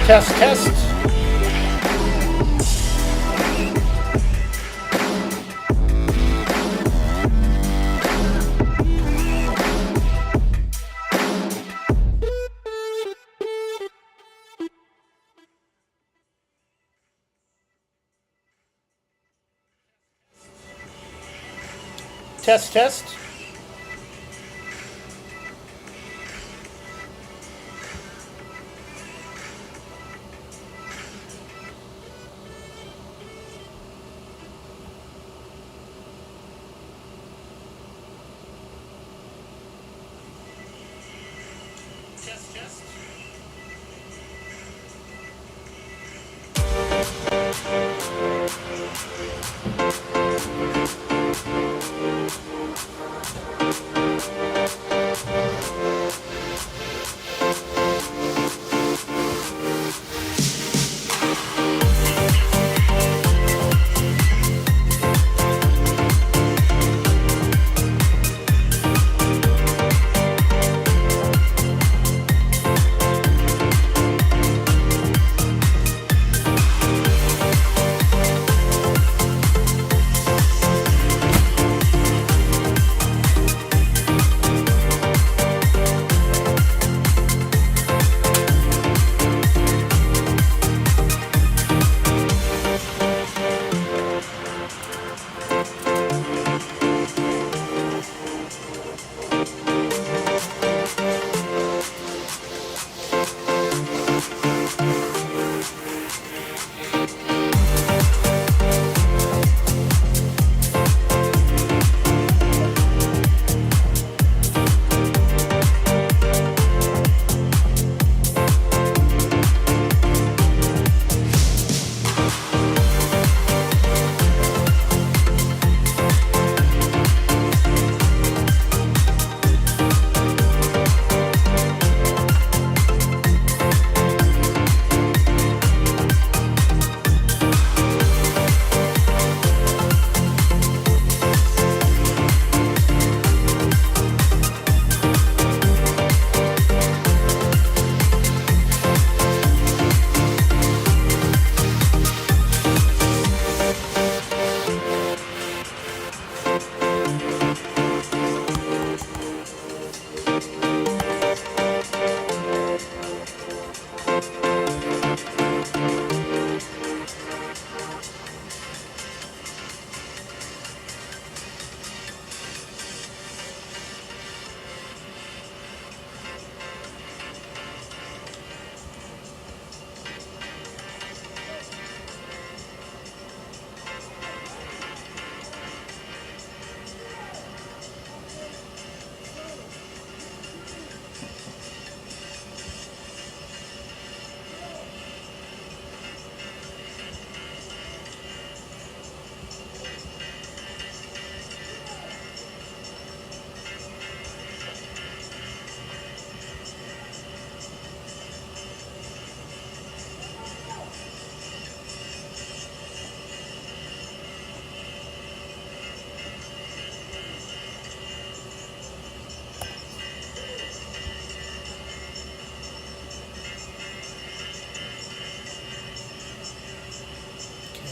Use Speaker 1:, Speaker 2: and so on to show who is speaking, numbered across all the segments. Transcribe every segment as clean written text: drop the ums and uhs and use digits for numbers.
Speaker 1: Test, test. Test, test. Test, test.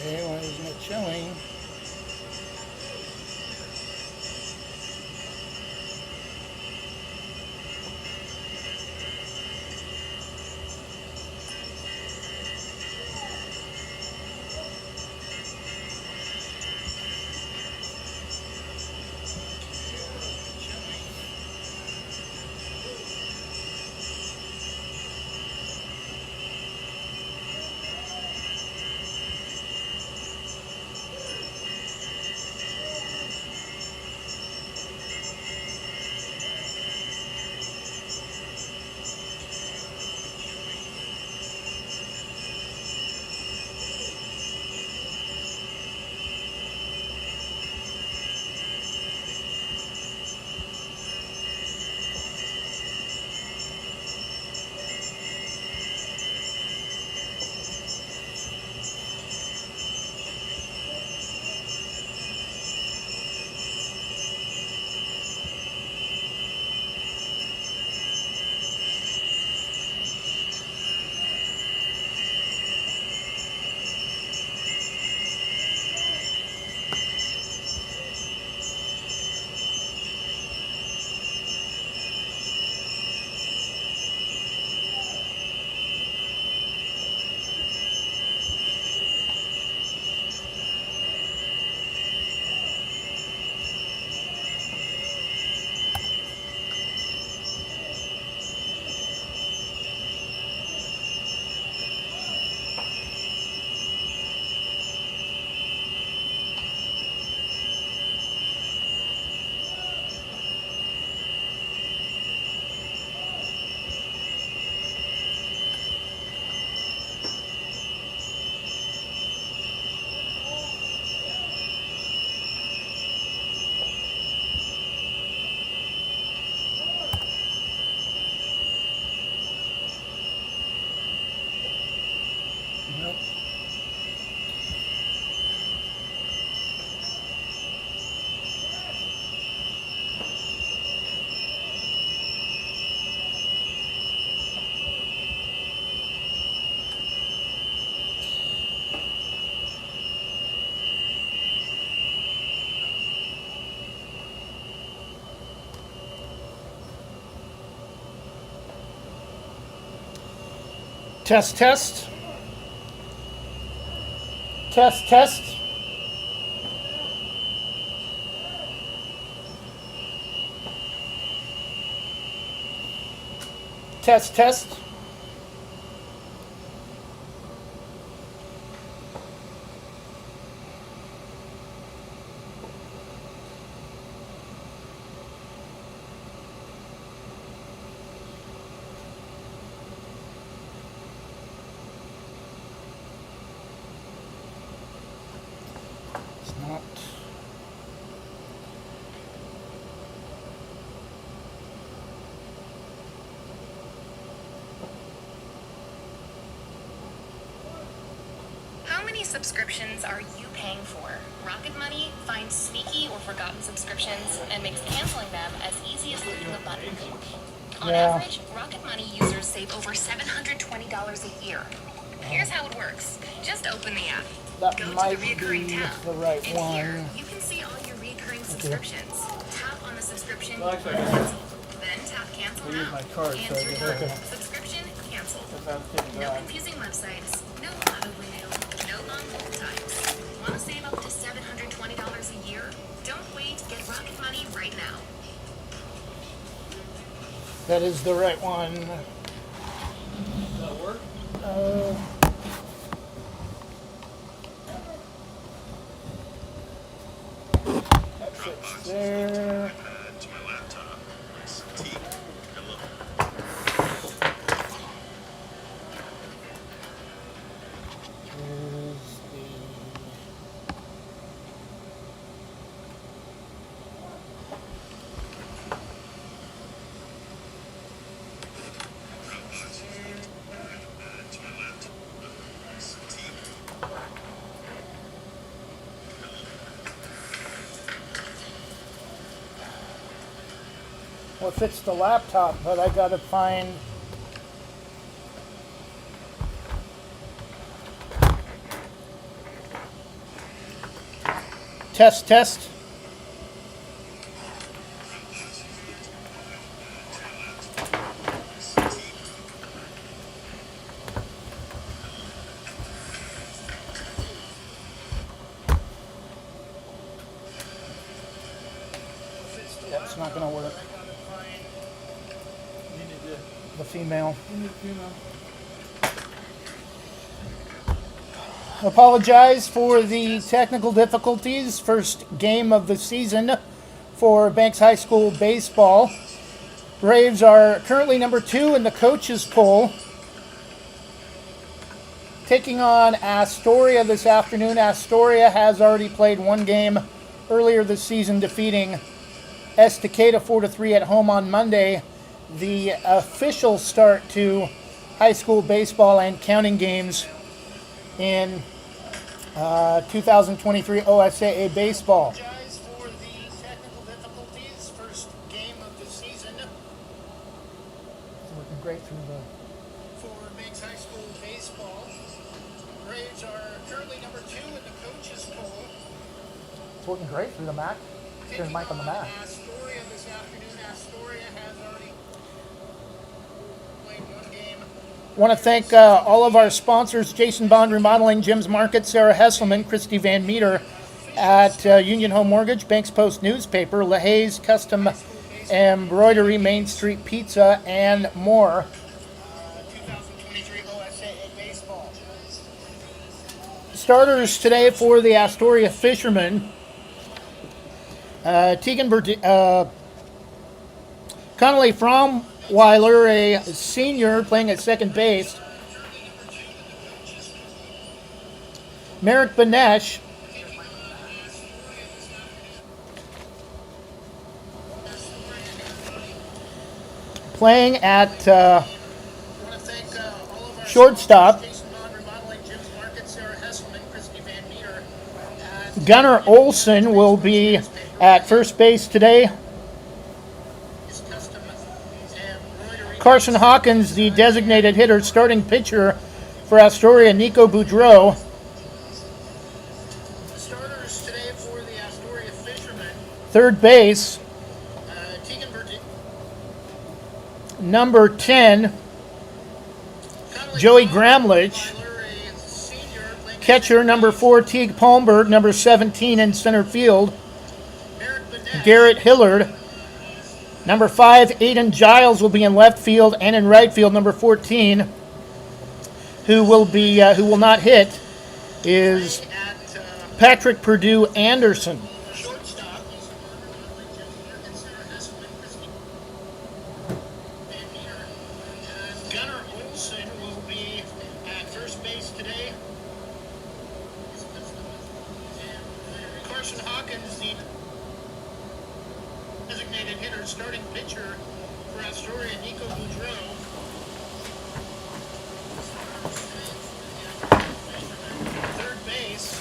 Speaker 1: Okay, why isn't it showing? Nope. Test, test. Test, test. Test, test. It's not.
Speaker 2: How many subscriptions are you paying for? Rocket Money finds sneaky or forgotten subscriptions and makes canceling them as easy as clicking a button. On average, Rocket Money users save over $720 a year. Here's how it works. Just open the app.
Speaker 1: That
Speaker 2: Go
Speaker 1: might
Speaker 2: to the reoccurring
Speaker 1: be
Speaker 2: tab.
Speaker 1: the right
Speaker 2: and
Speaker 1: one.
Speaker 2: here, you can see all your reoccurring subscriptions. Tap on the subscription
Speaker 3: Well, actually,
Speaker 2: to
Speaker 3: I
Speaker 2: cancel. Then tap cancel
Speaker 3: I'll use
Speaker 2: now.
Speaker 3: my card,
Speaker 2: And
Speaker 3: so I
Speaker 2: you're
Speaker 3: get
Speaker 2: done.
Speaker 3: it.
Speaker 2: Subscription canceled.
Speaker 3: If I was taking
Speaker 2: No
Speaker 3: that.
Speaker 2: confusing websites, no auto renew, no long hold times. Want to save up to $720 a year? Don't wait. Get Rocket Money right now.
Speaker 1: That is the right one.
Speaker 3: Does that work?
Speaker 1: That fits there.
Speaker 4: To my laptop. T. Hello.
Speaker 1: Here's the.
Speaker 4: To my laptop. T.
Speaker 1: Well, it fits the laptop, but I gotta find. Test, test. That's not gonna work.
Speaker 3: You need to.
Speaker 1: The female.
Speaker 3: You need to.
Speaker 1: Apologize for the technical difficulties. First game of the season for Banks High School baseball. Braves are currently number 2 in the coaches poll. Taking on Astoria this afternoon. Astoria has already played one game earlier this season, defeating Estacada 4-3 at home on Monday. The official start to high school baseball and counting games in 2023 OSAA baseball. Apologize for the technical difficulties. First game of the season. It's working great through the. For Banks High School baseball, Braves are currently number 2 in the coaches poll. It's working great through the Mac. Turn the mic on the Mac. Astoria this afternoon. Astoria has already played one game. Want to thank all of our sponsors: Jason Bond Remodeling, Jim's Market, Sarah Hesselman, Christy Van Meter at Union Home Mortgage, Banks Post Newspaper, LaHaye's Custom Embroidery, Main Street Pizza, and more. 2023 OSAA baseball. Starters today for the Astoria Fishermen. Tegan Connolly Fromweiler, a senior playing at second base. Merrick Benesh. Playing at shortstop. Gunnar Olsen will be at first base today. Carson Hawkins, the designated hitter, starting pitcher for Astoria, Nico Boudreau.
Speaker 5: Starters today for the Astoria Fishermen.
Speaker 1: Third base, number 10, Joey Gramlich. Catcher, number 4, Teague Palmberg. Number 17 in center field, Garrett Hillard. Number 5, Aiden Giles will be in left field, and in right field, number 14, who will not hit, is Patrick Purdue Anderson.
Speaker 5: Gunnar Olsen will be at first base today. Carson Hawkins, the designated hitter, starting pitcher for Astoria, Nico Boudreau. Third base,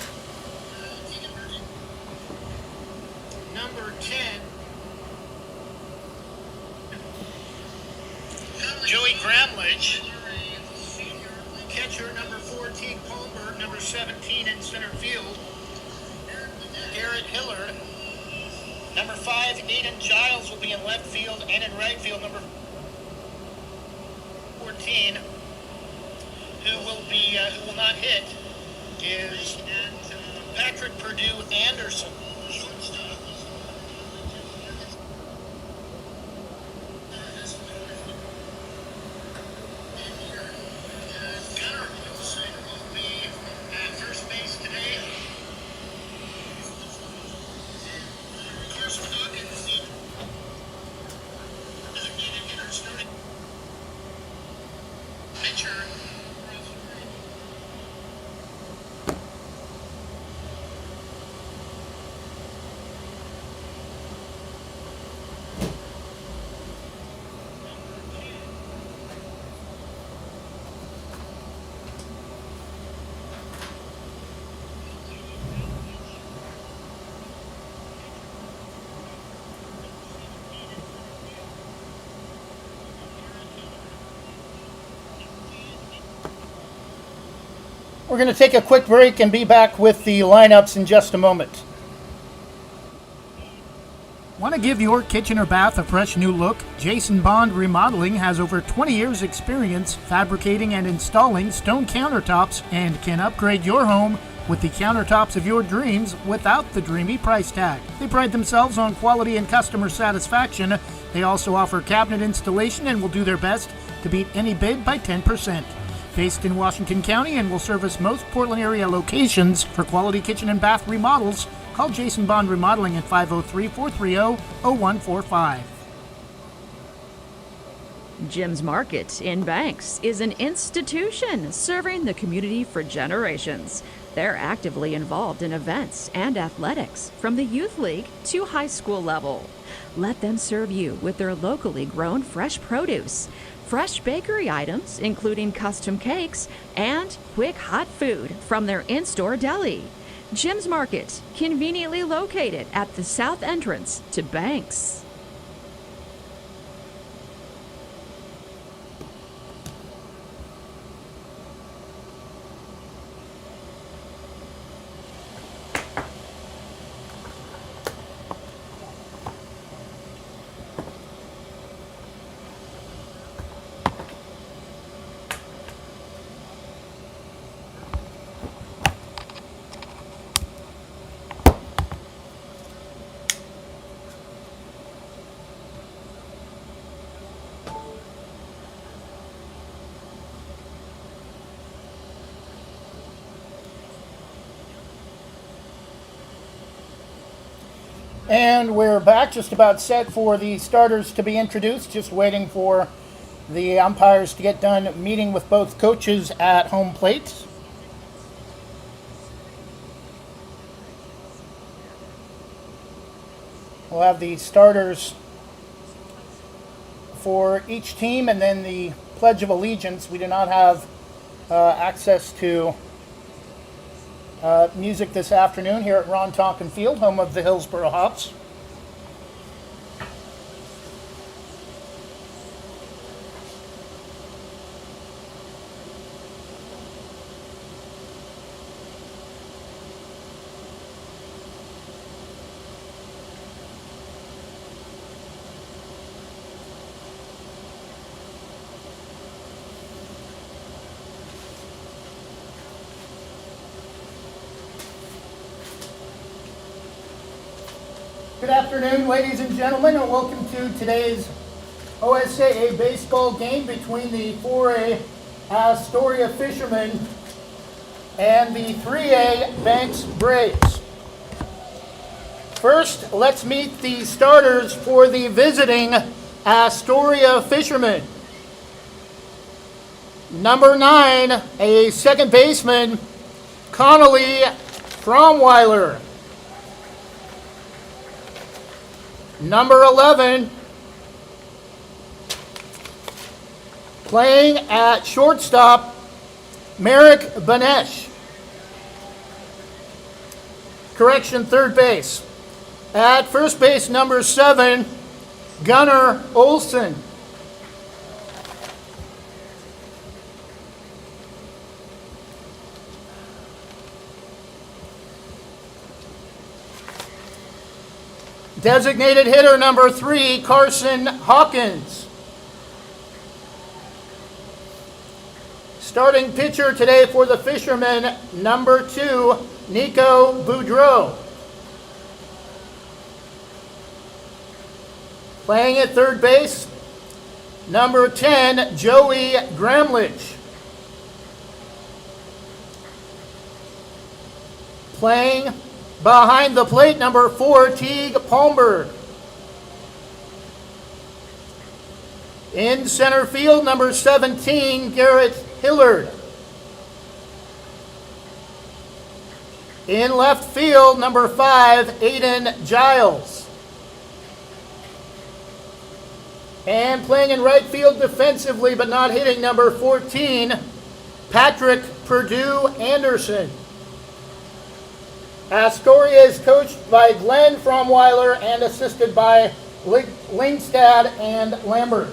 Speaker 5: number 10, Joey Gramlich. Catcher, number 4, Teague Palmberg. Number 17 in center field, Garrett Hillard. Number 5, Aiden Giles will be in left field, and in right field, number 14, who will not hit, is Patrick Purdue Anderson. Gunnar Olsen will be at first base today. Carson Hawkins, the designated hitter, starting pitcher.
Speaker 1: We're going to take a quick break and be back with the lineups in just a moment. Want to give your kitchen or bath a fresh new look? Jason Bond Remodeling has over 20 years experience fabricating and installing stone countertops and can upgrade your home with the countertops of your dreams without the dreamy price tag. They pride themselves on quality and customer satisfaction. They also offer cabinet installation and will do their best to beat any bid by 10%. Based in Washington County and will service most Portland area locations. For quality kitchen and bath remodels, call Jason Bond Remodeling at 503-430-0145.
Speaker 6: Jim's Market in Banks is an institution serving the community for generations. They're actively involved in events and athletics from the youth league to high school level. Let them serve you with their locally grown fresh produce, fresh bakery items, including custom cakes, and quick hot food from their in-store deli. Jim's Market, conveniently located at the south entrance to Banks.
Speaker 1: And we're back, just about set for the starters to be introduced, just waiting for the umpires to get done meeting with both coaches at home plate. We'll have the starters for each team and then the Pledge of Allegiance. We do not have access to music this afternoon here at Ron Tonkin Field, home of the Hillsboro Hops. Good afternoon, ladies and gentlemen, and welcome to today's OSAA baseball game between the 4A Astoria Fishermen and the 3A Banks Braves. First, let's meet the starters for the visiting Astoria Fishermen. Number 9, a second baseman, Connolly Fromweiler. Number 11, playing at shortstop, Merrick Banesh. Correction, third base. At first base, number 7, Gunnar Olson. Designated hitter number 3, Carson Hawkins. Starting pitcher today for the Fishermen, number 2, Nico Boudreau. Playing at third base, number 10, Joey Gramlich. Playing behind the plate, number 4, Teague Palmberg. In center field, number 17, Garrett Hillard. In left field, number 5, Aiden Giles. And playing in right field defensively but not hitting, number 14, Patrick Purdue Anderson. Astoria is coached by Glenn Fromweiler and assisted by Lingstad and Lambert.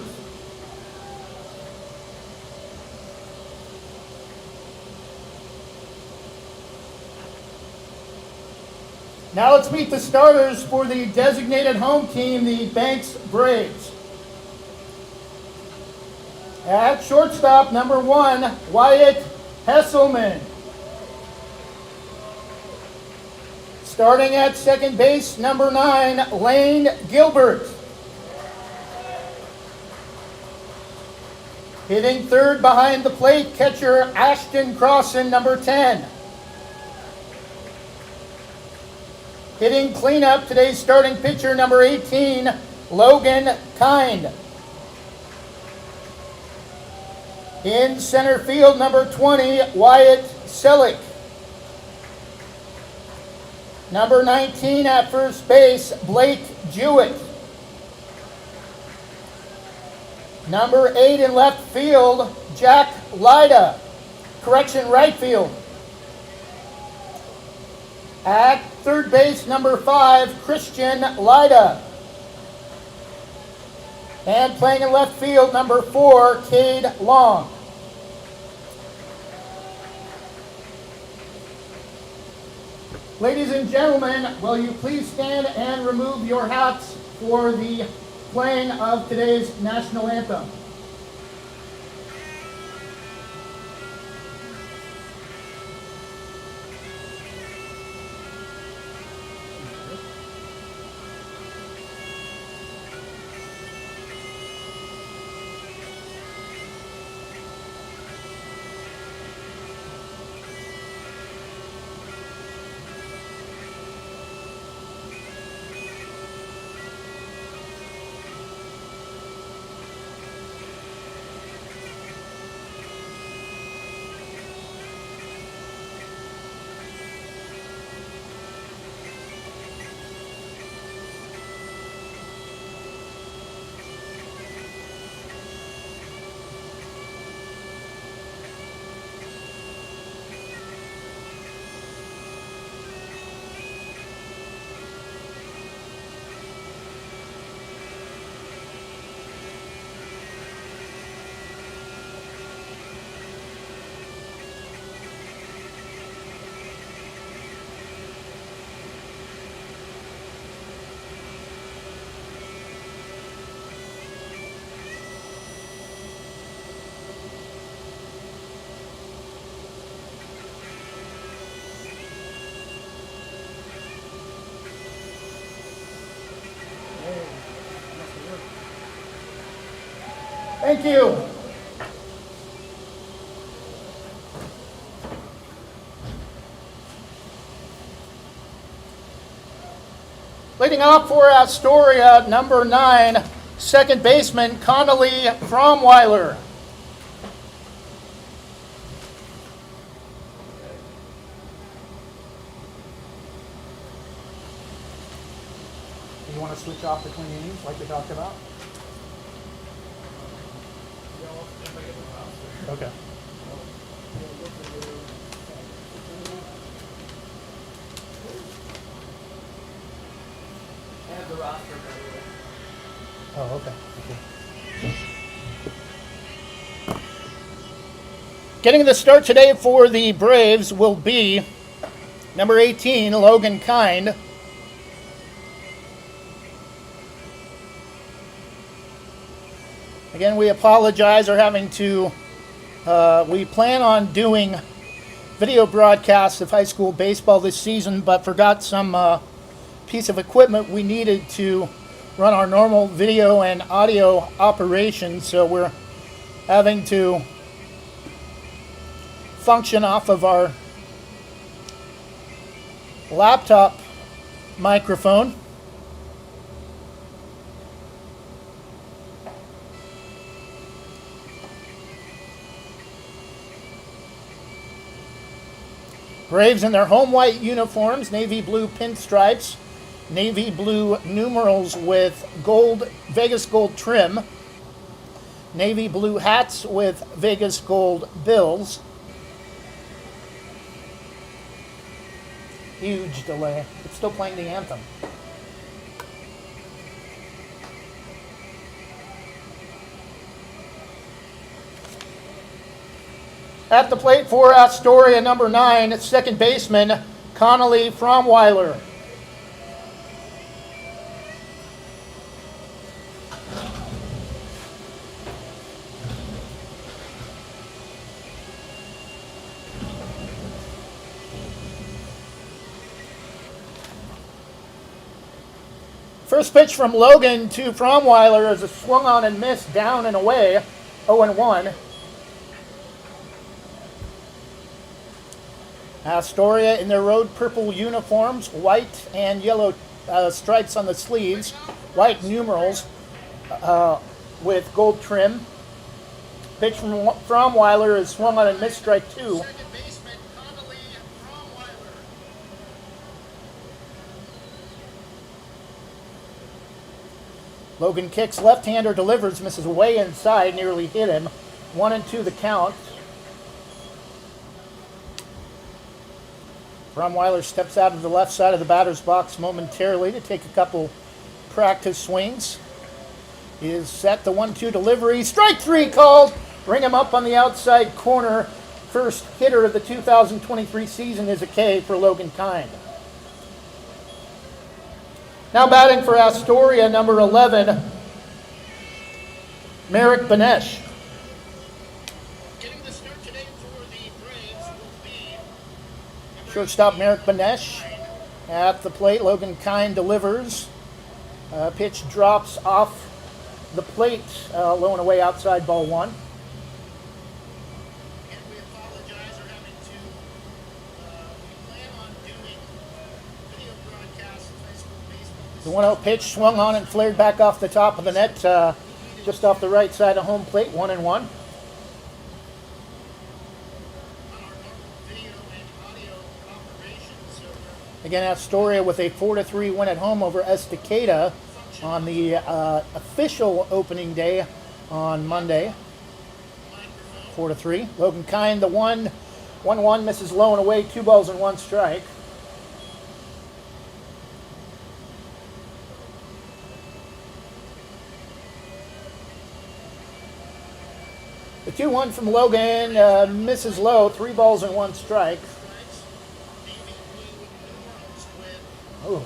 Speaker 1: Now let's meet the starters for the designated home team, the Banks Braves. At shortstop, number 1, Wyatt Hesselman. Starting at second base, number 9, Lane Gilbert. Hitting third behind the plate, catcher Ashton Crossan, number 10. Hitting cleanup, today's starting pitcher, number 18, Logan Kind. In center field, number 20, Wyatt Selleck. Number 19 at first base, Blake Jewett. Number 8 in left field, Jack Lyda. Correction, right field. At third base, number 5, Christian Lyda. And playing in left field, number 4, Cade Long. Ladies and gentlemen, will you please stand and remove your hats for the playing of today's national anthem? Thank you. Leading off for Astoria, number 9, second baseman Connolly Fromweiler. You want to switch off between innings like we talked about? Okay.
Speaker 3: I have the roster, by the way.
Speaker 1: Oh, okay. Getting the start today for the Braves will be number 18, Logan Kind. Again, we apologize for having to, we plan on doing video broadcasts of high school baseball this season, but forgot some piece of equipment we needed to run our normal video and audio operations, so we're having to function off of our laptop microphone. Braves in their home white uniforms, navy blue pinstripes, navy blue numerals with gold, Vegas gold trim, navy blue hats with Vegas gold bills. Huge delay. It's still playing the anthem. At the plate for Astoria, number 9, second baseman Connolly Fromweiler. First pitch from Logan to Fromweiler is a swung on and missed, down and away, 0-1. Astoria in their road purple uniforms, white and yellow stripes on the sleeves, white numerals with gold trim. Pitch from Fromweiler is swung on and missed, strike 2. Logan kicks, left-hander delivers, misses way inside, nearly hit him. 1-2 the count. Fromweiler steps out of the left side of the batter's box momentarily to take a couple practice swings. He is set, the 1-2 delivery. Strike 3 called. Bring him up on the outside corner. First hitter of the 2023 season is a K for Logan Kind. Now batting for Astoria, number 11, Merrick Benesh.
Speaker 5: Getting the start today for the Braves will be
Speaker 1: Shortstop Merrick Benesh at the plate. Logan Kind delivers. Pitch drops off the plate, low and away outside, ball 1.
Speaker 5: And we apologize for having to, we plan on doing video broadcasts of high school baseball.
Speaker 1: The 1-0 pitch swung on and flared back off the top of the net, just off the right side of home plate, 1-1.
Speaker 5: On our normal video and audio operations, so
Speaker 1: Again, Astoria with a 4-3 win at home over Estacada on the official opening day on Monday. 4-3. Logan Kind, the 1-1 misses low and away, 2 balls and 1 strike. The 2-1 from Logan misses low, 3 balls and 1 strike. Ooh.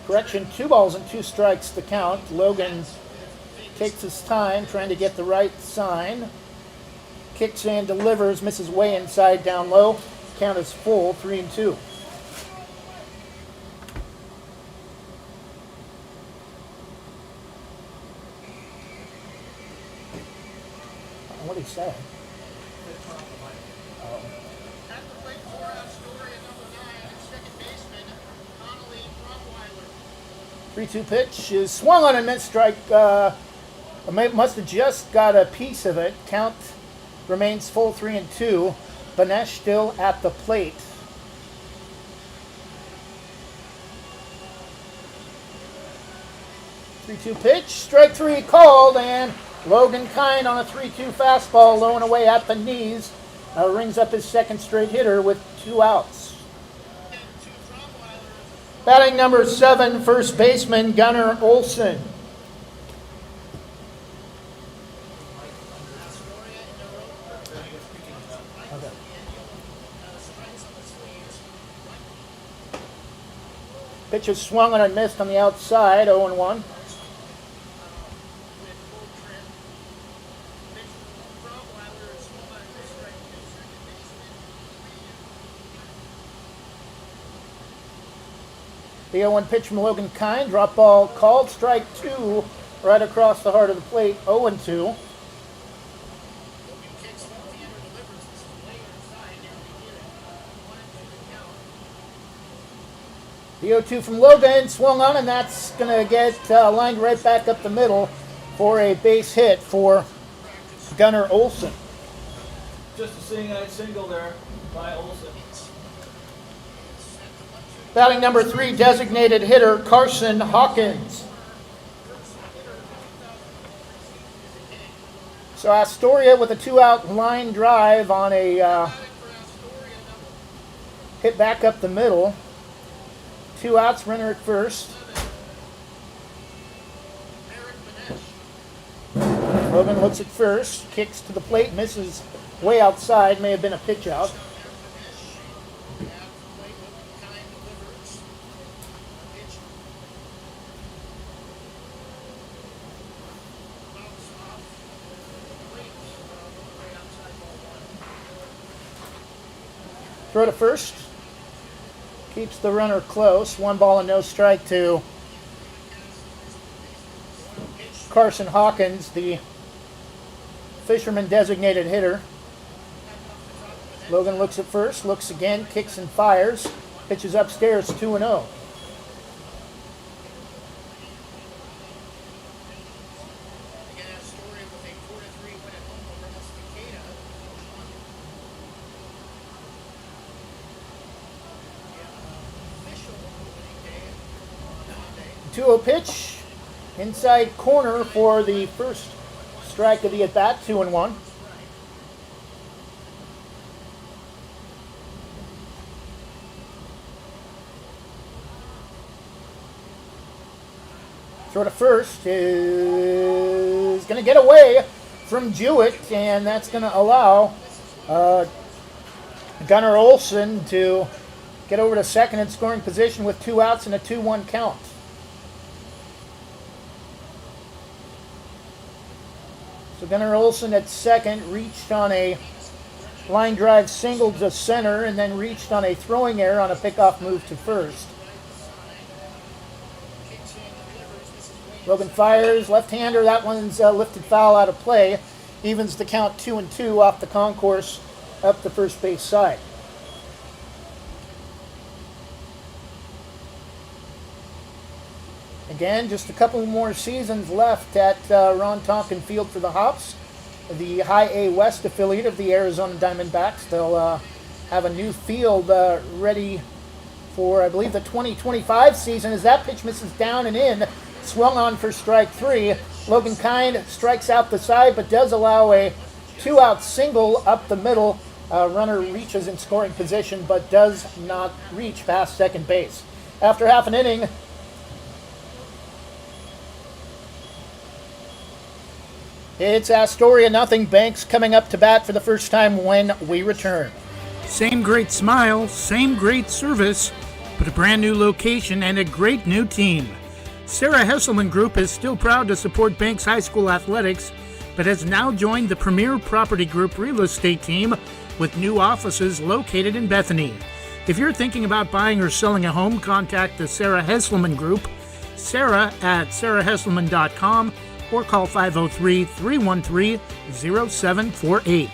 Speaker 1: Correction, 2 balls and 2 strikes the count. Logan takes his time trying to get the right sign. Kicks and delivers, misses way inside, down low. Count is full, 3-2. What did he say?
Speaker 5: At the plate for Astoria, number 9, second baseman, Connolly Rottweiler.
Speaker 1: 3-2 pitch is swung on and missed. Strike. Must have just got a piece of it. Count remains full 3-2. Banesh still at the plate. 3-2 pitch, strike 3 called, and Logan Kind on a 3-2 fastball, low and away at the knees, rings up his second straight hitter with 2 outs. Batting number 7, first baseman Gunnar Olson. Okay. Pitch is swung on and missed on the outside, 0-1. The 0-1 pitch from Logan Kind, drop ball called, strike 2, right across the heart of the plate, 0-2. The 0-2 from Logan swung on, and that's going to get lined right back up the middle for a base hit for Gunnar Olson.
Speaker 3: Just a seeing-eye single there by Olson.
Speaker 1: Batting number 3, designated hitter Carson Hawkins. So Astoria with a 2-out line drive on a hit back up the middle. 2 outs, runner at first. Logan looks at first, kicks to the plate, misses way outside, may have been a pitch out. Throw to first. Keeps the runner close. 1 ball and no strike to Carson Hawkins, the Fisherman designated hitter. Logan looks at first, looks again, kicks and fires. Pitches upstairs, 2-0. The 2-0 pitch, inside corner for the first strike of the at-bat, 2-1. Throw to first is going to get away from Jewett, and that's going to allow Gunnar Olson to get over to second in scoring position with 2 outs and a 2-1 count. So Gunnar Olson at second reached on a line drive single to center and then reached on a throwing error on a pickoff move to first. Logan fires, left-hander, that one's lifted foul out of play. Evens the count 2-2 off the concourse up the first base side. Again, just a couple more seasons left at Ron Tonkin Field for the Hops, the High A West affiliate of the Arizona Diamondbacks. They'll have a new field ready for, I believe, the 2025 season as that pitch misses down and in. Swung on for strike 3. Logan Kind strikes out the side but does allow a 2-out single up the middle. Runner reaches in scoring position but does not reach past second base. After half an inning, it's Astoria 0. Banks coming up to bat for the first time when we return.
Speaker 7: Same great smile, same great service, but a brand new location and a great new team. Sarah Hesselman Group is still proud to support Banks High School athletics, but has now joined the Premier Property Group real estate team with new offices located in Bethany. If you're thinking about buying or selling a home, contact the Sarah Hesselman Group, Sarah at sarahhesselman.com, or call 503-313-0748.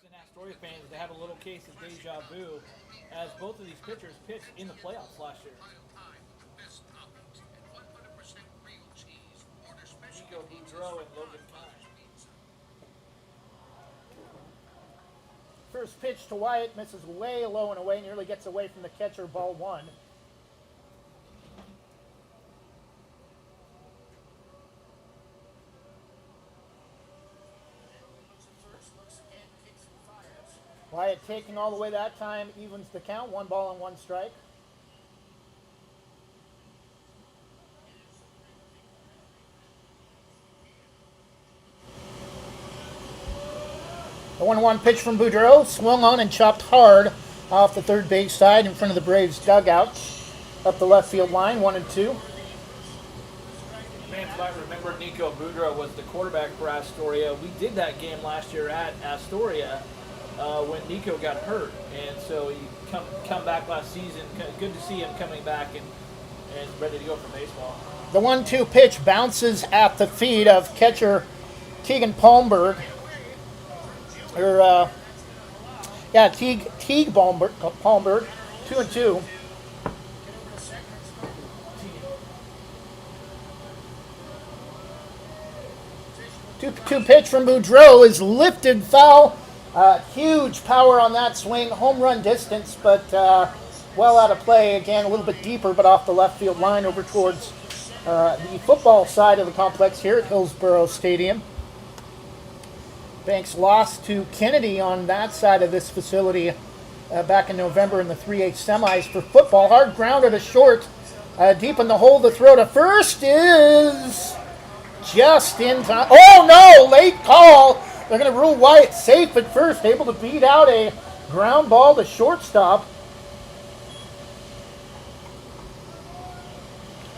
Speaker 3: And Astoria fans, they have a little case of deja vu, as both of these pitchers pitched in the playoffs last year. Nico Boudreau and Logan Kine.
Speaker 1: First pitch to Wyatt, misses way low and away, nearly gets away from the catcher, ball one. Wyatt taking all the way that time, evens the count, 1 ball and 1 strike. The 1-1 pitch from Boudreau, swung on and chopped hard off the third base side in front of the Braves dugouts, up the left field line, 1-2.
Speaker 3: Fans might remember Nico Boudreau was the quarterback for Astoria. We did that game last year at Astoria when Nico got hurt, and so he come back last season. Good to see him coming back and ready to go for baseball.
Speaker 1: The 1-2 pitch bounces at the feet of catcher Teagan Palmberg. Teague Palmberg, 2-2. 2-2 pitch from Boudreau is lifted foul. Huge power on that swing, home run distance, but well out of play. Again, a little bit deeper, but off the left field line over towards the football side of the complex here at Hillsborough Stadium. Banks lost to Kennedy on that side of this facility back in November in the 3/8 semis for football. Hard grounder to short, deep in the hole. The throw to first is just in time. Oh no, late call. They're going to rule Wyatt safe at first, able to beat out a ground ball to shortstop.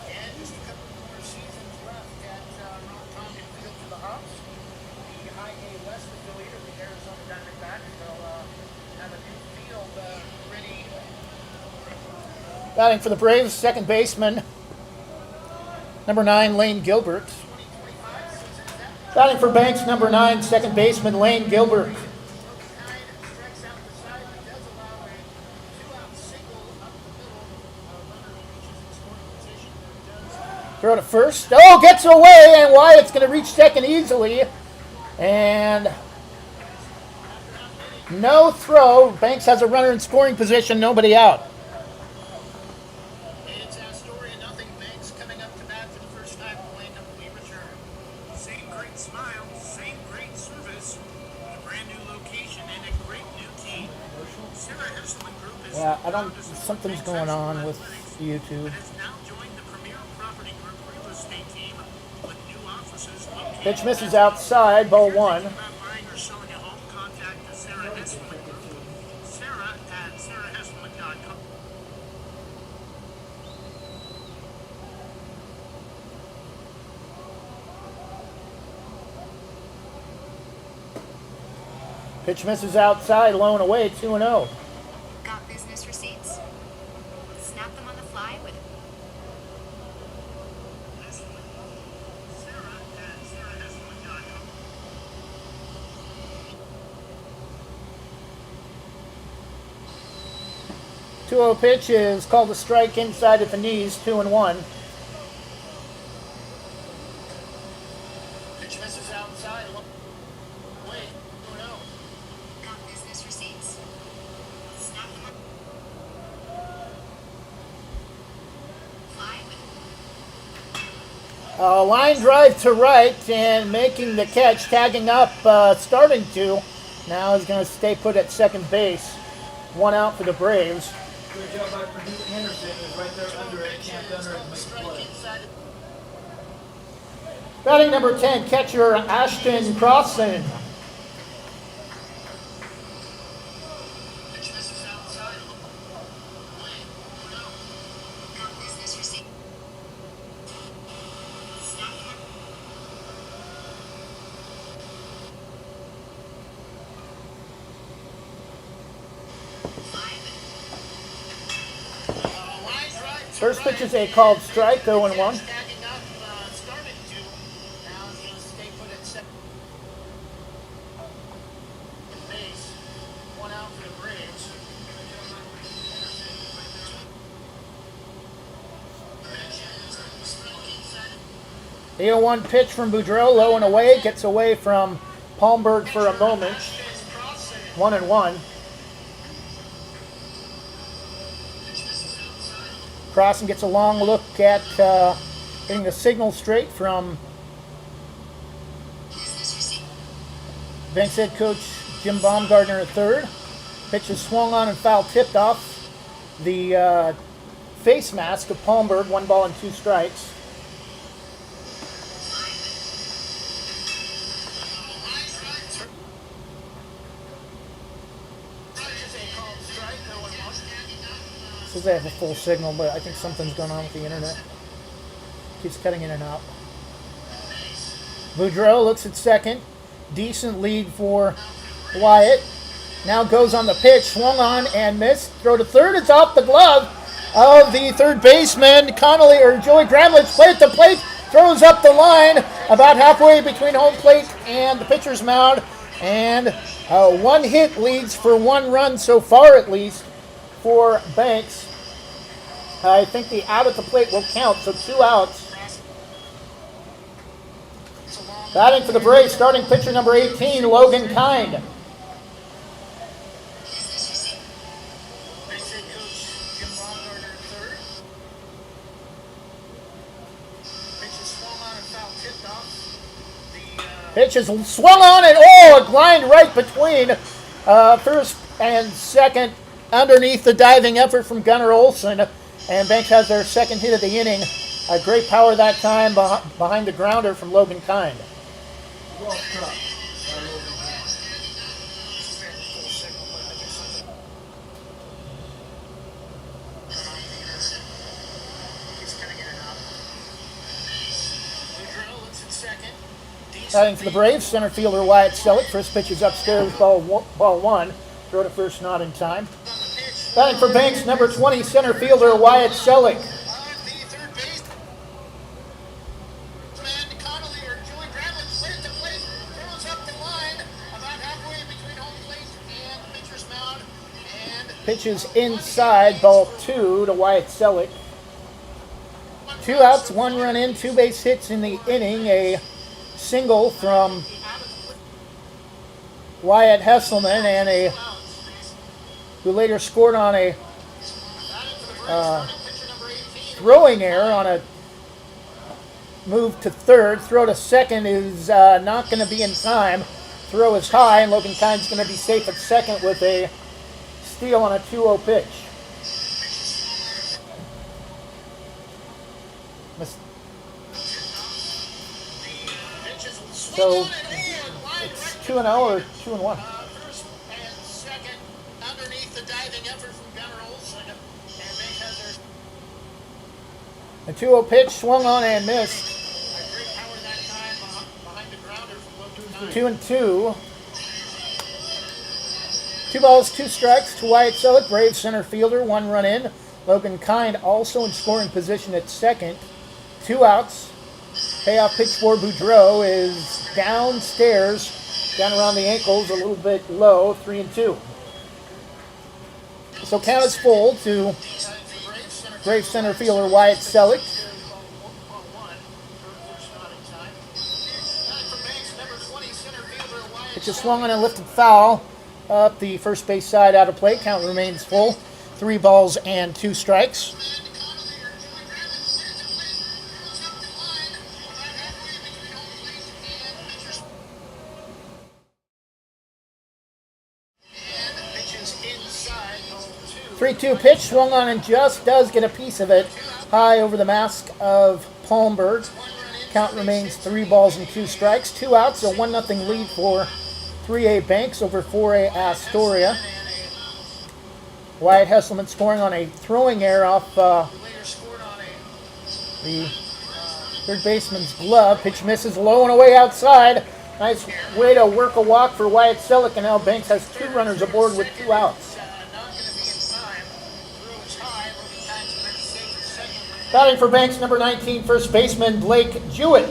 Speaker 1: And just a couple more seasons left at Ron Tompkins Field for the Hawks. The High A West affiliate of the Arizona Diamondbacks will have a new field ready. Batting for the Braves, second baseman, number 9, Lane Gilbert. Batting for Banks, number 9, second baseman, Lane Gilbert. Throw to first. Oh, gets away, and Wyatt's going to reach second easily. And no throw. Banks has a runner in scoring position, nobody out. It's Astoria, nothing. Banks coming up to bat for the first time. Playing up the return.
Speaker 8: Same great smile, same great service. A brand new location and a great
Speaker 7: Yeah, I don't. Something's going on with YouTube. Pitch misses outside, ball one. Pitch misses outside, low and away, 2-0.
Speaker 2: Got business receipts? Snap them on the fly with
Speaker 7: 2-0 pitch is called a strike inside at the knees, 2-1.
Speaker 1: Pitch misses outside. Wait, 2-0.
Speaker 2: got business receipts? Snap them on fly with
Speaker 7: Line drive to right and making the catch, tagging up, starting to. Now he's going to stay put at second base. One out for the Braves.
Speaker 3: Good job by Purdue Anderson, who's right there under it, camped under it, and makes the play.
Speaker 7: Batting number 10, catcher Ashton Crossan.
Speaker 1: Pitch misses outside. Wait, 2-0.
Speaker 2: got business receipts? Snap them on fly with
Speaker 7: First pitch is a called strike, 0-1.
Speaker 1: Tagging up, starting to. Now he's going to stay put at second base. One out for the Braves.
Speaker 7: The 0-1 pitch from Boudreau, low and away, gets away from Palmberg for a moment. 1-1. Crossan gets a long look at getting the signal straight from Banks head coach Jim Baumgartner at third. Pitch is swung on and foul tipped off the face mask of Palmberg. 1 ball and 2 strikes. Says they have a full signal, but I think something's going on with the internet. Keeps cutting in and out. Boudreau looks at second. Decent lead for Wyatt. Now goes on the pitch, swung on and missed. Throw to third, it's off the glove of the third baseman, Connolly, or Joey Gramlich. Play at the plate, throws up the line about halfway between home plate and the pitcher's mound. And one hit leads for 1 run so far, at least, for Banks. I think the out at the plate will count, so 2 outs. Batting for the Braves, starting pitcher number 18, Logan Kind.
Speaker 1: Banks head coach Jim Baumgartner at third. Pitch is swung on and foul tipped off.
Speaker 7: Pitch is swung on and a line right between first and second underneath the diving effort from Gunnar Olsen. And Banks has their second hit of the inning. Great power that time behind the grounder from Logan Kind.
Speaker 3: Well struck by Logan.
Speaker 7: Batting for the Braves, center fielder Wyatt Selleck. First pitch is upstairs, ball 1. Throw to first, not in time. Batting for Banks, number 20, center fielder Wyatt Selleck. Pitch is inside, ball 2 to Wyatt Selleck. 2 outs, 1 run in, 2 base hits in the inning. A single from Wyatt Hesselman and who later scored on a throwing error on a move to third. Throw to second is not going to be in time. Throw is high, and Logan Kind's going to be safe at second with a steal on a 2-0 pitch. So it's 2-0 or 2-1.
Speaker 5: First and second underneath the diving effort from Gunnar Olsen. And Banks has their
Speaker 7: A 2-0 pitch swung on and missed.
Speaker 5: great power that time behind the grounder from low
Speaker 7: 2-2. 2 balls, 2 strikes to Wyatt Selleck, Braves center fielder, 1 run in. Logan Kind also in scoring position at second. 2 outs. Payoff pitch for Boudreau is downstairs, down around the ankles, a little bit low, 3-2. So count is full to Braves center fielder Wyatt Selleck. Pitch is swung on and lifted foul up the first base side out of play. Count remains full. 3 balls and 2 strikes.
Speaker 5: inside.
Speaker 7: 3-2 pitch swung on and just does get a piece of it high over the mask of Palmberg. Count remains 3 balls and 2 strikes. 2 outs, a 1-0 lead for 3A Banks over 4A Astoria. Wyatt Hesselman scoring on a throwing error off the third baseman's glove. Pitch misses low and away outside. Nice way to work a walk for Wyatt Selleck, and now Banks has 2 runners aboard with 2 outs. Batting for Banks, number 19, first baseman Blake Jewett.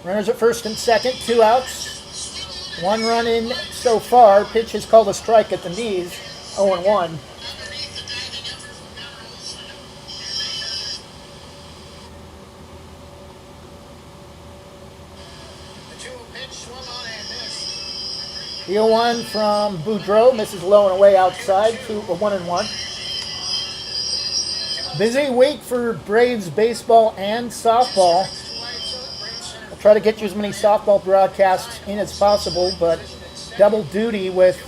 Speaker 7: Runners at first and second, 2 outs. 1 run in so far. Pitch is called a strike at the knees, 0-1. The 0-1 from Boudreau misses low and away outside, 1-1. Busy week for Braves baseball and softball. I'll try to get you as many softball broadcasts in as possible, but double duty with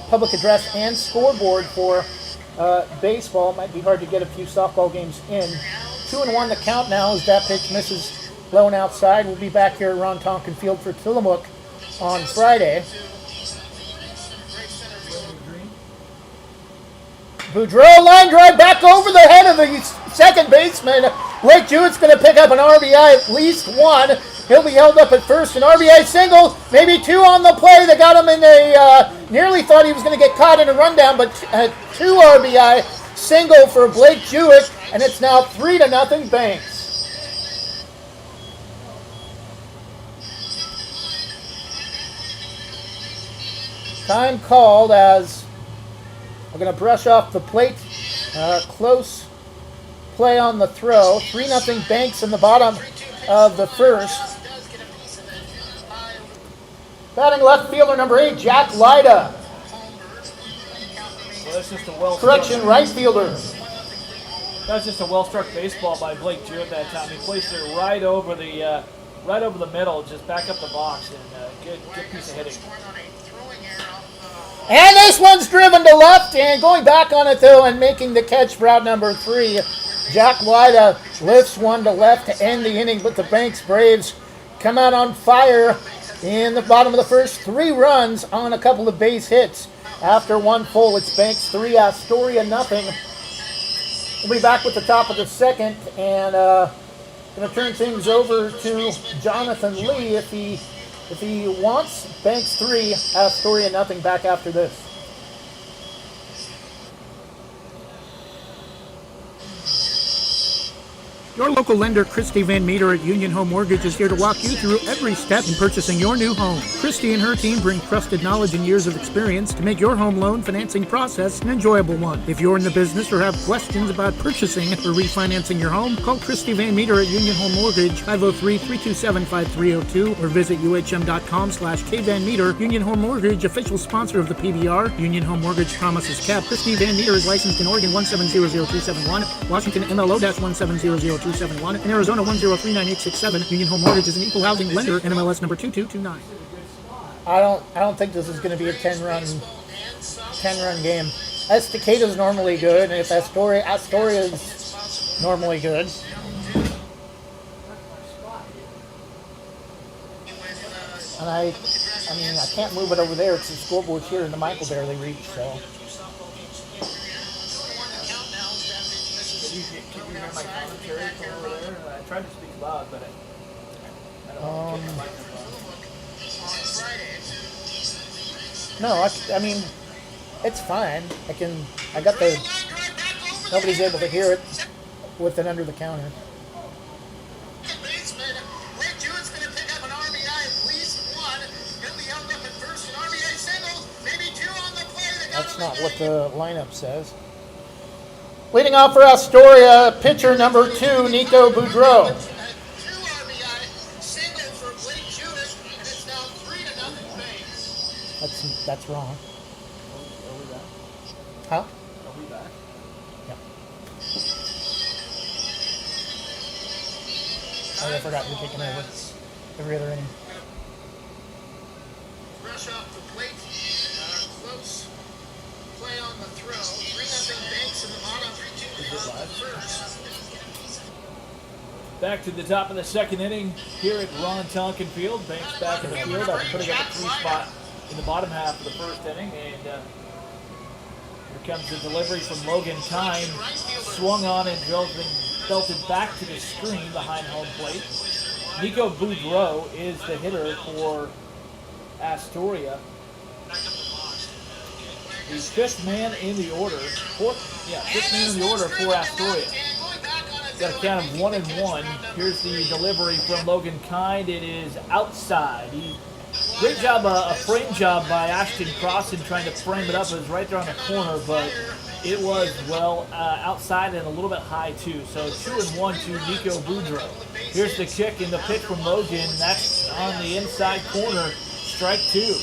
Speaker 7: public address and scoreboard for baseball. It might be hard to get a few softball games in. 2-1 the count now as that pitch misses low and outside. We'll be back here at Ron Tonkin Field for Tillamook on Friday. Boudreau line drive back over the head of the second baseman. Blake Jewett's going to pick up an RBI, at least 1. He'll be held up at first. An RBI single, maybe 2 on the play. They got him in a, nearly thought he was going to get caught in a rundown, but 2 RBI single for Blake Jewett, and it's now 3-0 Banks. Time called as we're going to brush off the plate. Close play on the throw. 3-0 Banks in the bottom of the first. Batting left fielder number 8, Jack Lyda.
Speaker 3: Well, that's just a
Speaker 7: Correction, right fielder.
Speaker 3: That's just a well-struck baseball by Blake Jewett that time. He placed it right over the middle, just back up the box, and good piece of hitting.
Speaker 7: And this one's driven to left, and going back on it though, and making the catch for out number 3. Jack Lyda lifts one to left to end the inning, but the Banks Braves come out on fire in the bottom of the first. 3 runs on a couple of base hits. After 1 full, it's Banks 3, Astoria 0. We'll be back with the top of the second, and going to turn things over to Jonathan Lee if he wants. Banks 3, Astoria 0 back after this. Your local lender, Christy Van Meter at Union Home Mortgage, is here to walk you through every step in purchasing your new home. Christy and her team bring trusted knowledge and years of experience to make your home loan financing process an enjoyable one. If you're in the business or have questions about purchasing or refinancing your home, call Christy Van Meter at Union Home Mortgage, 503-327-5302, or visit uhm.com/kvanmeter. Union Home Mortgage, official sponsor of the PBR. Union Home Mortgage promises cap. Christy Van Meter is licensed in Oregon 1700271, Washington MLO-1700271, and Arizona 1039867. Union Home Mortgage is an equal housing lender, NMLS number 2229.
Speaker 1: I don't think this is going to be a 10-run game. Estacada's normally good, and if Astoria's normally good. And I mean, I can't move it over there because the scoreboard's here and the mic will barely reach, so.
Speaker 3: Can you hear my commentary from over there? I tried to speak loud, but I don't get the microphone.
Speaker 1: No, I mean, it's fine. I got the, nobody's able to hear it with it under the counter. That's not what the lineup says. Leading off for Astoria, pitcher number 2, Nico Boudreau. That's wrong.
Speaker 3: Are we back?
Speaker 1: Huh?
Speaker 3: Are we back?
Speaker 1: Yeah. Oh, I forgot you're taking over every other inning.
Speaker 5: Rush off the plate. Close play on the throw. 3-0 Banks in the bottom. 3-2 first.
Speaker 3: Back to the top of the second inning here at Ron Tonkin Field. Banks back in the field after putting up a 3 spot in the bottom half of the first inning. And here comes the delivery from Logan Kine. Swung on and belted back to the screen behind home plate. Nico Boudreau is the hitter for Astoria. The fifth man in the order. Fifth man in the order for Astoria. Got a count of 1-1. Here's the delivery from Logan Kind. It is outside. Great job, a frame job by Ashton Crossan trying to frame it up. It was right there on the corner, but it was, outside and a little bit high, too. So 2-1 to Nico Boudreau. Here's the kick and the pitch from Logan. That's on the inside corner. Strike 2.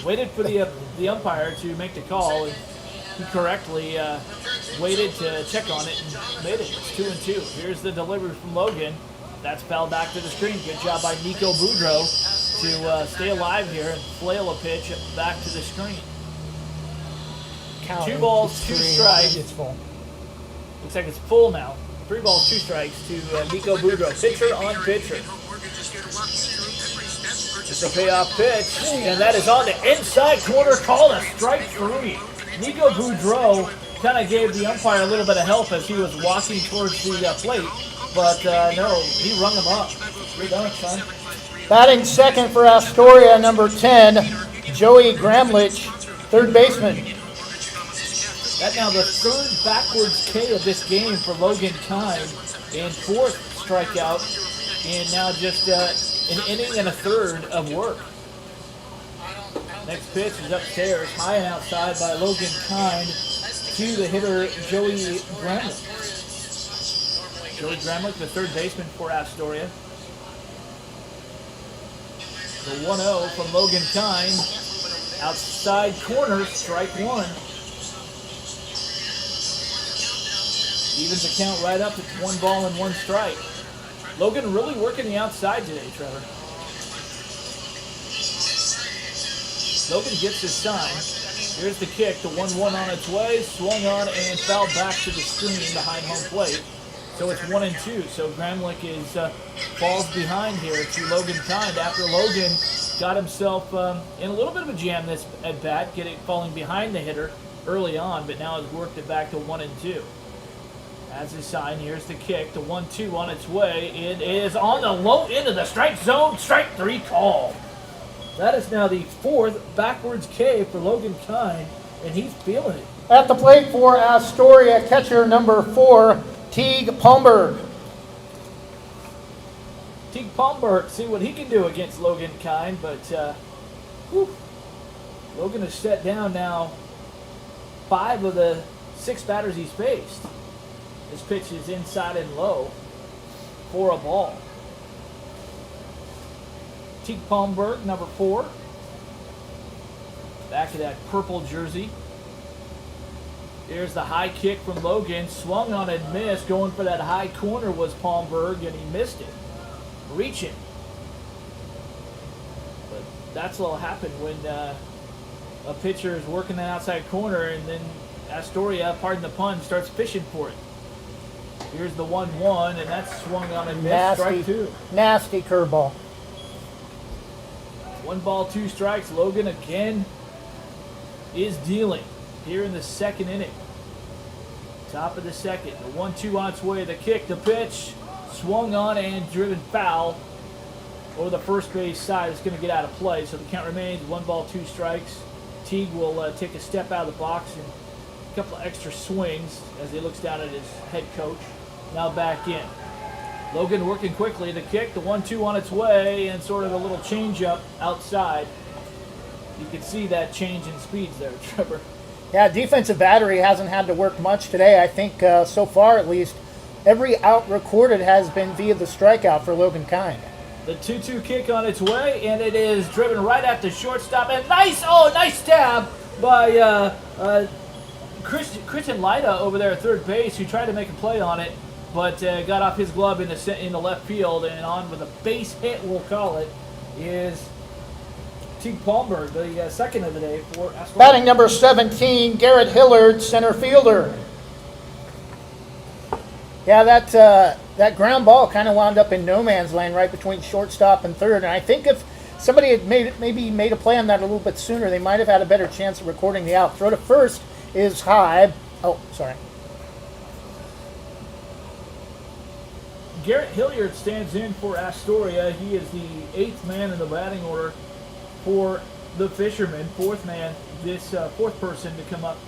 Speaker 3: Waited for the umpire to make the call, and he correctly waited to check on it and made it. It's 2-2. Here's the delivery from Logan. That's fouled back to the screen. Good job by Nico Boudreau to stay alive here and flail a pitch back to the screen.
Speaker 1: Count.
Speaker 3: 2 balls, 2 strikes.
Speaker 1: It's full.
Speaker 3: Looks like it's full now. 3 balls, 2 strikes to Nico Boudreau. Pitcher on pitcher. It's a payoff pitch, and that is on the inside corner, called a strike 3. Nico Boudreau kind of gave the umpire a little bit of help as he was walking towards the plate, but no, he rung him up. You're done, son.
Speaker 1: Batting second for Astoria, number 10, Joey Gramlich, third baseman.
Speaker 3: That now the third backwards K of this game for Logan Kine, and 4th strikeout, and now just an inning and a third of work. Next pitch is upstairs, high and outside by Logan Kine to the hitter Joey Gramlich. Joey Gramlich, the third baseman for Astoria. The 1-0 from Logan Kine. Outside corner, strike 1. Evens the count right up to 1 ball and 1 strike. Logan really working the outside today, Trevor. Logan gets his sign. Here's the kick, the 1-1 on its way, swung on and fouled back to the screen behind home plate. So it's 1-2. So Gramlich falls behind here to Logan Kind after Logan got himself in a little bit of a jam this at bat, falling behind the hitter early on, but now has worked it back to 1-2. As his sign, here's the kick, the 1-2 on its way. It is on the low end of the strike zone, strike 3 call. That is now the 4th backwards K for Logan Kind, and he's feeling it.
Speaker 1: At the plate for Astoria, catcher number 4, Teague Palmberg.
Speaker 3: Teague Palmberg, see what he can do against Logan Kine, but Logan has set down now 5 of the 6 batters he's faced. His pitch is inside and low for a ball. Teague Palmberg, number 4. Back to that purple jersey. Here's the high kick from Logan. Swung on and missed. Going for that high corner was Palmberg, and he missed it. Reaching. But that's what'll happen when a pitcher is working that outside corner, and then Astoria, pardon the pun, starts fishing for it. Here's the 1-1, and that's swung on and missed. Strike 2.
Speaker 1: Nasty curveball.
Speaker 3: 1 ball, 2 strikes. Logan again is dealing here in the second inning. Top of the second. The 1-2 on its way. The kick, the pitch. Swung on and driven foul over the first base side. It's going to get out of play, so the count remains 1 ball, 2 strikes. Teague will take a step out of the box and a couple of extra swings as he looks down at his head coach. Now back in. Logan working quickly. The kick, the 1-2 on its way, and sort of a little change-up outside. You can see that change in speeds there, Trevor.
Speaker 1: Yeah, defensive battery hasn't had to work much today. I think so far at least, every out recorded has been via the strikeout for Logan Kine.
Speaker 3: The 2-2 kick on its way, and it is driven right at the shortstop. And nice stab by Christian Lida over there at third base, who tried to make a play on it, but got off his glove in the left field, and on with a base hit, we'll call it, is Teague Palmberg, the second of the day for Astoria.
Speaker 1: Batting number 17, Garrett Hillard, center fielder. Yeah, that ground ball kind of wound up in no man's land right between shortstop and third. And I think if somebody had maybe made a play on that a little bit sooner, they might have had a better chance of recording the out. Throw to first is high. Oh, sorry.
Speaker 3: Garrett Hilliard stands in for Astoria. He is the 8th man in the batting order for the Fishermen. Fourth person to come up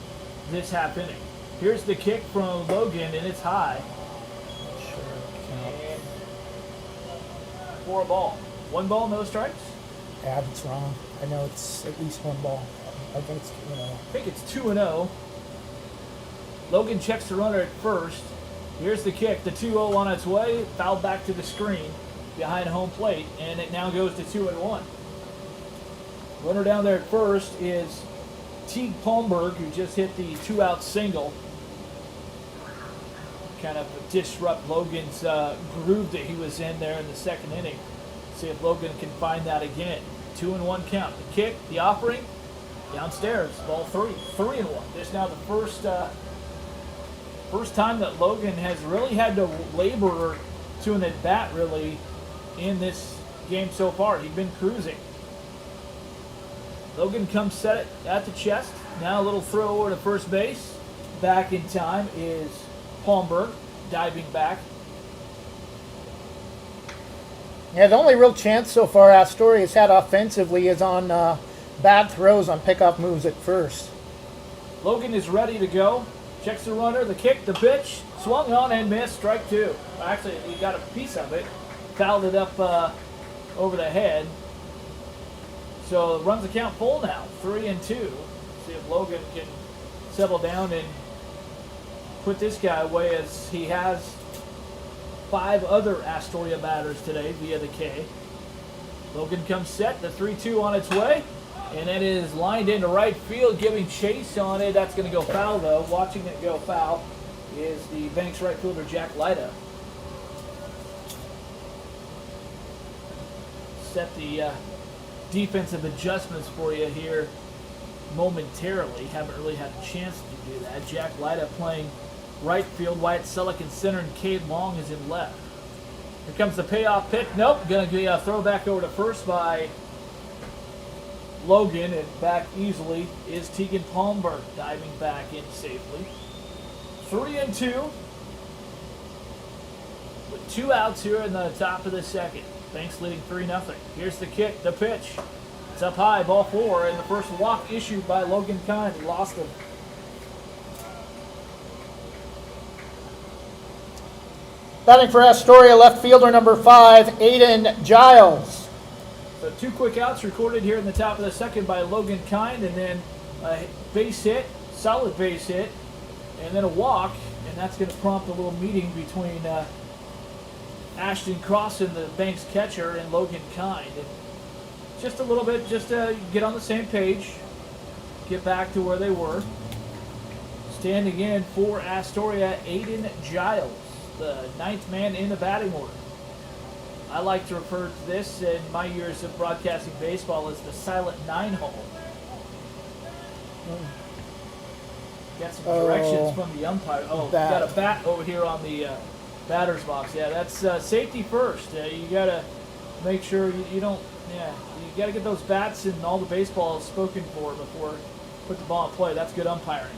Speaker 3: this half inning. Here's the kick from Logan, and it's high. And for a ball. 1 ball, no strikes?
Speaker 1: Yeah, that's wrong. I know it's at least 1 ball. I think it's 2-0.
Speaker 3: I think it's 2-0. Logan checks the runner at first. Here's the kick. The 2-0 on its way. Fouled back to the screen behind home plate, and it now goes to 2-1. Runner down there at first is Teague Palmberg, who just hit the 2-out single. Kind of disrupt Logan's groove that he was in there in the second inning. See if Logan can find that again. 2-1 count. The kick, the offering, downstairs. Ball 3. 3-1. This is now the first time that Logan has really had to labor to an at-bat really in this game so far. He's been cruising. Logan comes set it at the chest. Now a little throw over to first base. Back in time is Palmberg diving back.
Speaker 1: Yeah, the only real chance so far Astoria's had offensively is on bad throws on pickoff moves at first.
Speaker 3: Logan is ready to go. Checks the runner, the kick, the pitch. Swung on and missed. Strike 2. Actually, he got a piece of it. Fouled it up over the head. So runs the count full now. 3-2. See if Logan can settle down and put this guy away, as he has 5 other Astoria batters today via the K. Logan comes set. The 3-2 on its way. And it is lined into right field, giving chase on it. That's going to go foul, though. Watching it go foul is the Banks right fielder, Jack Lida. Set the defensive adjustments for you here momentarily. Haven't really had a chance to do that. Jack Lida playing right field. Wyatt Selleck in center, and Cade Long is in left. Here comes the payoff pitch. Nope. Going to be a throw back over to first by Logan, and back easily is Teague Palmberg, diving back in safely. 3-2 with 2 outs here in the top of the second. Banks leading 3-0. Here's the kick, the pitch. It's up high, ball 4, and the first walk issued by Logan Kine. He lost him.
Speaker 1: Batting for Astoria, left fielder number 5, Aiden Giles.
Speaker 3: So 2 quick outs recorded here in the top of the second by Logan Kind, and then a base hit, solid base hit, and then a walk, and that's going to prompt a little meeting between Ashton Crossan, the Banks catcher, and Logan Kind. And just a little bit, just to get on the same page, get back to where they were. Standing in for Astoria, Aiden Giles, the 9th man in the batting order. I like to refer to this in my years of broadcasting baseball as the silent 9-hole. Got some directions from the umpire. Oh, got a bat over here on the batter's box. Yeah, that's safety first. You got to make sure you don't. Yeah, you got to get those bats and all the baseball spoken for before put the ball in play. That's good umpiring.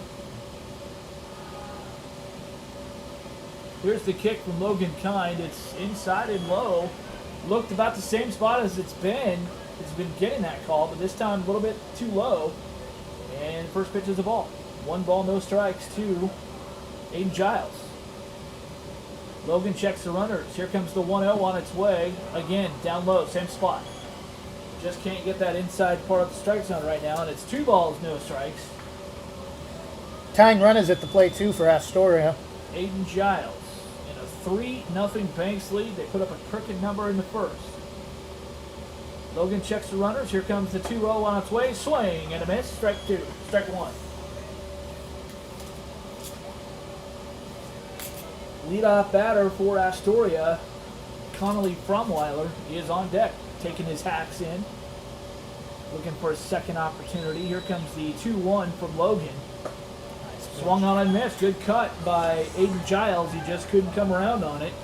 Speaker 3: Here's the kick from Logan Kind. It's inside and low. Looked about the same spot as it's been. It's been getting that call, but this time a little bit too low. And first pitch is a ball. 1 ball, no strikes to Aiden Giles. Logan checks the runners. Here comes the 1-0 on its way. Again, down low, same spot. Just can't get that inside part of the strike zone right now, and it's 2 balls, no strikes.
Speaker 1: Tying run is at the plate, too, for Astoria.
Speaker 3: Aiden Giles in a 3-0 Banks lead. They put up a crooked number in the first. Logan checks the runners. Here comes the 2-0 on its way. Swing and a miss. Strike 2. Strike 1. Leadoff batter for Astoria, Connolly Fromweiler, is on deck, taking his hacks in. Looking for a second opportunity. Here comes the 2-1 from Logan. Swung on and missed. Good cut by Aiden Giles. He just couldn't come around on it.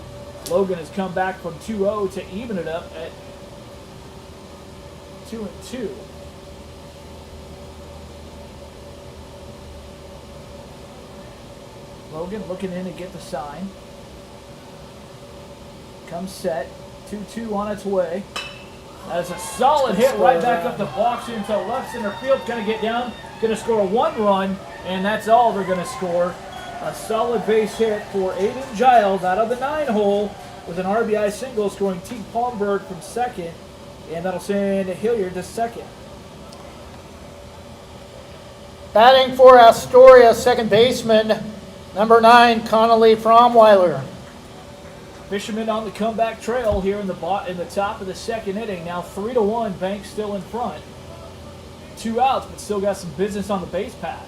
Speaker 3: Logan has come back from 2-0 to even it up at 2-2. Logan looking in to get the sign. Comes set. 2-2 on its way. That is a solid hit right back up the box into left center field. Going to get down. Going to score 1 run. And that's all they're going to score. A solid base hit for Aiden Giles out of the 9-hole with an RBI single, scoring T. Palmberg from second. And that'll send Hilliard to second.
Speaker 1: Batting for Astoria, second baseman, number 9, Connolly Fromweiler.
Speaker 3: Fishermen on the comeback trail here in the top of the second inning. Now 3-1, Banks still in front. 2 outs, but still got some business on the base pass.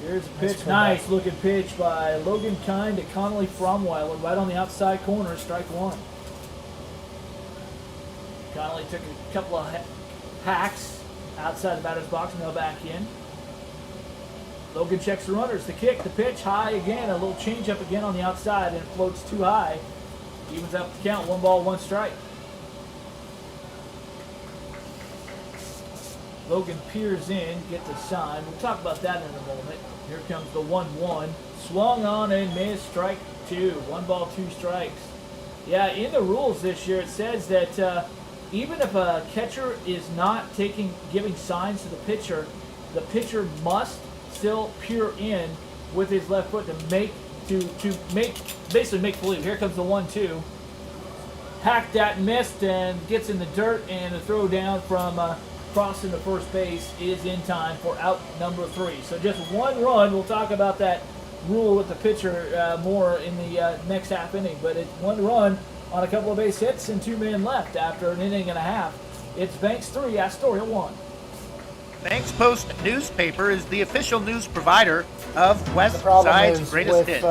Speaker 3: Here's a pitch, nice looking pitch by Logan Kind to Connolly Fromweiler, right on the outside corner, strike 1. Connolly took a couple of hacks outside the batter's box, now back in. Logan checks the runners, the kick, the pitch, high again, a little change up again on the outside, and it floats too high. Evens out the count, 1 ball, 1 strike. Logan peers in, gets the sign. We'll talk about that in a moment. Here comes the 1-1. Swung on and missed, strike 2. 1 ball, 2 strikes. Yeah, in the rules this year, it says that even if a catcher is not giving signs to the pitcher must still peer in with his left foot to basically make believe. Here comes the 1-2. Hacked that, missed, and gets in the dirt, and the throw down from crossing the first base is in time for out number 3. So just 1 run. We'll talk about that rule with the pitcher more in the next half inning. But it's 1 run on a couple of base hits and 2 men left after an inning and a half. It's Banks 3, Astoria 1.
Speaker 8: Banks Post newspaper is the official news provider of West Side's greatest hits.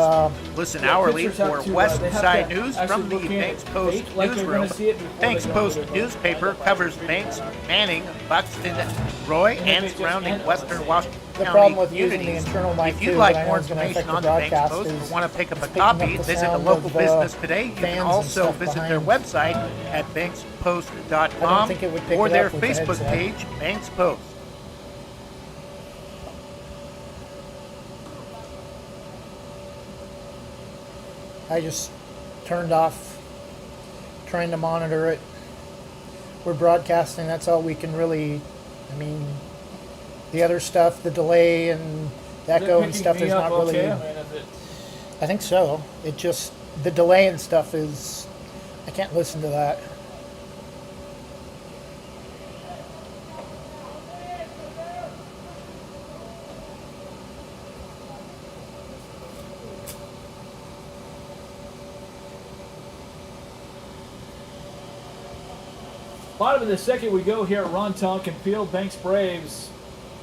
Speaker 8: Listen hourly for West Side news from the Banks Post newsroom. Banks Post newspaper covers Banks, Manning, Buxton, Roy, and surrounding western Washington County communities. If you'd like more information on the Banks Post or want to pick up a copy, visit a local business today. You can also visit their website at bankspost.com or their Facebook page, Banks Post.
Speaker 1: I just turned off trying to monitor it. We're broadcasting, that's all we can really, the other stuff, the delay and the echo and stuff, there's not really.
Speaker 3: Okay?
Speaker 1: I think so. It just,
Speaker 7: the delay and stuff is, I can't listen to that.
Speaker 3: Bottom of the second we go here at Ron Tonkin Field. Banks Braves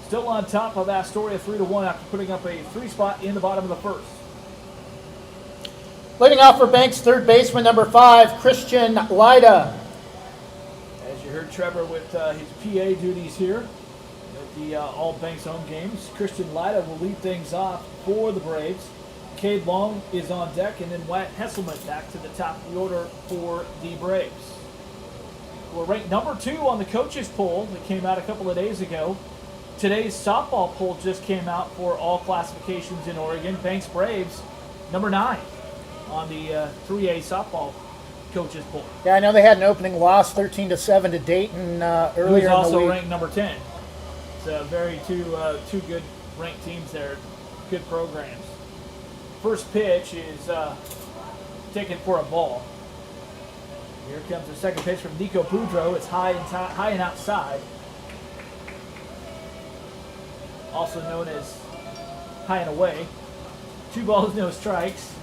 Speaker 3: still on top of Astoria 3-1 after putting up a 3-spot in the bottom of the first.
Speaker 7: Leading off for Banks, third baseman number 5, Christian Lyda.
Speaker 3: As you heard Trevor with his PA duties here at the all Banks home games, Christian Lyda will lead things off for the Braves. Cade Long is on deck, and then Wyatt Hesselman back to the top of the order for the Braves. We're ranked number 2 on the coaches poll that came out a couple of days ago. Today's softball poll just came out for all classifications in Oregon. Banks Braves, number 9 on the 3A softball coaches poll.
Speaker 7: Yeah, I know they had an opening loss, 13-7 to Dayton earlier in the week.
Speaker 3: Also ranked number 10. So very two good ranked teams there, good programs. First pitch is taken for a ball. Here comes the second pitch from Nico Boudreau. It's high and outside. Also known as high and away. 2 balls, no strikes.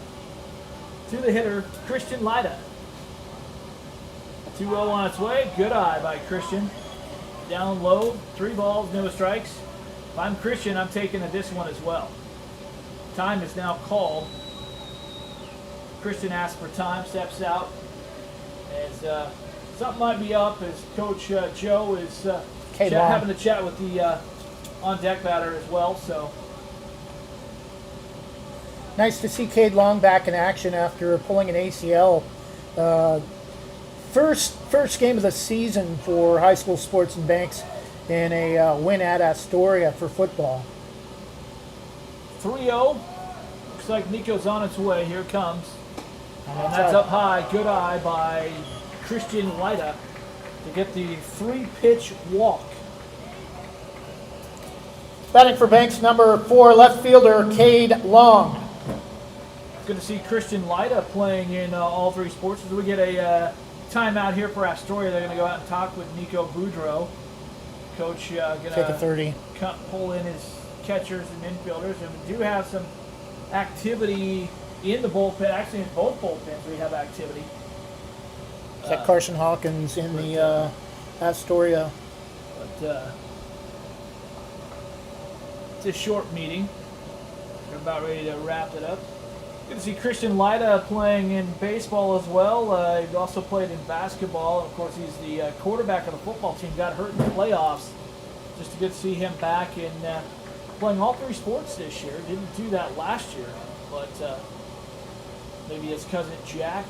Speaker 3: To the hitter, Christian Lyda. 2-0 on its way. Good eye by Christian. Down low, 3 balls, no strikes. If I'm Christian, I'm taking this one as well. Time is now called. Christian asks for time, steps out. As something might be up, as Coach Joe is having a chat with the on-deck batter as well. So
Speaker 7: nice to see Cade Long back in action after pulling an ACL. First game of the season for high school sports in Banks, and a win at Astoria for football.
Speaker 3: 3-0. Looks like Nico's on its way. Here it comes. And that's up high. Good eye by Christian Lyda to get the 3-pitch walk.
Speaker 7: Batting for Banks, number 4, left fielder Cade Long.
Speaker 3: Good to see Christian Lyda playing in all 3 sports. As we get a timeout here for Astoria, they're going to go out and talk with Nico Boudreau. Coach going to
Speaker 7: take a 30.
Speaker 3: Pull in his catchers and infielders. And we do have some activity in the bullpen, actually in both bullpens we have activity.
Speaker 7: Is that Carson Hawkins in the Astoria?
Speaker 3: But it's a short meeting. We're about ready to wrap it up. Good to see Christian Lyda playing in baseball as well. He also played in basketball. Of course, he's the quarterback of the football team. Got hurt in the playoffs. Just good to see him back and playing all 3 sports this year. Didn't do that last year, but maybe his cousin Jack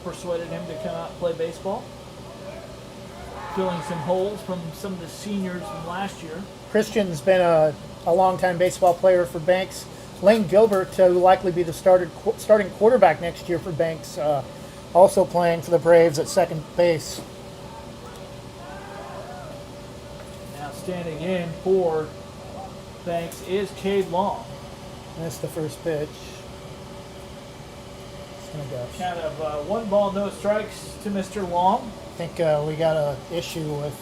Speaker 3: persuaded him to come out and play baseball. Filling some holes from some of the seniors from last year.
Speaker 7: Christian's been a long-time baseball player for Banks. Lane Gilbert will likely be the starting quarterback next year for Banks, also playing for the Braves at second base.
Speaker 3: Now standing in for Banks is Cade Long.
Speaker 7: That's the first pitch. It's gonna go.
Speaker 3: Kind of 1 ball, no strikes to Mr. Long.
Speaker 7: I think we got an issue with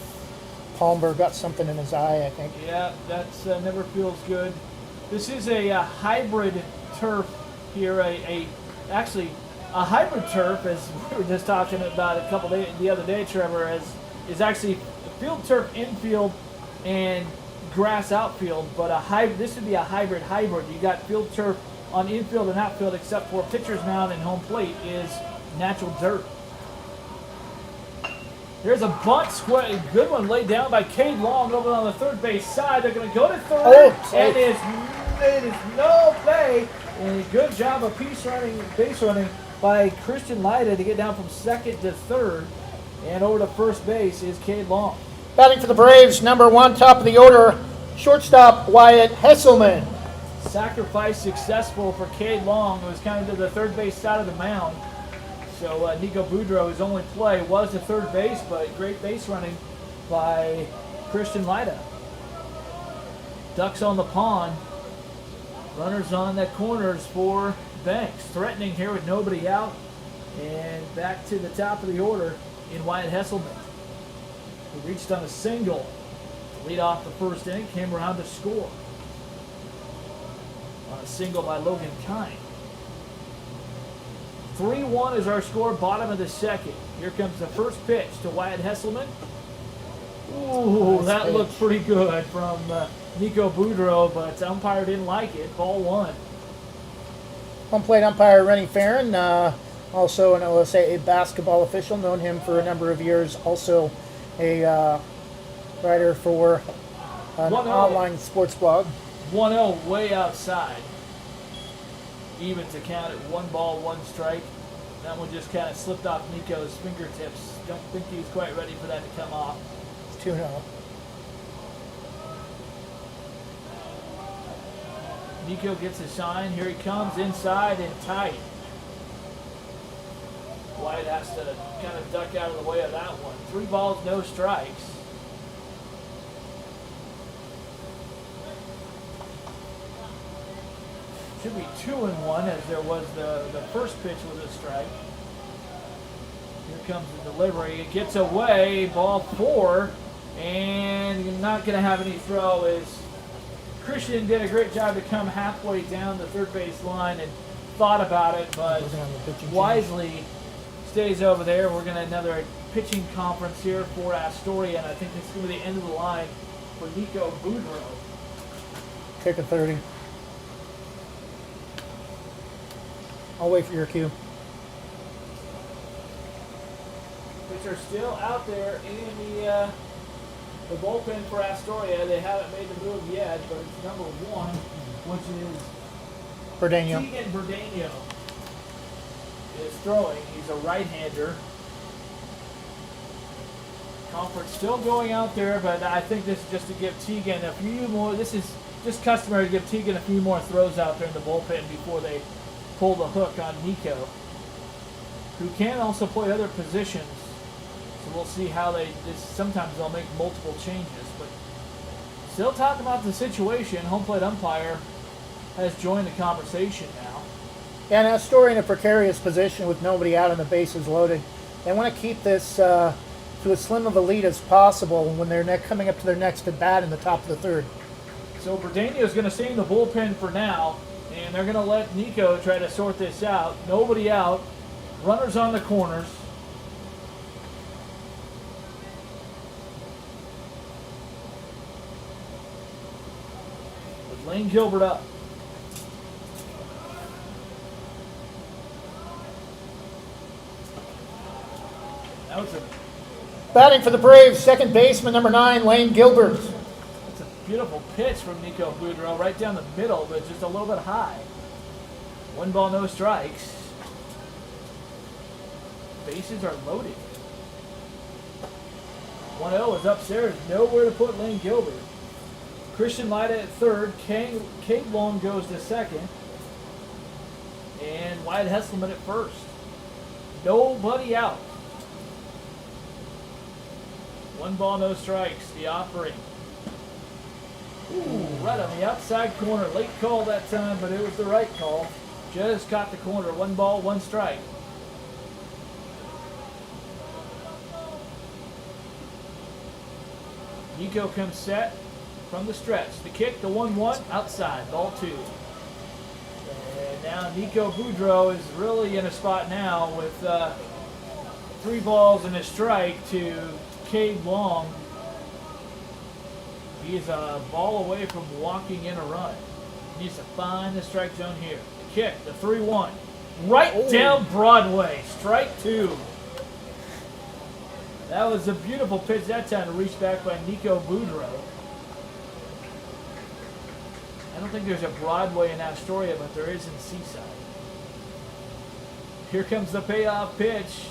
Speaker 7: Palmer. Got something in his eye, I think.
Speaker 3: Yeah, that's never feels good. This is a hybrid turf here. Actually a hybrid turf, as we were just talking about a couple days the other day, Trevor, is actually field turf infield and grass outfield, but this would be a hybrid. You got field turf on infield and outfield, except for pitcher's mound and home plate is natural dirt. There's a bunt, good one laid down by Cade Long over on the third base side. They're going to go to third, and it is no play. And a good job of base running by Christian Lyda to get down from second to third, and over to first base is Cade Long.
Speaker 7: Batting for the Braves, number 1, top of the order, shortstop Wyatt Hesselman.
Speaker 3: Sacrifice successful for Cade Long, who was kind of to the third base side of the mound. So Nico Boudreau, his only play was to third base, but great base running by Christian Lyda. Ducks on the pond. Runners on the corners for Banks, threatening here with nobody out. And back to the top of the order in Wyatt Hesselman, who reached on a single to lead off the first inning, came around to score on a single by Logan Kine. 3-1 is our score, bottom of the second. Here comes the first pitch to Wyatt Hesselman. Ooh, nice that pitch. Looked pretty good from Nico Boudreau, but the umpire didn't like it. Ball one.
Speaker 7: Home plate umpire Rennie Farron, also an OSA basketball official, known him for a number of years. Also a writer for an online sports blog.
Speaker 3: 1-0 way outside. Even to count at 1 ball, 1 strike. That one just kind of slipped off Nico's fingertips. Don't think he was quite ready for that to come off.
Speaker 7: It's 2-0.
Speaker 3: Nico gets a shine. Here he comes inside and tight. Wyatt has to kind of duck out of the way of that one. 3 balls, no strikes. Should be 2-1 as there was the first pitch was a strike. Here comes the delivery. It gets away. Ball 4. And you're not going to have any throw as Christian did a great job to come halfway down the third base line and thought about it, but wisely stays over there. We're going to another pitching conference here for Astoria, and I think it's going to be the end of the line for Nico Boudreau.
Speaker 7: Kick a 30. I'll wait for your cue.
Speaker 3: Pitcher still out there in the bullpen for Astoria. They haven't made the move yet, but it's number 1, which is
Speaker 7: Burdeno.
Speaker 3: Tegan Burdeno is throwing. He's a right-hander. Conference still going out there, but I think this is just to give Tegan a few more. This is just customary to give Tegan a few more throws out there in the bullpen before they pull the hook on Nico, who can also play other positions. So we'll see how sometimes they'll make multiple changes. But still talking about the situation, home plate umpire has joined the conversation now.
Speaker 7: And Astoria in a precarious position with nobody out and the bases loaded. They want to keep this to as slim of a lead as possible when they're coming up to their next at bat in the top of the third.
Speaker 3: So Burdeno is going to stay in the bullpen for now, and they're going to let Nico try to sort this out. Nobody out. Runners on the corners. With Lane Gilbert up. That was a
Speaker 7: batting for the Braves, second baseman number 9, Lane Gilbert.
Speaker 3: That's a beautiful pitch from Nico Boudreau, right down the middle, but just a little bit high. 1 ball, no strikes. Bases are loaded. 1-0 is upstairs. Nowhere to put Lane Gilbert. Christian Lyda at third. Kate Long goes to second. And Wyatt Hesselman at first. Nobody out. 1 ball, no strikes. The offering. Ooh, right on the outside corner. Late call that time, but it was the right call. Just caught the corner. 1 ball, 1 strike. Nico comes set from the stretch. The kick, the 1-1, outside, ball 2. And now Nico Boudreau is really in a spot now with 3 balls and a strike to Cade Long. He is a ball away from walking in a run. He needs to find the strike zone here. The kick, the 3-1, right down Broadway, strike 2. That was a beautiful pitch that time to reach back by Nico Boudreau. I don't think there's a Broadway in Astoria, but there is in Seaside. Here comes the payoff pitch.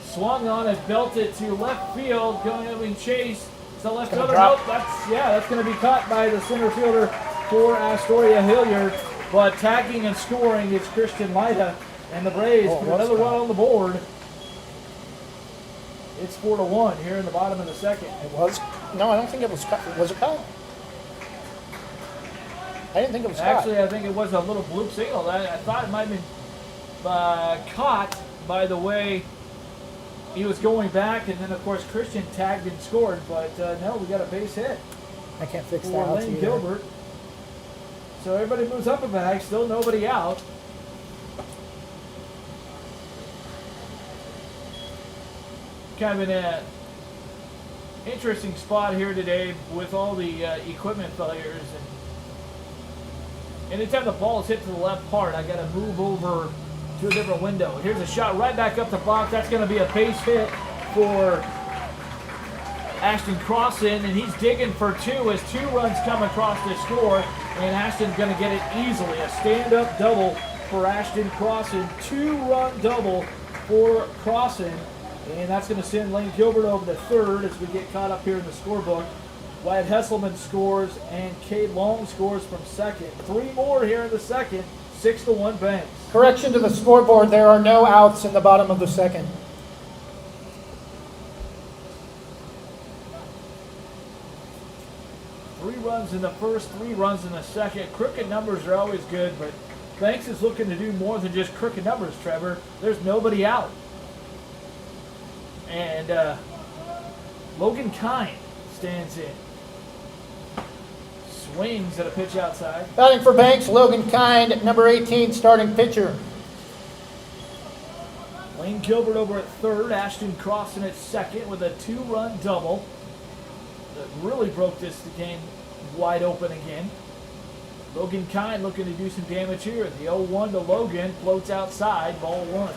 Speaker 3: Swung on and belted to left field, going up in chase. It's the left fielder. Nope, that's going to be caught by the center fielder for Astoria, Hilliard. But tagging and scoring is Christian Lyda, and the Braves put another run on the board. It's 4-1 here in the bottom of the second.
Speaker 7: It was? No, I don't think it was cut. Was it cut?
Speaker 1: I didn't think it was
Speaker 3: Actually, I think it was a little bloop signal. I thought it might have been caught by the way he was going back, and then of course Christian tagged and scored. But no, we got a base hit
Speaker 1: I can't fix
Speaker 3: for
Speaker 1: that.
Speaker 3: Lane Gilbert. So everybody moves up a bag, still nobody out. Kind of an interesting spot here today with all the equipment failures. And anytime the ball is hit to the left part, I got to move over to a different window. Here's a shot right back up the box. That's going to be a base hit for Ashton Crossan, and he's digging for two as 2 runs come across to score, and Ashton's going to get it easily. A stand-up double for Ashton Crossan, 2-run double for Crossan, and that's going to send Lane Gilbert over to third as we get caught up here in the scorebook. Wyatt Hesselman scores, and Cade Long scores from second. 3 more here in the second, 6-1 Banks.
Speaker 1: Correction to the scoreboard, there are no outs in the bottom of the second.
Speaker 3: Three runs in the first, 3 runs in the second. Crooked numbers are always good, but Banks is looking to do more than just crooked numbers, Trevor. There's nobody out. And Logan Kine stands in. Swings at a pitch outside.
Speaker 1: Batting for Banks, Logan Kind, number 18, starting pitcher.
Speaker 3: Lane Gilbert over at third. Ashton Crossan at second with a 2-run double that really broke this game wide open again. Logan Kine looking to do some damage here. The 0-1 to Logan floats outside, ball 1.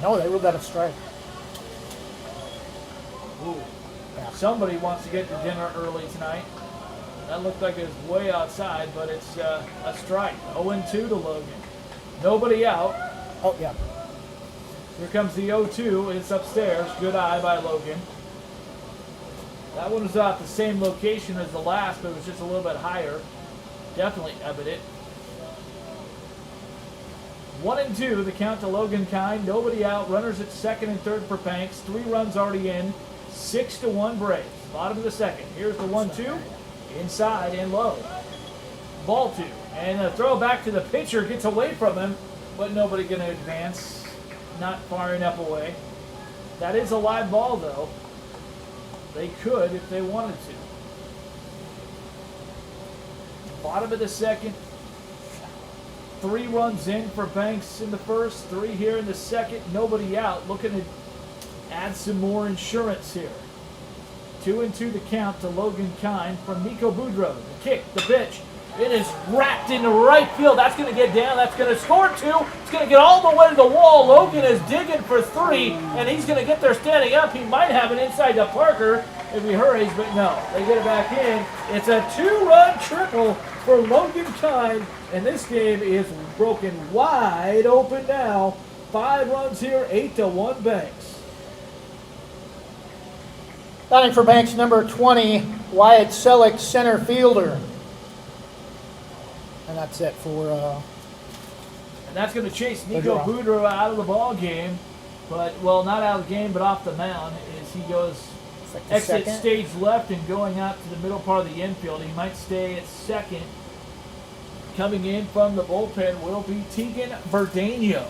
Speaker 1: No, they ruled that a strike.
Speaker 3: Ooh. Somebody wants to get to dinner early tonight. That looked like it was way outside, but it's a strike. 0-2 to Logan. Nobody out.
Speaker 1: Oh, yeah.
Speaker 3: Here comes the 0-2. It's upstairs. Good eye by Logan. That one was at the same location as the last, but it was just a little bit higher. Definitely evident. 1-2, the count to Logan Kine. Nobody out. Runners at second and third for Banks. 3 runs already in. 6-1 Braves. Bottom of the second. Here's the 1-2. Inside and low. Ball 2. And a throw back to the pitcher. Gets away from him, but nobody going to advance. Not far enough away. That is a live ball, though. They could if they wanted to. Bottom of the second. 3 runs in for Banks in the first. 3 here in the second. Nobody out. Looking to add some more insurance here. 2-2 the count to Logan Kine from Nico Boudreau. The kick, the pitch. It is wrapped into right field. That's going to get down. That's going to score 2. It's going to get all the way to the wall. Logan is digging for 3, and he's going to get there standing up. He might have it inside to Parker if he hurries, but no. They get it back in. It's a 2-run triple for Logan Kine, and this game is broken wide open now. 5 runs here, 8-1 Banks.
Speaker 1: Batting for Banks, number 20, Wyatt Selleck, center fielder. And that's it for...
Speaker 3: And that's going to chase Nico Boudreau out of the ball game. But, well, not out of the game, but off the mound as he goes exit stage left and going out to the middle part of the infield. He might stay at second. Coming in from the bullpen will be Tegan Verdano.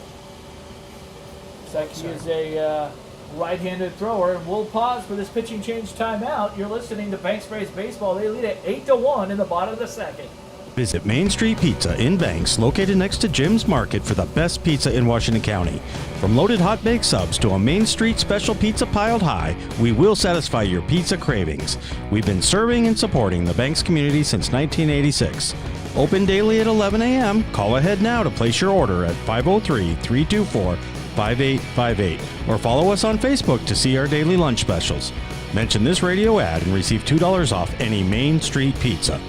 Speaker 3: He is a right-handed thrower. And we'll pause for this pitching change timeout. You're listening to Banks Braves Baseball. They lead at 8-1 in the bottom of the second.
Speaker 9: Visit Main Street Pizza in Banks, located next to Jim's Market, for the best pizza in Washington County. From loaded hot baked subs to a Main Street special pizza piled high, we will satisfy your pizza cravings. We've been serving and supporting the Banks community since 1986. Open daily at 11 a.m. Call ahead now to place your order at 503-324-5858 or follow us on Facebook to see our daily lunch specials. Mention this radio ad and receive $2 off any Main Street pizza.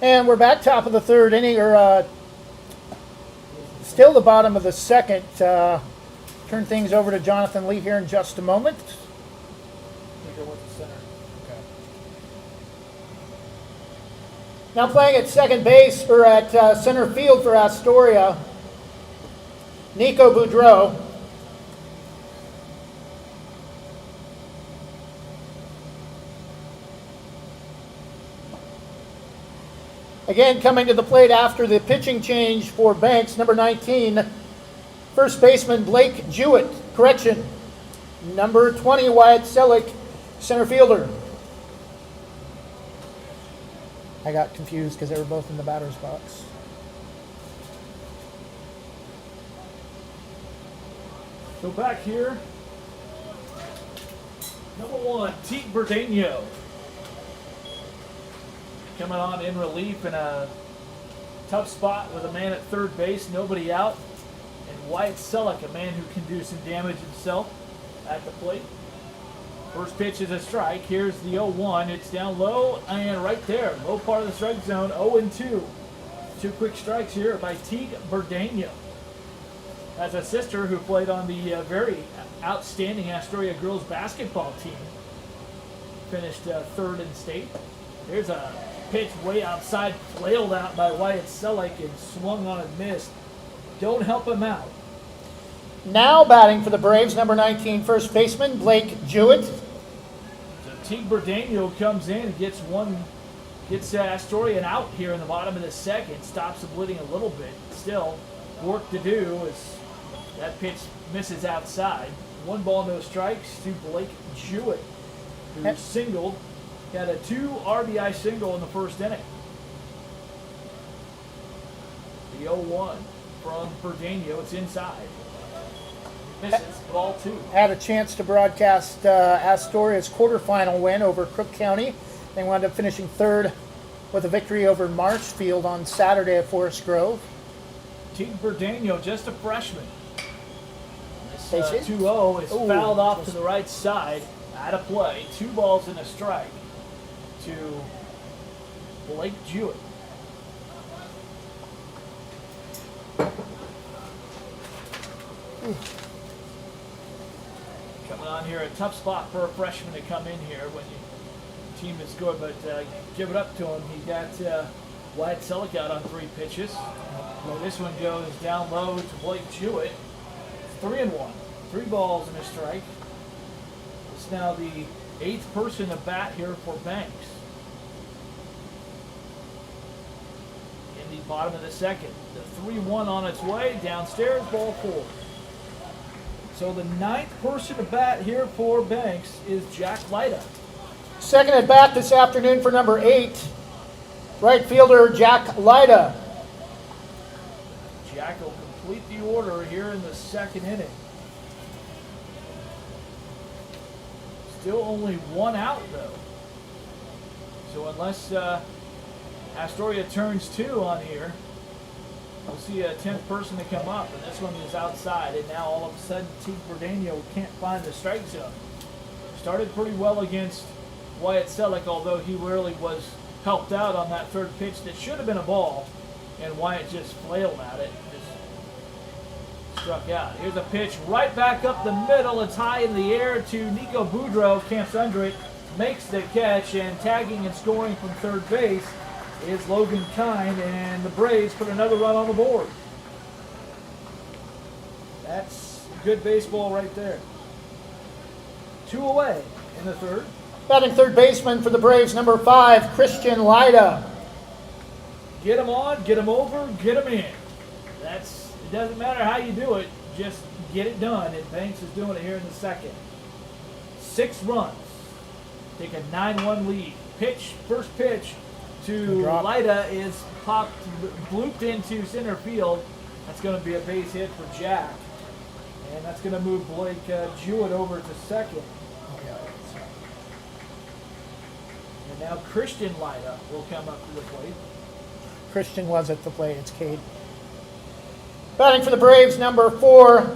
Speaker 1: And we're back top of the third inning, or still the bottom of the second. Turn things over to Jonathan Lee here in just a moment. Now playing at second base, or at center field for Astoria, Nico Boudreau. Again, coming to the plate after the pitching change for Banks, number 19, first baseman Blake Jewett. Correction, number 20, Wyatt Selleck, center fielder. I got confused because they were both in the batter's box.
Speaker 3: So back here, number 1, Teague Burdano. Coming on in relief in a tough spot with a man at third base, nobody out. And Wyatt Selleck, a man who can do some damage himself at the plate. First pitch is a strike. Here's the 0-1. It's down low and right there. Low part of the strike zone, 0-2. Two quick strikes here by Teague Burdano. Has a sister who played on the very outstanding Astoria girls basketball team. Finished third in state. Here's a pitch way outside, flailed out by Wyatt Selleck and swung on and missed. Don't help him out.
Speaker 1: Now batting for the Braves, number 19, first baseman Blake Jewett.
Speaker 3: So Teague Burdano comes in and gets Astoria out here in the bottom of the second. Stops the bleeding a little bit. Still work to do as that pitch misses outside. 1 ball, no strikes to Blake Jewett, who singled. Got a 2 RBI single in the first inning. The 0-1 from Burdano. It's inside. Misses, ball 2.
Speaker 1: Had a chance to broadcast Astoria's quarterfinal win over Crook County. They wound up finishing third with a victory over Marshfield on Saturday at Forest Grove.
Speaker 3: Teague Burdano, just a freshman.
Speaker 1: This
Speaker 3: 2-0 is fouled off to the right side. Out of play. 2 balls and a strike to Blake Jewett. Coming on here, a tough spot for a freshman to come in here when your team is good, but give it up to him. He got Wyatt Selleck out on 3 pitches. Well, this one goes down low to Blake Jewett. 3-1. 3 balls and a strike. It's now the 8th person to bat here for Banks. In the bottom of the second. The 3-1 on its way. Downstairs, ball 4. So the 9th person to bat here for Banks is Jack Lyda.
Speaker 1: Second at bat this afternoon for number 8, right fielder Jack Lyda.
Speaker 3: Jack will complete the order here in the second inning. Still only 1 out, though. So unless Astoria turns 2 on here, we'll see a 10th person to come up, and this one is outside, and now all of a sudden Teague Burdano can't find the strike zone. Started pretty well against Wyatt Selleck, although he really was helped out on that third pitch that should have been a ball, and Wyatt just flailed at it. Struck out. Here's a pitch right back up the middle. It's high in the air to Nico Boudreau. Camps under it, makes the catch, and tagging and scoring from third base is Logan Kine, and the Braves put another run on the board. That's good baseball right there. 2 away in the third.
Speaker 1: Batting third baseman for the Braves, number 5, Christian Lyda.
Speaker 3: Get him on, get him over, get him in. It doesn't matter how you do it, just get it done, and Banks is doing it here in the second. 6 runs, take a 9-1 lead. First pitch to Lyda is popped, blooped into center field. That's going to be a base hit for Jack, and that's going to move Blake Jewett over to second. And now Christian Lyda will come up to the plate.
Speaker 1: Christian was at the plate. It's Cade. Batting for the Braves, number 4,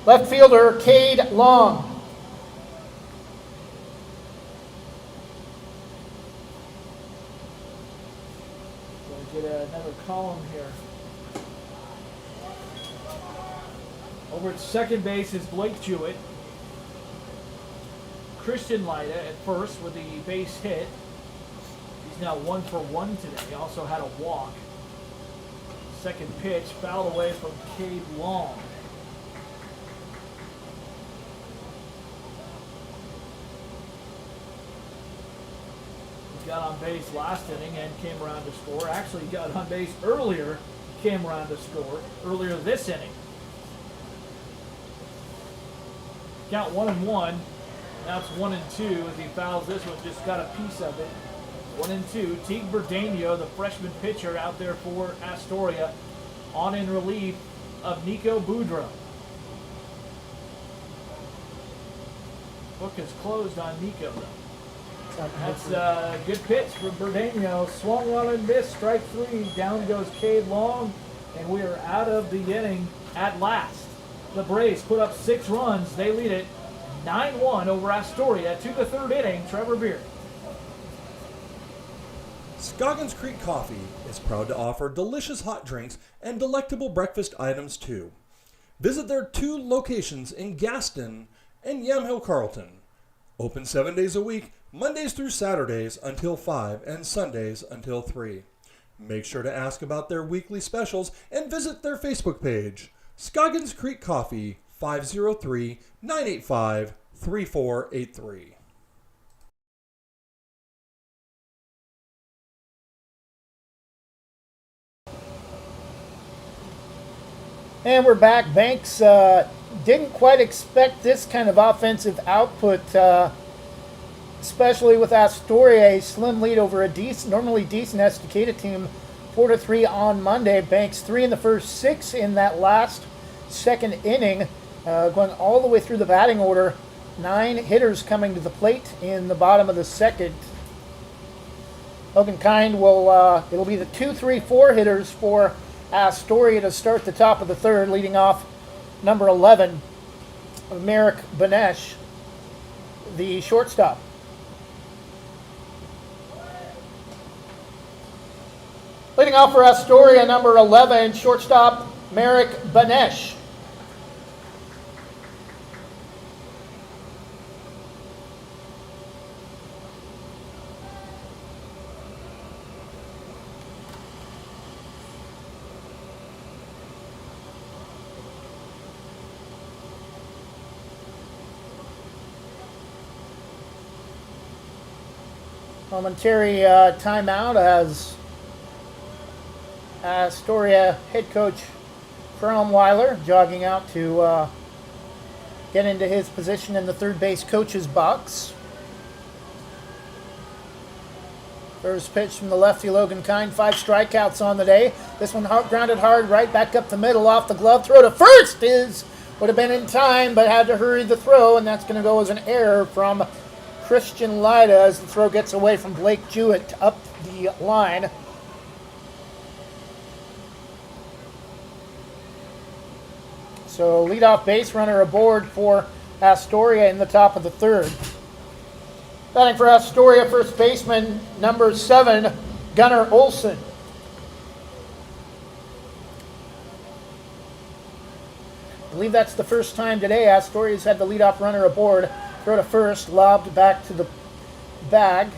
Speaker 1: left fielder Cade Long.
Speaker 3: Get another column here. Over at second base is Blake Jewett. Christian Lida at first with the base hit. He's now 1 for 1 today. He also had a walk. Second pitch fouled away from Cade Long. He got on base last inning and came around to score. Actually got on base earlier, came around to score earlier this inning. Count 1-1. Now it's 1-2 as he fouls this one. Just got a piece of it. 1-2. Teague Berdano, the freshman pitcher out there for Astoria, on in relief of Nico Boudreau. Book is closed on Nico though. That's a good pitch for Berdano. Swung on and missed. Strike 3. Down goes Cade Long, and we are out of the inning at last. The Braves put up 6 runs. They lead it 9-1 over Astoria to the third inning. Trevor Beard.
Speaker 10: Scoggins Creek Coffee is proud to offer delicious hot drinks and delectable breakfast items too. Visit their 2 locations in Gaston and Yamhill Carlton. Open 7 days a week, Mondays through Saturdays until 5 and Sundays until 3. Make sure to ask about their weekly specials and visit their Facebook page. Scoggins Creek Coffee, 503-985-3483.
Speaker 1: And we're back. Banks didn't quite expect this kind of offensive output, especially with Astoria, a slim lead over a normally decent Estacada team, 4-3 on Monday. Banks 3 in the first 6 in that last second inning, going all the way through the batting order. 9 hitters coming to the plate in the bottom of the second. Logan Kind will, it'll be the 2-3-4 hitters for Astoria to start the top of the third, leading off number 11, Merrick Benesh, the shortstop. Leading off for Astoria, number 11, shortstop Merrick Benesh. Momentary timeout as Astoria head coach Ferm Weiler jogging out to get into his position in the third base coach's box. First pitch from the lefty Logan Kind, 5 strikeouts on the day. This one grounded hard right back up the middle off the glove. Throw to first would have been in time, but had to hurry the throw, and that's going to go as an error from Christian Lida as the throw gets away from Blake Jewett up the line. So leadoff base runner aboard for Astoria in the top of the third. Batting for Astoria, first baseman number 7, Gunnar Olson. I believe that's the first time today Astoria's had the leadoff runner aboard. Throw to first, lobbed back to the bag.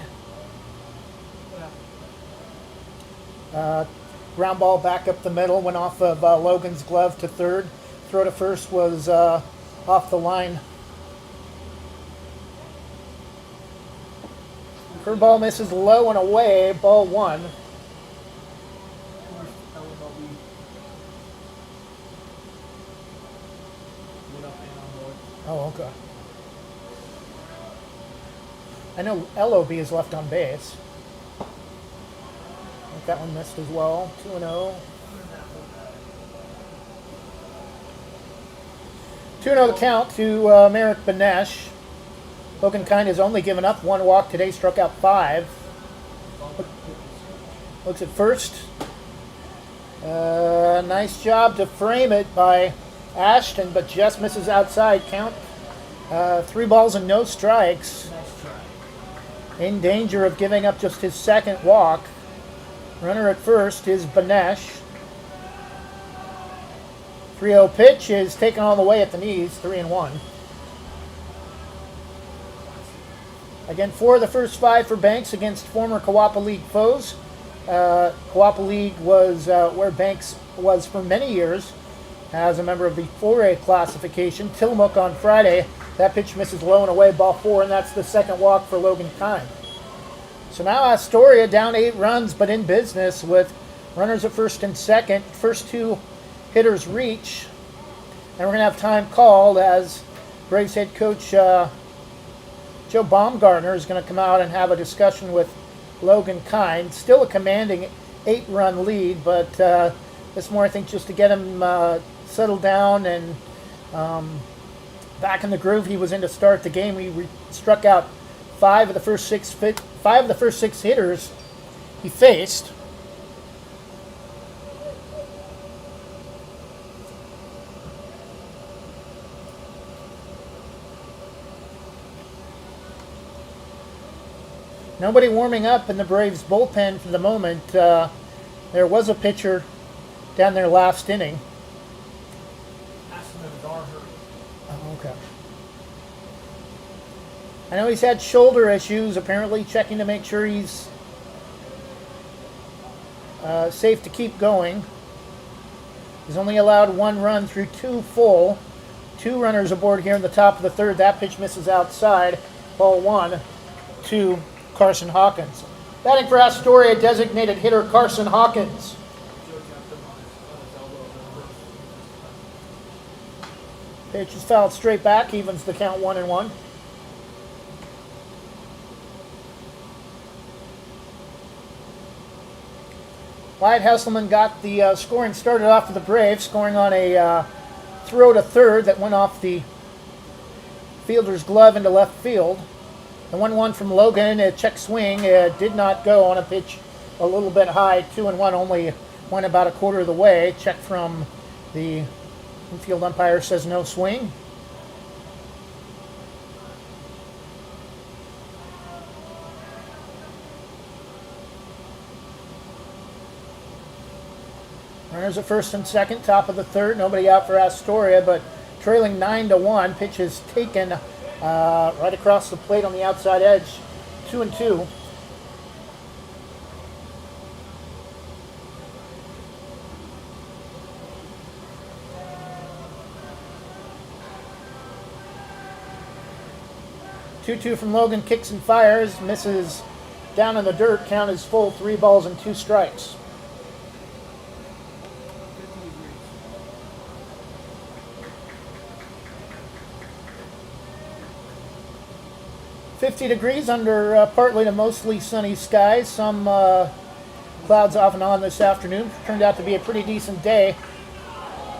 Speaker 1: Ground ball back up the middle, went off of Logan's glove to third. Throw to first was off the line. Curveball misses low and away, ball 1. Oh, okay. I know LOB is left on base. I think that one missed as well. 2-0. 2-0 the count to Merrick Benesh. Logan Kind has only given up 1 walk today, struck out 5. Looks at first. Nice job to frame it by Ashton, but just misses outside. Count 3 balls and no strikes. In danger of giving up just his second walk. Runner at first is Banesh. 3-0 pitch is taken all the way at the knees, 3-1. Again, 4 of the first 5 for Banks against former Kawapa League foes. Kawapa League was where Banks was for many years as a member of the 4A classification. Tillamook on Friday. That pitch misses low and away, ball 4, and that's the second walk for Logan Kine. So now Astoria down 8 runs, but in business with runners at first and second. First 2 hitters reach, and we're going to have time called as Braves head coach Joe Baumgartner is going to come out and have a discussion with Logan Kine. Still a commanding 8-run lead, but this more, I think, just to get him settled down and back in the groove he was in to start the game. He struck out 5 of the first 6 hitters he faced. Nobody warming up in the Braves bullpen for the moment. There was a pitcher down there last inning. Oh, okay. I know he's had shoulder issues, apparently checking to make sure he's safe to keep going. He's only allowed 1 run through 2 full. 2 runners aboard here in the top of the 3rd. That pitch misses outside. Ball 1 to Carson Hawkins. Batting for Astoria, designated hitter Carson Hawkins. Pitch is fouled straight back, evens the count 1-1. Wyatt Hesselman got the scoring started off for the Braves, scoring on a throw to third that went off the fielder's glove into left field. The 1-1 from Logan, a check swing, did not go on a pitch a little bit high. 2-1, only went about a quarter of the way. Check from the infield umpire says no swing. Runners at first and second, top of the 3rd. Nobody out for Astoria, but trailing 9-1. Pitch is taken right across the plate on the outside edge. 2-2. From Logan, kicks and fires, misses down in the dirt. Count is full, 3 balls and 2 strikes. $50 under partly to mostly sunny skies. Some clouds off and on this afternoon. Turned out to be a pretty decent day.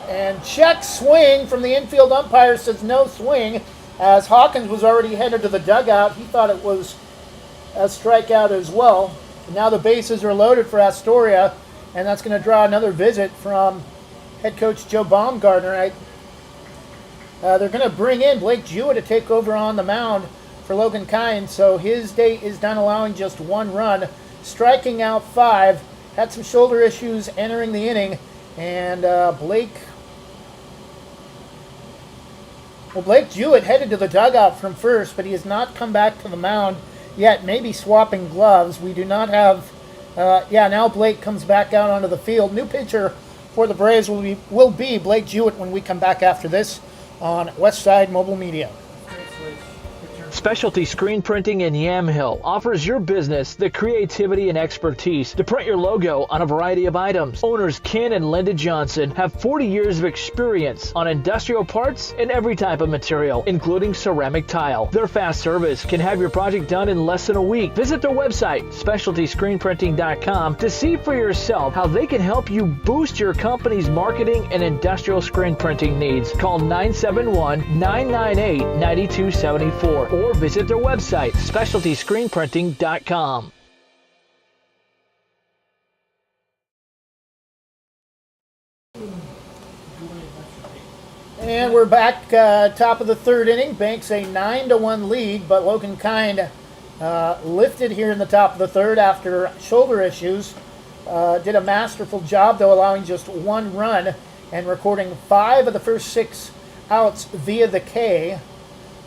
Speaker 1: And check swing from the infield umpire says no swing. As Hawkins was already headed to the dugout, he thought it was a strikeout as well. And now the bases are loaded for Astoria, and that's going to draw another visit from head coach Joe Baumgartner. They're going to bring in Blake Jewett to take over on the mound for Logan Kine, so his day is done, allowing just 1 run, striking out 5. Had some shoulder issues entering the inning, and Blake Jewett headed to the dugout from first, but he has not come back to the mound yet. Maybe swapping gloves. We do not have. Now Blake comes back out onto the field. New pitcher for the Braves will be Blake Jewett when we come back after this on Westside Mobile Media.
Speaker 11: Specialty Screen Printing in Yamhill offers your business the creativity and expertise to print your logo on a variety of items. Owners Ken and Linda Johnson have 40 years of experience on industrial parts and every type of material, including ceramic tile. Their fast service can have your project done in less than a week. Visit their website, specialtyscreenprinting.com, to see for yourself how they can help you boost your company's marketing and industrial screen printing needs. Call 971-998-9274 or visit their website, specialtyscreenprinting.com.
Speaker 1: And we're back, top of the 3rd inning. Banks a 9-1 lead, but Logan Kine lifted here in the top of the 3rd after shoulder issues. did a masterful job, though, allowing just 1 run and recording 5 of the first 6 outs via the K.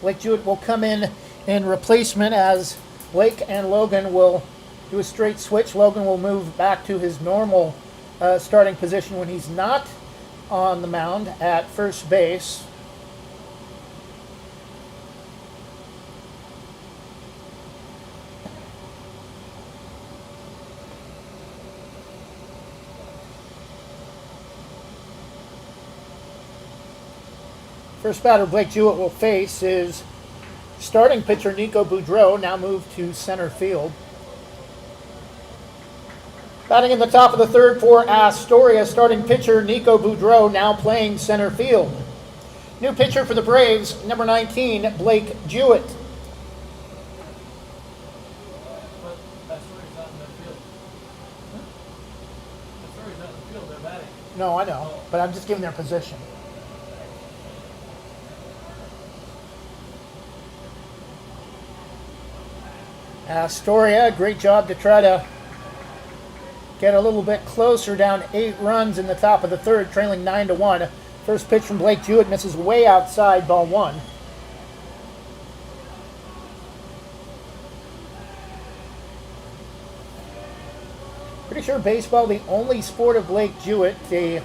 Speaker 1: Blake Jewett will come in replacement as Blake and Logan will do a straight switch. Logan will move back to his normal starting position when he's not on the mound at first base. First batter Blake Jewett will face is starting pitcher Nico Boudreau, now moved to center field. Batting in the top of the third for Astoria, starting pitcher Nico Boudreau, now playing center field. New pitcher for the Braves, number 19, Blake Jewett. No, I know, but I'm just giving their position. Astoria, great job to try to get a little bit closer, down 8 runs in the top of the third, trailing 9-1. First pitch from Blake Jewett misses way outside, ball 1. Pretty sure baseball, the only sport of Blake Jewett, a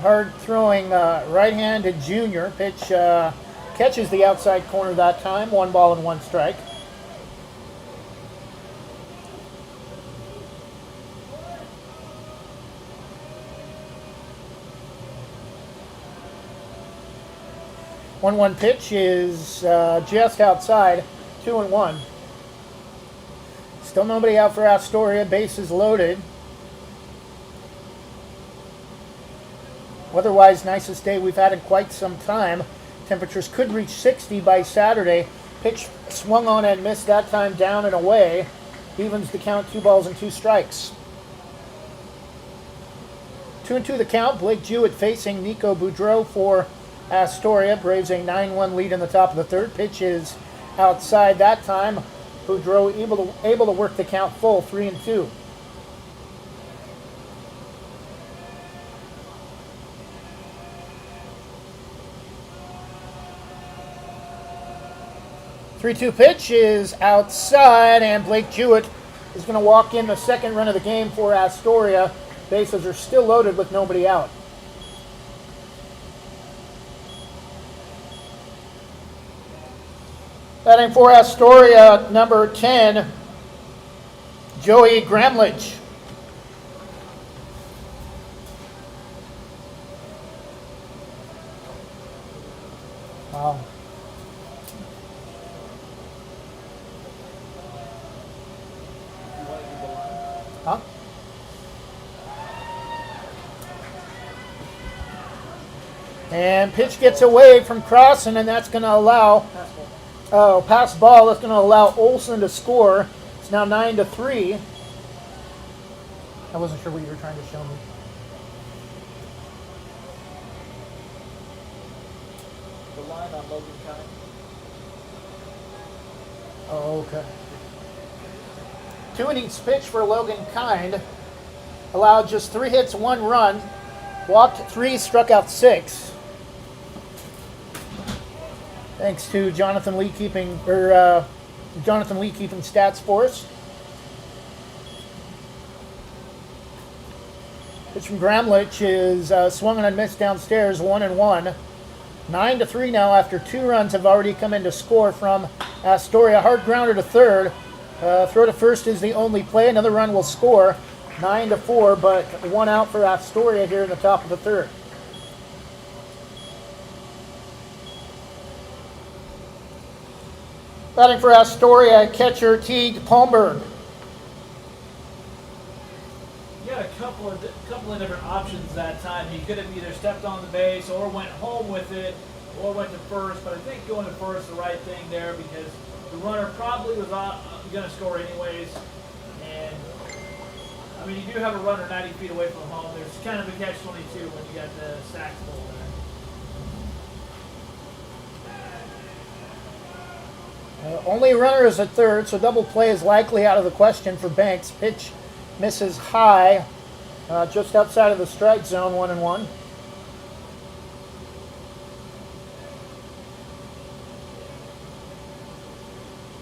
Speaker 1: hard-throwing right-handed junior. Pitch catches the outside corner that time, 1 ball and 1 strike. One pitch is just outside, 2-1. Still nobody out for Astoria, bases loaded. Weather-wise, nicest day we've had in quite some time. Temperatures could reach 60 by Saturday. Pitch swung on and missed that time, down and away. Evens the count, 2 balls and 2 strikes. 2-2 the count. Blake Jewett facing Nico Boudreau for Astoria. Braves a 9-1 lead in the top of the third. Pitch is outside that time. Boudreau able to work the count full, 3-2. Three-two pitch is outside, and Blake Jewett is going to walk in the second run of the game for Astoria. Bases are still loaded with nobody out. Batting for Astoria, number 10, Joey Gramlich. Wow. Huh? And pitch gets away from Crossan, and that's going to allow... pass ball. That's going to allow Olsen to score. It's now 9-3. I wasn't sure what you were trying to show me.
Speaker 3: The line on Logan Kind.
Speaker 1: Oh, okay. 2 innings pitch for Logan Kind. Allowed just 3 hits, 1 run. Walked 3, struck out 6. Thanks to Jonathan Lee keeping stats for us. Pitch from Gramlich is swung and missed downstairs, 1-1. 9-3 now after 2 runs have already come in to score from Astoria. Hard grounder to third. Throw to first is the only play. Another run will score. 9-4, but 1 out for Astoria here in the top of the third. Batting for Astoria, catcher Teague Palmberg.
Speaker 3: He had a couple of different options that time. He could have either stepped on the base or went home with it or went to first, but I think going to first is the right thing there because the runner probably was going to score anyways. And, I mean, you do have a runner 90 feet away from home. There's kind of a catch-22 when you got the sacks full there.
Speaker 1: Only runner is at third, so double play is likely out of the question for Banks. Pitch misses high, just outside of the strike zone, 1-1.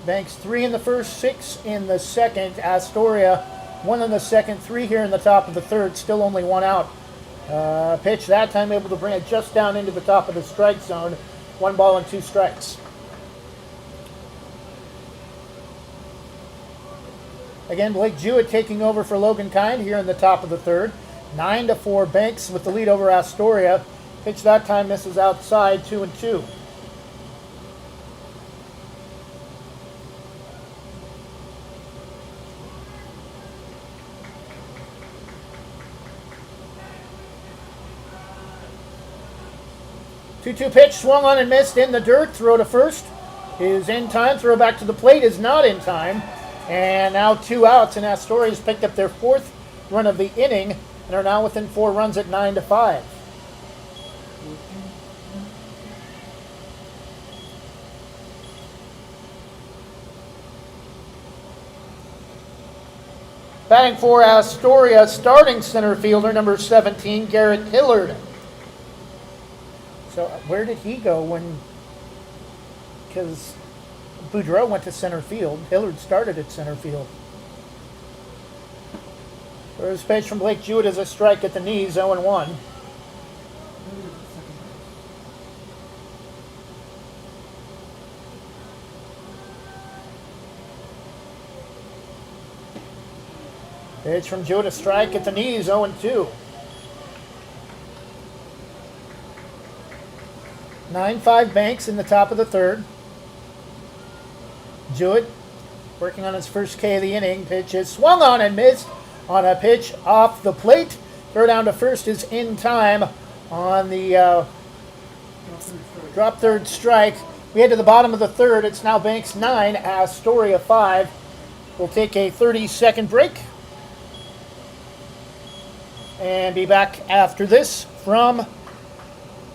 Speaker 1: Banks 3 in the first, 6 in the second. Astoria 1 in the second, 3 here in the top of the third. Still only 1 out. Pitch that time able to bring it just down into the top of the strike zone. 1 ball and 2 strikes. Again, Blake Jewett taking over for Logan Kind here in the top of the third. 9-4 Banks with the lead over Astoria. Pitch that time misses outside, 2-2. Two-two pitch swung on and missed in the dirt. Throw to first is in time. Throw back to the plate is not in time. And now 2 outs, and Astoria has picked up their 4th run of the inning and are now within 4 runs at 9-5. Batting for Astoria, starting center fielder, number 17, Garrett Hillard. So where did he go when, because Boudreau went to center field. Hillard started at center field. First pitch from Blake Jewett is a strike at the knees, 0-1. Pitch from Jewett, a strike at the knees, 0-2. 9-5 Banks in the top of the third. Jewett working on his first K of the inning. Pitch is swung on and missed on a pitch off the plate. Throw down to first is in time on the drop third strike. We head to the bottom of the third. It's now Banks 9, Astoria 5. We'll take a 30-second break and be back after this from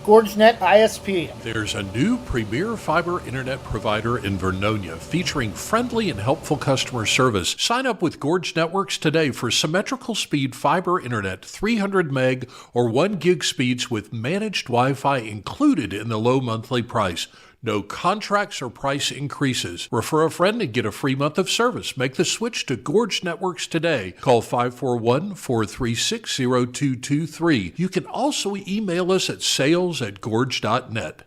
Speaker 1: GorgeNet ISP.
Speaker 12: There's a new premier fiber internet provider in Vernonia featuring friendly and helpful customer service. Sign up with Gorge Networks today for symmetrical speed fiber internet, 300 meg or 1 gig speeds with managed Wi-Fi included in the low monthly price. No contracts or price increases. Refer a friend and get a free month of service. Make the switch to Gorge Networks today. Call 541-436-0223. You can also email us at sales@gorge.net.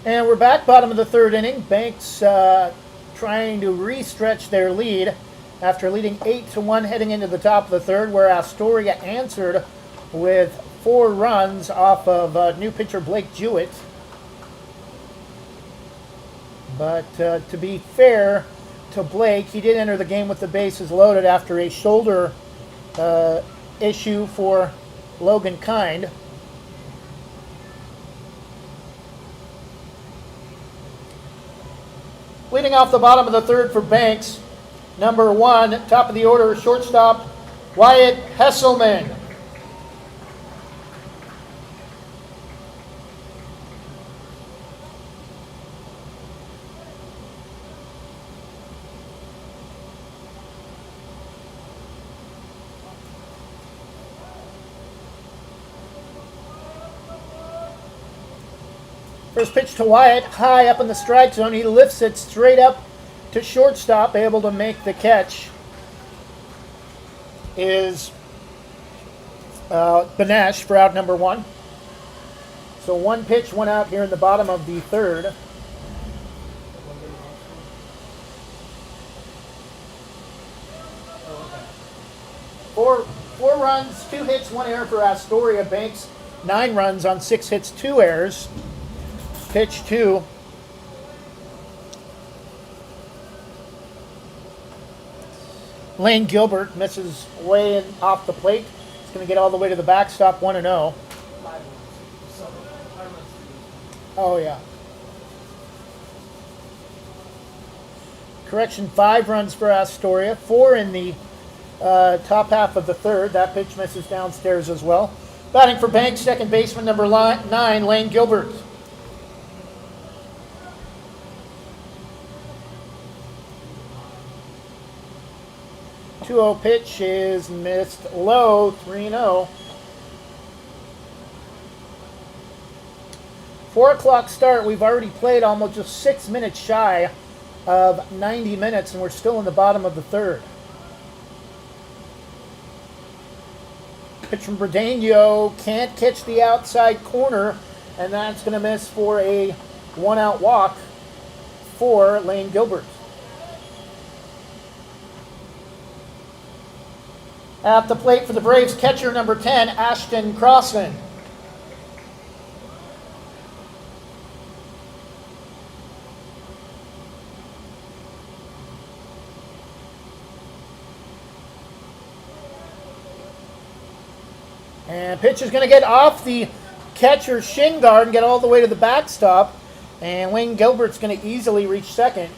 Speaker 1: And we're back, bottom of the third inning. Banks trying to re-stretch their lead after leading 8-1 heading into the top of the third, where Astoria answered with 4 runs off of new pitcher Blake Jewett. But to be fair to Blake, he did enter the game with the bases loaded after a shoulder issue for Logan Kind. Leading off the bottom of the third for Banks, number 1, top of the order, shortstop, Wyatt Hesselman. First pitch to Wyatt, high up in the strike zone. He lifts it straight up to shortstop, able to make the catch is Benesh for out number 1. So 1 pitch, 1 out here in the bottom of the third. Four runs, 2 hits, 1 error for Astoria. Banks 9 runs on 6 hits, 2 errors. Pitch 2. Lane Gilbert misses way in off the plate. He's going to get all the way to the backstop, 1-0. Oh, yeah. Correction, 5 runs for Astoria, 4 in the top half of the third. That pitch misses downstairs as well. Batting for Banks, second baseman number 9, Lane Gilbert. .20 pitch is missed low, 3-0. 4 o'clock start. We've already played almost just 6 minutes shy of 90 minutes, and we're still in the bottom of the third. Pitch from Bradano, can't catch the outside corner, and that's going to miss for a 1-out walk for Lane Gilbert. At the plate for the Braves, catcher number 10, Ashton Crossan. And pitch is going to get off the catcher's shin guard and get all the way to the backstop. And Lane Gilbert's going to easily reach second.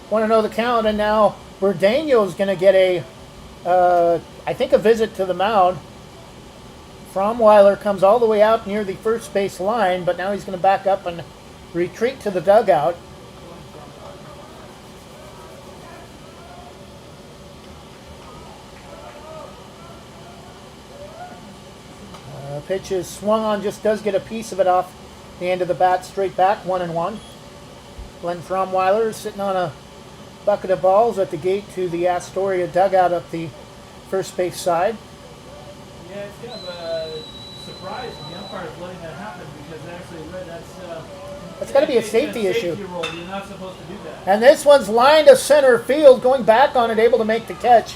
Speaker 1: Want to know the count, and now Bradano is going to get I think a visit to the mound. Fromweiler comes all the way out near the first base line, but now he's going to back up and retreat to the dugout. Pitch is swung on, just does get a piece of it off the end of the bat, straight back, 1-1. Glenn Fromweiler is sitting on a bucket of balls at the gate to the Astoria dugout up the first base side.
Speaker 3: Yeah, it's kind of a surprise the umpire is letting that happen, because actually
Speaker 1: that's got to be a safety issue.
Speaker 3: Rule. You're not supposed to do that.
Speaker 1: And this one's lined to center field, going back on it, able to make the catch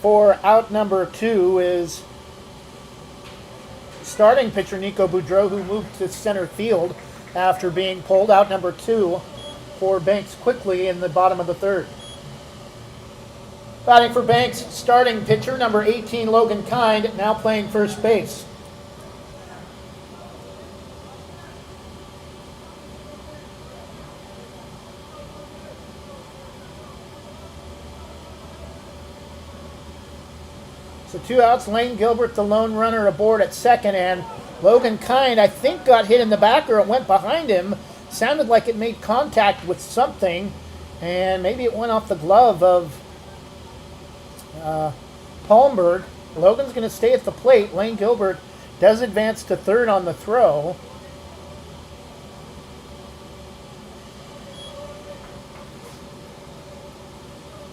Speaker 1: for out number 2 is starting pitcher Nico Boudreau, who moved to center field after being pulled. Out number 2 for Banks quickly in the bottom of the third. Batting for Banks, starting pitcher number 18, Logan Kind, now playing first base. So 2 outs, Lane Gilbert, the lone runner, aboard at second, and Logan Kind, I think, got hit in the back, or it went behind him. Sounded like it made contact with something, and maybe it went off the glove of Palmberg. Logan's going to stay at the plate. Lane Gilbert does advance to third on the throw.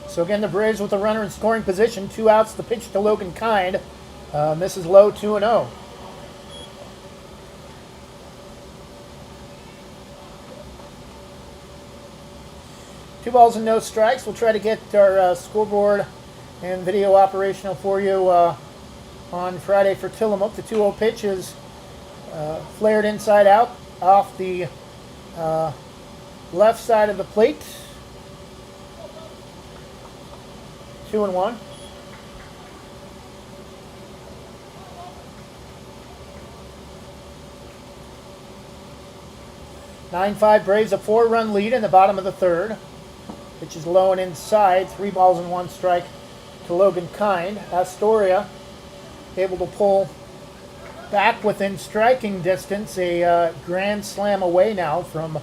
Speaker 1: So again, the Braves with a runner in scoring position. 2 outs, the pitch to Logan Kind. Misses low, 2-0. Two balls and no strikes. We'll try to get our scoreboard and video operational for you on Friday for Tillamook. The 2-0 pitch is flared inside out off the left side of the plate. 2-1. (9-5) Braves a 4-run lead in the bottom of the third. Pitch is low and inside. 3 balls and 1 strike to Logan Kind. Astoria able to pull back within striking distance. A grand slam away now from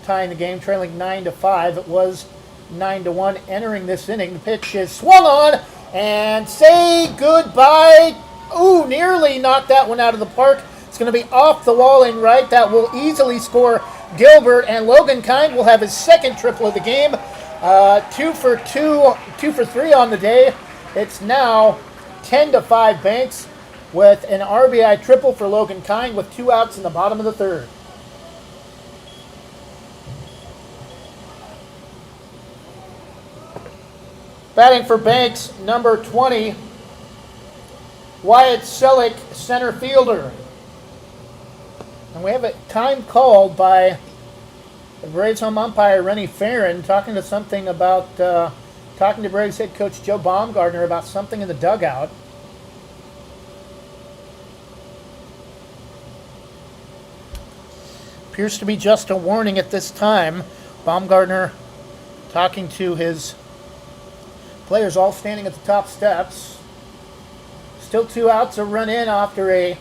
Speaker 1: tying the game, trailing 9-5. It was 9-1 entering this inning. The pitch is swung on, and say goodbye. Ooh, nearly knocked that one out of the park. It's going to be off the wall in right. That will easily score Gilbert, and Logan Kind will have his second triple of the game. 2 for 3 on the day. It's now 10-5 Banks with an RBI triple for Logan Kind with 2 outs in the bottom of the third. Batting for Banks, number 20, Wyatt Selleck, center fielder. And we have a time called by the Braves home umpire Rennie Farron talking to Braves head coach Joe Baumgartner about something in the dugout. Appears to be just a warning at this time. Baumgartner talking to his players all standing at the top steps. Still 2 outs, a run in after a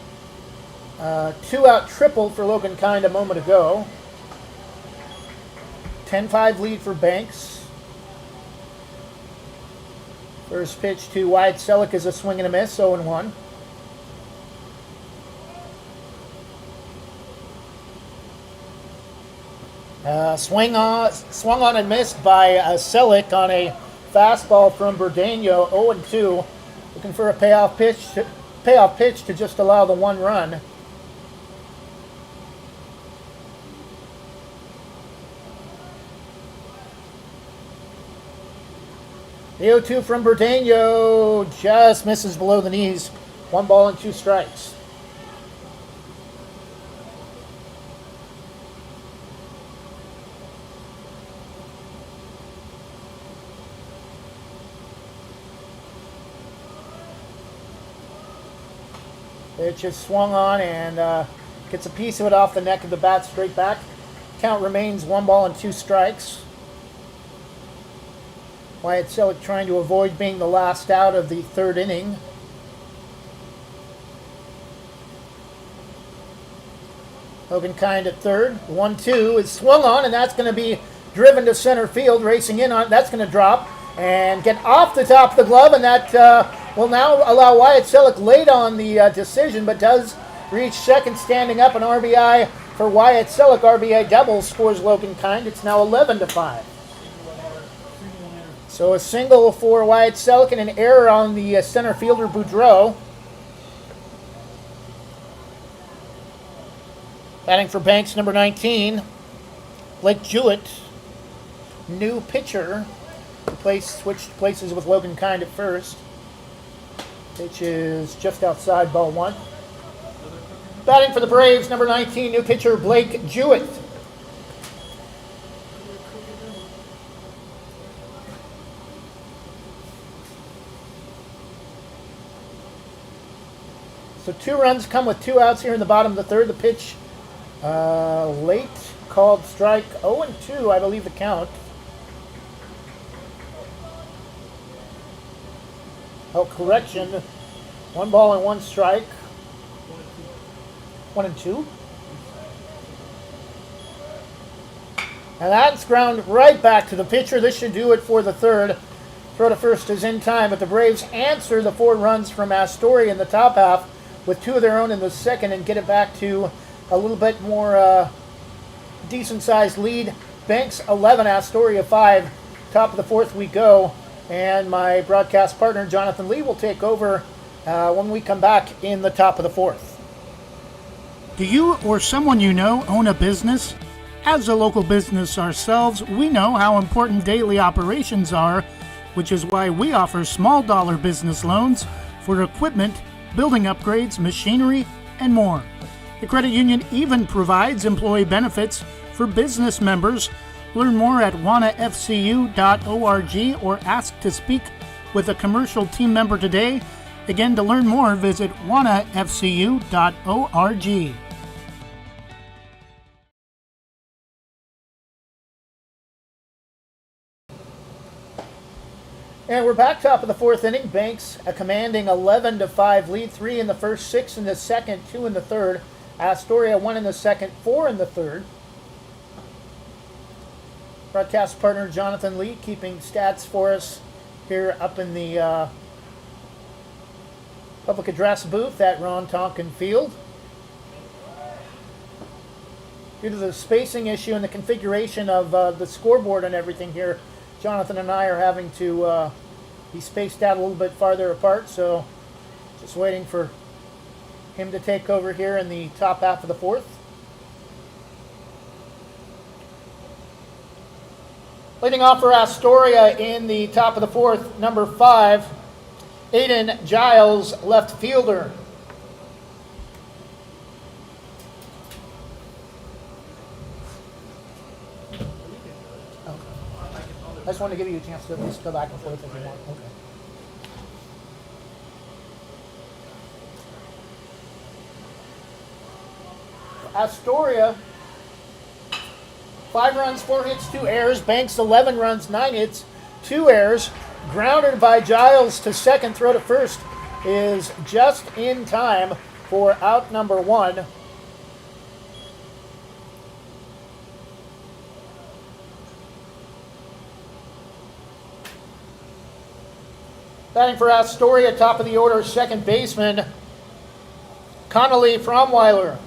Speaker 1: 2-out triple for Logan Kind a moment ago. 10-5 lead for Banks. First pitch to Wyatt Selleck is a swing and a miss, 0-1. Swung on and missed by Selleck on a fastball from Burdano, 0-2. Looking for a payoff pitch to just allow the 1 run. The 0-2 from Burdano just misses below the knees. 1 ball and 2 strikes. Pitch is swung on and gets a piece of it off the neck of the bat straight back. Count remains 1 ball and 2 strikes. Wyatt Selleck trying to avoid being the last out of the 3rd inning. Logan Kind at 3rd. 1-2 is swung on, and that's going to be driven to center field. Racing in on it. That's going to drop and get off the top of the glove, and that will now allow Wyatt Selleck late on the decision, but does reach second standing up. An RBI for Wyatt Selleck. RBI double scores Logan Kind. It's now 11-5. So a single for Wyatt Selleck and an error on the center fielder Boudreau. Batting for Banks, number 19, Blake Jewett, new pitcher. Switched places with Logan Kind at first. Pitch is just outside, ball 1. Batting for the Braves, number 19, new pitcher Blake Jewett. So 2 runs come with 2 outs here in the bottom of the 3rd. The pitch late, called strike, 0-2, I believe the count. Oh, correction. 1 ball and 1 strike. 1-2. And that's ground right back to the pitcher. This should do it for the 3rd. Throw to first is in time, but the Braves answer the 4 runs from Astoria in the top half with 2 of their own in the 2nd and get it back to a little bit more decent-sized lead. Banks 11, Astoria 5. Top of the 4th we go. And my broadcast partner, Jonathan Lee, will take over when we come back in the top of the 4th.
Speaker 7: Do you or someone you know own a business? As a local business ourselves, we know how important daily operations are, which is why we offer small dollar business loans for equipment, building upgrades, machinery, and more. The credit union even provides employee benefits for business members. Learn more at wanafcu.org or ask to speak with a commercial team member today. Again, to learn more, visit wanafcu.org.
Speaker 1: And we're back top of the 4th inning. Banks a commanding 11-5 lead. 3 in the first, 6 in the 2nd, 2 in the 3rd. Astoria 1 in the 2nd, 4 in the 3rd. Broadcast partner Jonathan Lee keeping stats for us here up in the public address booth at Ron Tonkin Field. Due to the spacing issue and the configuration of the scoreboard and everything here, Jonathan and I are having to be spaced out a little bit farther apart, so just waiting for him to take over here in the top half of the 4th. Leading off for Astoria in the top of the 4th, number 5, Aiden Giles, left fielder. I just wanted to give you a chance to at least go back and forth if you want. Okay. Astoria 5 runs, 4 hits, 2 errors. Banks 11 runs, 9 hits, 2 errors. Grounded by Giles to second. Throw to first is just in time for out number 1. Batting for Astoria, top of the order, second baseman Connolly Fromweiler.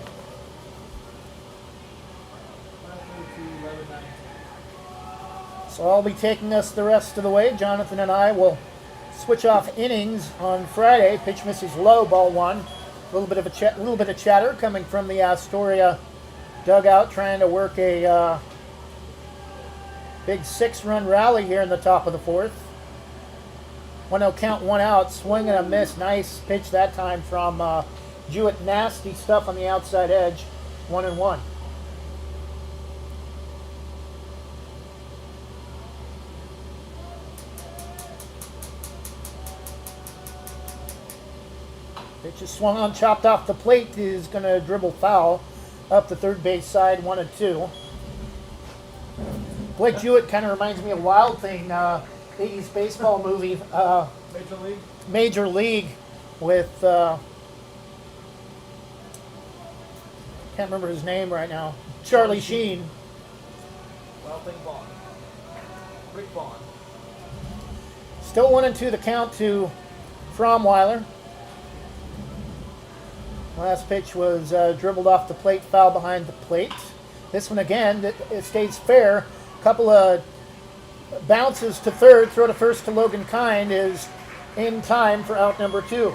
Speaker 1: So I'll be taking us the rest of the way. Jonathan and I will switch off innings on Friday. Pitch misses low, ball 1. A little bit of chatter coming from the Astoria dugout, trying to work a big 6-run rally here in the top of the 4th. 1-0 count, 1 out, swing and a miss. Nice pitch that time from Jewett. Nasty stuff on the outside edge. 1-1. Pitch is swung on, chopped off the plate, is going to dribble foul up the third base side, 1-2. Blake Jewett kind of reminds me of Wild Thing, 80s baseball movie. Major League with, can't remember his name right now, Charlie Sheen.
Speaker 3: Wild Thing Vaughn. Rick Vaughn.
Speaker 1: Still 1-2 the count to Fromweiler. Last pitch was dribbled off the plate, foul behind the plate. This one again, it stays fair. Couple of bounces to third, throw to first to Logan Kind is in time for out number 2.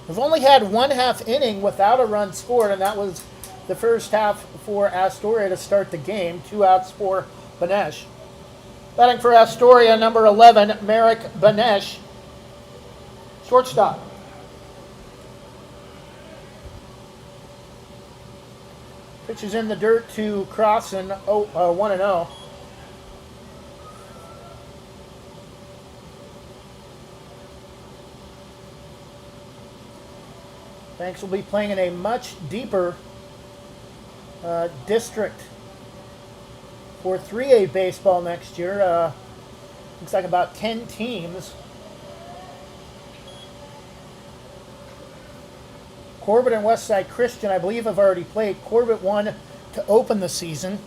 Speaker 1: We've only had 1/2 inning without a run scored, and that was the first half for Astoria to start the game. 2 outs for Banesh. Batting for Astoria, number 11, Merrick Banesh, shortstop. Pitch is in the dirt to Crossan, 1-0. Banks will be playing in a much deeper district for 3A baseball next year. Looks like about 10 teams. Corbett and Westside Christian, I believe, have already played. Corbett won to open the season.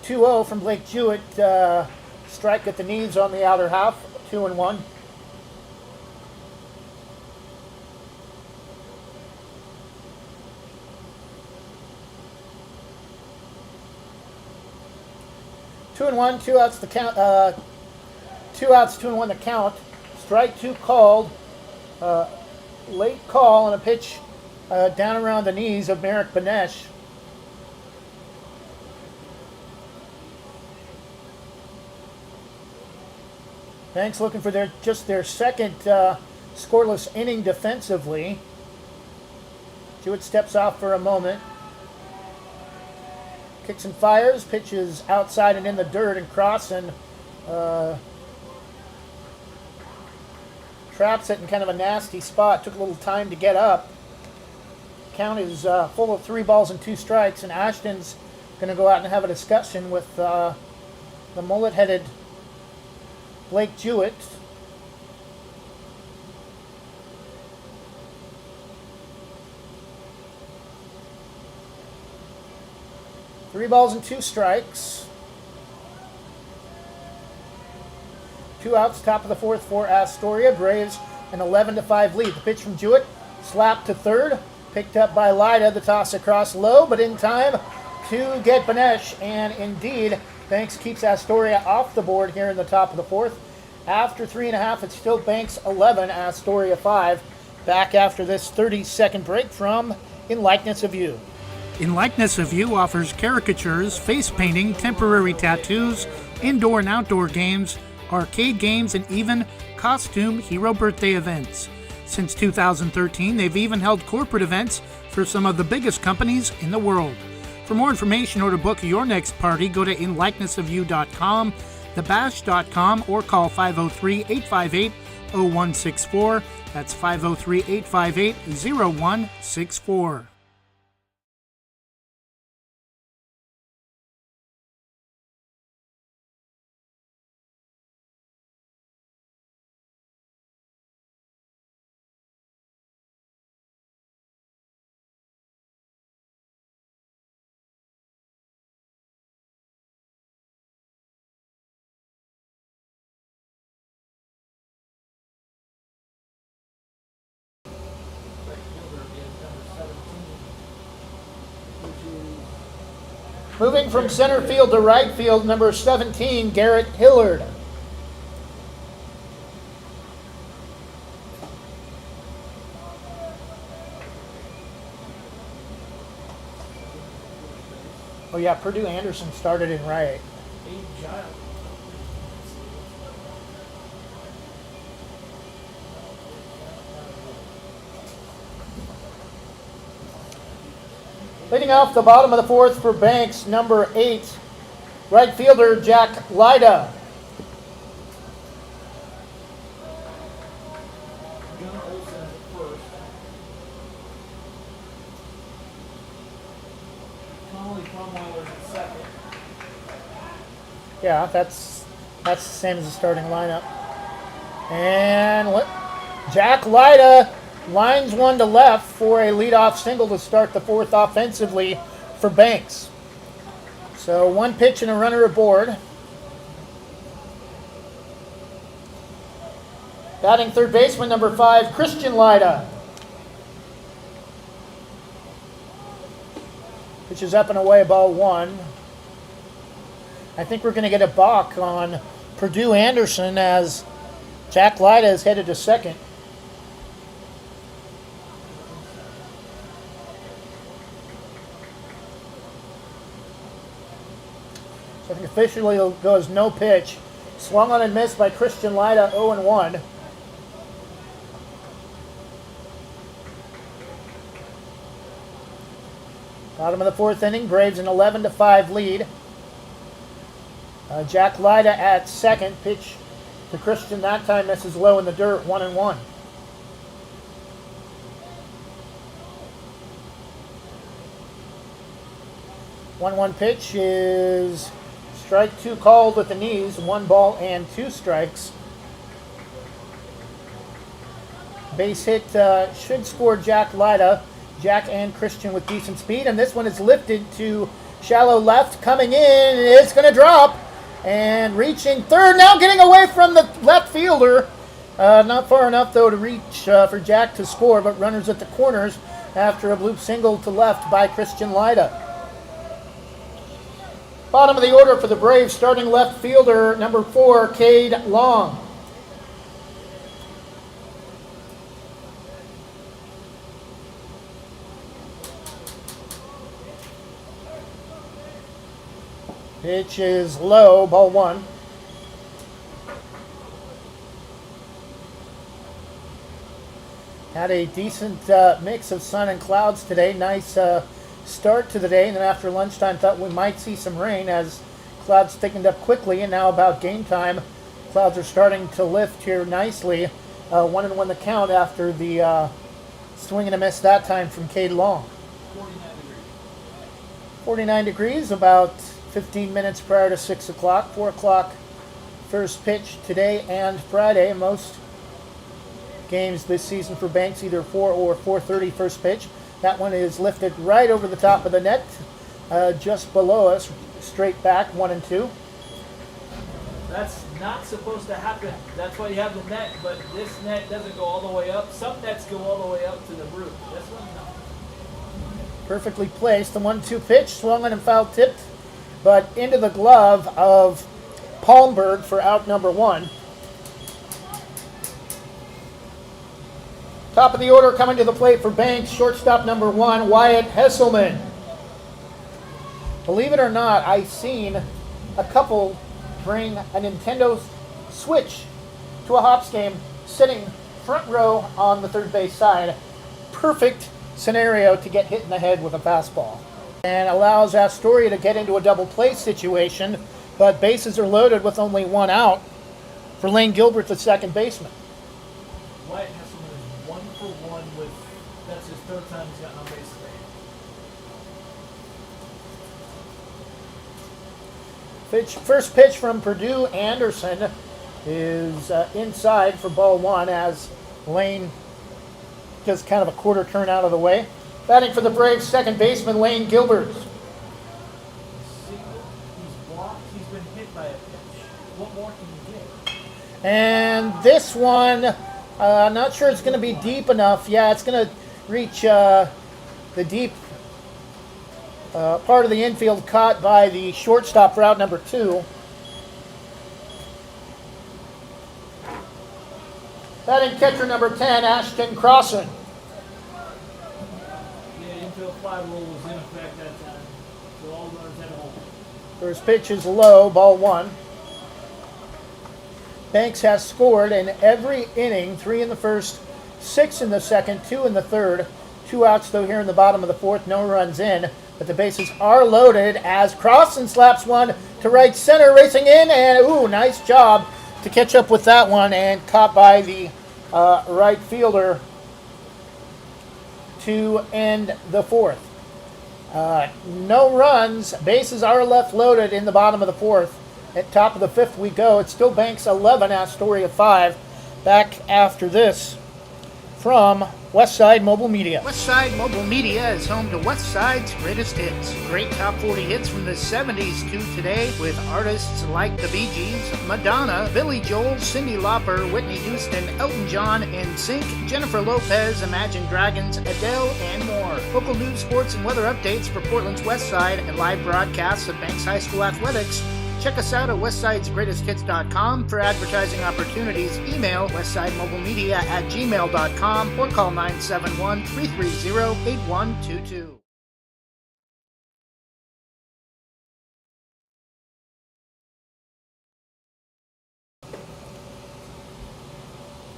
Speaker 1: 2-0 from Blake Jewett. Strike at the knees on the outer half. 2-1. Two and one, 2 outs the count. 2 outs, 2-1 the count. Strike 2 called. Late call on a pitch down around the knees of Merrick Banesh. Banks looking for their second scoreless inning defensively. Jewett steps off for a moment. Kicks and fires, pitches outside and in the dirt, and Crossan traps it in kind of a nasty spot. Took a little time to get up. Count is full of 3 balls and 2 strikes, and Ashton's going to go out and have a discussion with the mullet-headed Blake Jewett. Three balls and 2 strikes. 2 outs, top of the 4th for Astoria. Braves an 11-5 lead. The pitch from Jewett, slapped to third, picked up by Lyda. The toss across low, but in time to get Banesh. And indeed, Banks keeps Astoria off the board here in the top of the 4th. After 3.5, it's still Banks 11, Astoria 5. Back after this 30-second break from In Likeness of You.
Speaker 7: In Likeness of You offers caricatures, face painting, temporary tattoos, indoor and outdoor games, arcade games, and even costume hero birthday events. Since 2013, they've even held corporate events for some of the biggest companies in the world. For more information or to book your next party, go to inlikenessofyou.com, thebash.com, or call 503-858-0164. That's 503-858-0164.
Speaker 1: Moving from center field to right field, number 17, Garrett Hillard. Oh yeah, Purdue Anderson started in right. Leading off the bottom of the fourth for Banks, number 8, right fielder Jack Lyda. Yeah, that's the same as the starting lineup. And Jack Lyda lines one to left for a leadoff single to start the fourth offensively for Banks. So one pitch and a runner aboard. Batting third baseman, number 5, Christian Lyda. Pitch is up and away, ball 1. I think we're going to get a balk on Purdue Anderson as Jack Lyda is headed to second. So I think officially it goes no pitch. Swung on and missed by Christian Lyda, 0-1. Bottom of the fourth inning, Braves an 11-5 lead. Jack Lyda at second. Pitch to Christian that time misses low in the dirt, 1-1. One pitch is strike 2 called with the knees, 1 ball and 2 strikes. Base hit should score Jack Lyda. Jack and Christian with decent speed, and this one is lifted to shallow left, coming in, it's going to drop. And reaching third, now getting away from the left fielder. Not far enough, though, to reach for Jack to score, but runners at the corners after a bloop single to left by Christian Lyda. Bottom of the order for the Braves, starting left fielder, number 4, Cade Long. Pitch is low, ball 1. Had a decent mix of sun and clouds today. Nice start to the day, and then after lunchtime thought we might see some rain as clouds thickened up quickly, and now about game time, clouds are starting to lift here nicely. 1-1 the count after the swing and a miss that time from Cade Long. 49 degrees, about 15 minutes prior to 6 o'clock. 4 o'clock first pitch today and Friday. Most games this season for Banks either 4 or 4:30 first pitch. That one is lifted right over the top of the net, just below us, straight back, 1-2.
Speaker 3: That's not supposed to happen. That's why you have the net, but this net doesn't go all the way up. Some nets go all the way up to the roof. This one, no.
Speaker 1: Perfectly placed. The 1-2 pitch, swung on and foul tipped, but into the glove of Palmberg for out number 1. Top of the order coming to the plate for Banks, shortstop number 1, Wyatt Hesselman. Believe it or not, I've seen a couple bring a Nintendo Switch to a Hops game sitting front row on the third base side. Perfect scenario to get hit in the head with a fastball. And allows Astoria to get into a double play situation, but bases are loaded with only 1 out for Lane Gilbert, the second baseman.
Speaker 3: Wyatt Hesselman is one with, that's his third time he's gotten on base today.
Speaker 1: First pitch from Purdue, Anderson is inside for ball one as Lane does kind of a quarter turn out of the way. Batting for the Braves, second baseman Lane Gilbert.
Speaker 3: He's blocked, he's been hit by a pitch. What more can you get?
Speaker 1: And this one, not sure it's going to be deep enough. Yeah, it's going to reach the deep part of the infield, caught by the shortstop for out number 2. Batting catcher number 10, Ashton Crossan.
Speaker 3: Yeah, infield fly rule was in effect that time, so all runners had home.
Speaker 1: First pitch is low, ball 1. Banks has scored in every inning, 3 in the first, 6 in the second, 2 in the third. 2 outs though here in the bottom of the fourth, no runs in. But the bases are loaded as Crossan slaps one to right center, racing in, and ooh, nice job to catch up with that one, and caught by the right fielder to end the fourth. No runs, bases are left loaded in the bottom of the fourth. At top of the fifth we go. It's still Banks 11, Astoria 5. Back after this from Westside Mobile Media.
Speaker 5: Westside Mobile Media is home to Westside's greatest hits. Great top 40 hits from the 70s to today with artists like the Bee Gees, Madonna, Billy Joel, Cyndi Lauper, Whitney Houston, Elton John, NSYNC, Jennifer Lopez, Imagine Dragons, Adele, and more. Local news, sports, and weather updates for Portland's Westside and live broadcasts of Banks High School athletics. Check us out at westsidesgreatesthits.com for advertising opportunities. Email westsidemobilemedia@gmail.com or call 971-330-8122.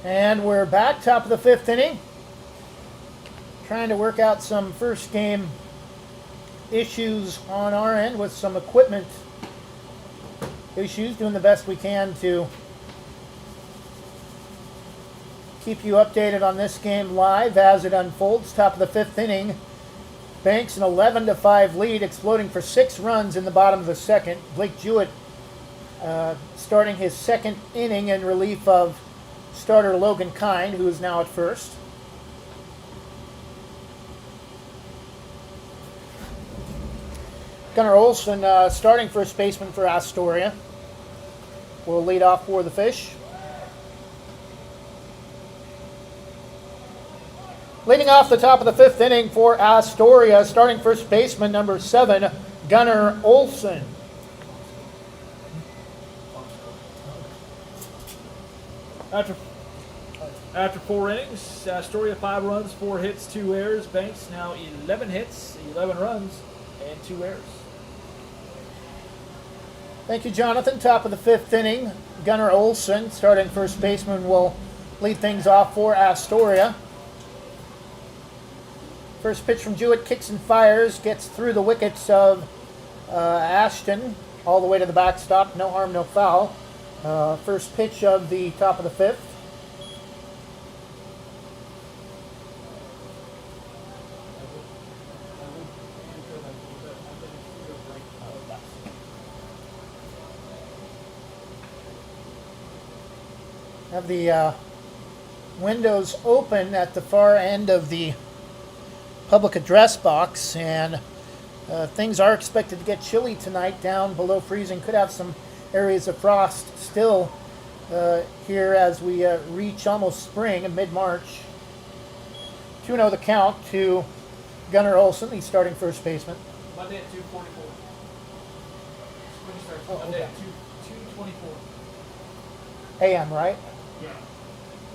Speaker 1: And we're back, top of the fifth inning. Trying to work out some first game issues on our end with some equipment issues, doing the best we can to keep you updated on this game live as it unfolds. Top of the fifth inning, Banks an 11-5 lead, exploding for 6 runs in the bottom of the second. Blake Jewett starting his second inning in relief of starter Logan Kine, who is now at first. Gunnar Olson, starting first baseman for Astoria, will lead off for the Fish. Leading off the top of the fifth inning for Astoria, starting first baseman number 7, Gunnar Olson.
Speaker 3: After 4 innings, Astoria 5 runs, 4 hits, 2 errors. Banks now 11 hits, 11 runs, and 2 errors.
Speaker 1: Thank you, Jonathan. Top of the fifth inning, Gunnar Olson, starting first baseman, will lead things off for Astoria. First pitch from Jewett, kicks and fires, gets through the wickets of Ashton, all the way to the backstop. No harm, no foul. First pitch of the top of the fifth. Have the windows open at the far end of the public address box, and things are expected to get chilly tonight, down below freezing. Could have some areas of frost still here as we reach almost spring in mid-March. 2-0 the count to Gunnar Olson, the starting first baseman.
Speaker 3: Monday at 2:44. Spring starts Monday at 2:24
Speaker 1: a.m., right?
Speaker 3: Yeah.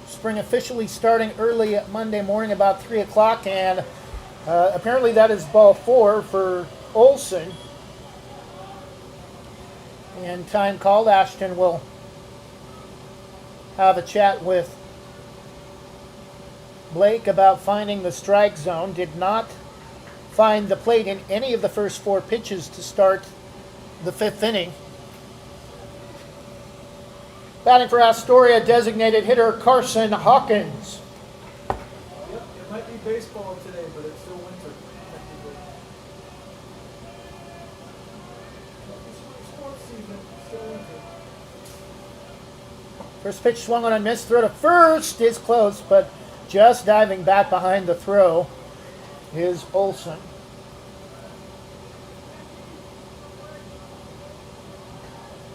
Speaker 1: Spring officially starting early Monday morning about 3 o'clock, and apparently that is ball 4 for Olson. And time called. Ashton will have a chat with Blake about finding the strike zone. Did not find the plate in any of the first 4 pitches to start the fifth inning. Batting for Astoria, designated hitter Carson Hawkins.
Speaker 3: might be baseball today, but it's still winter. Sports season, still winter.
Speaker 1: First pitch swung on and missed. Throw to first is close, but just diving back behind the throw is Olson.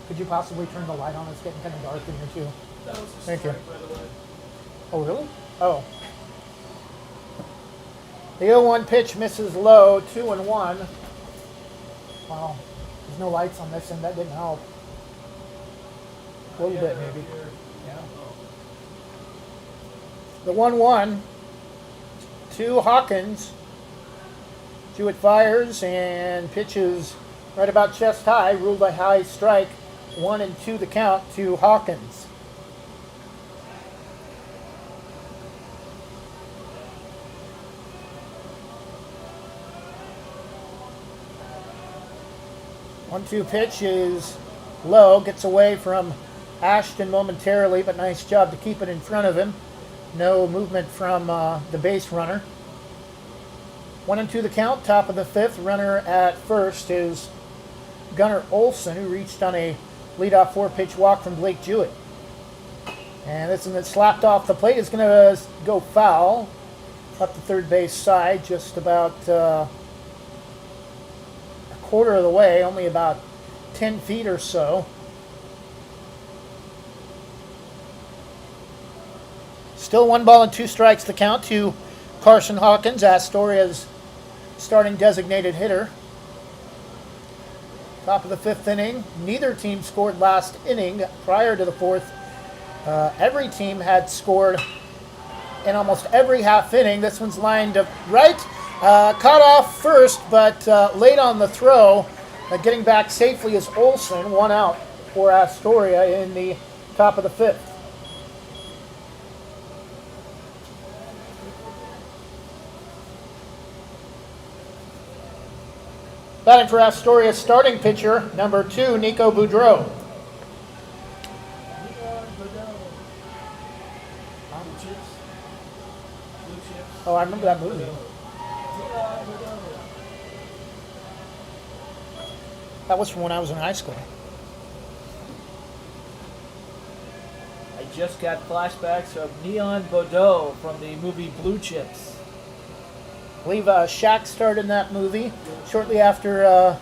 Speaker 1: Could you possibly turn the light on? It's getting kind of dark in here too.
Speaker 3: That was a
Speaker 1: Thank you.
Speaker 3: strike, by the way.
Speaker 1: Oh, really? Oh. The 0-1 pitch misses low, 2-1. Wow. There's no lights on this, and that didn't help. A little bit, maybe. Yeah. The 1-1 to Hawkins. Jewett fires and pitches right about chest high, ruled by high strike. 1-2 the count to Hawkins. One-two pitch is low, gets away from Ashton momentarily, but nice job to keep it in front of him. No movement from the base runner. 1-2 the count, top of the fifth. Runner at first is Gunnar Olson, who reached on a leadoff four-pitch walk from Blake Jewett. And this one that slapped off the plate is going to go foul up the third base side, just about a quarter of the way, only about 10 feet or so. Still 1-2 strikes the count to Carson Hawkins, Astoria's starting designated hitter. Top of the fifth inning. Neither team scored last inning. Prior to the fourth, every team had scored in almost every half inning. This one's lined up right. Caught off first, but late on the throw. Getting back safely is Olson. 1 out for Astoria in the top of the fifth. Batting for Astoria's starting pitcher, number 2, Nico Boudreau. Oh, I remember that movie. That was from when I was in high school.
Speaker 3: I just got flashbacks of Neon Bordeaux from the movie Blue Chips.
Speaker 1: I believe Shaq starred in that movie shortly after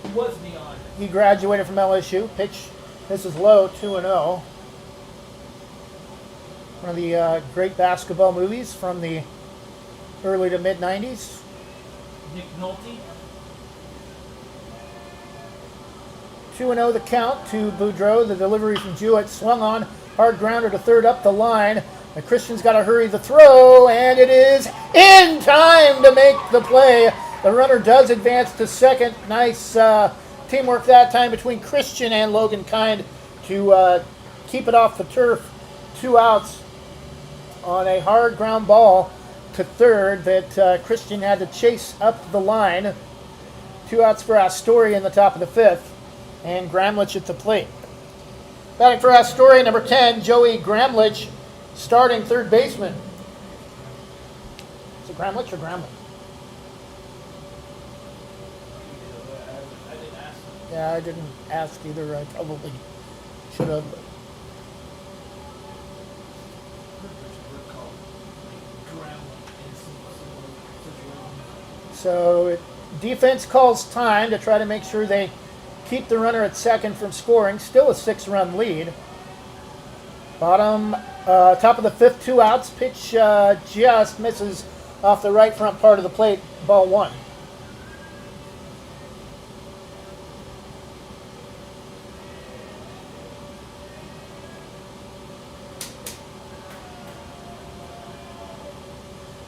Speaker 3: He was Neon.
Speaker 1: he graduated from LSU. Pitch, this is low, 2-0. One of the great basketball movies from the early to mid-90s.
Speaker 3: Nick Nolte.
Speaker 1: 2-0 the count to Boudreau. The delivery from Jewett swung on. Hard grounder to third up the line. The Christian's got to hurry the throw, and it is in time to make the play. The runner does advance to second. Nice teamwork that time between Christian and Logan Kind to keep it off the turf. 2 outs on a hard ground ball to third that Christian had to chase up the line. 2 outs for Astoria in the top of the fifth, and Gramlich at the plate. Batting for Astoria, number 10, Joey Gramlich, starting third baseman. Is it Gramlich or Gramlich? Yeah, I didn't ask either. I probably should have. So defense calls time to try to make sure they keep the runner at second from scoring. Still a 6-run lead. Top of the fifth, 2 outs. Pitch just misses off the right front part of the plate. Ball 1.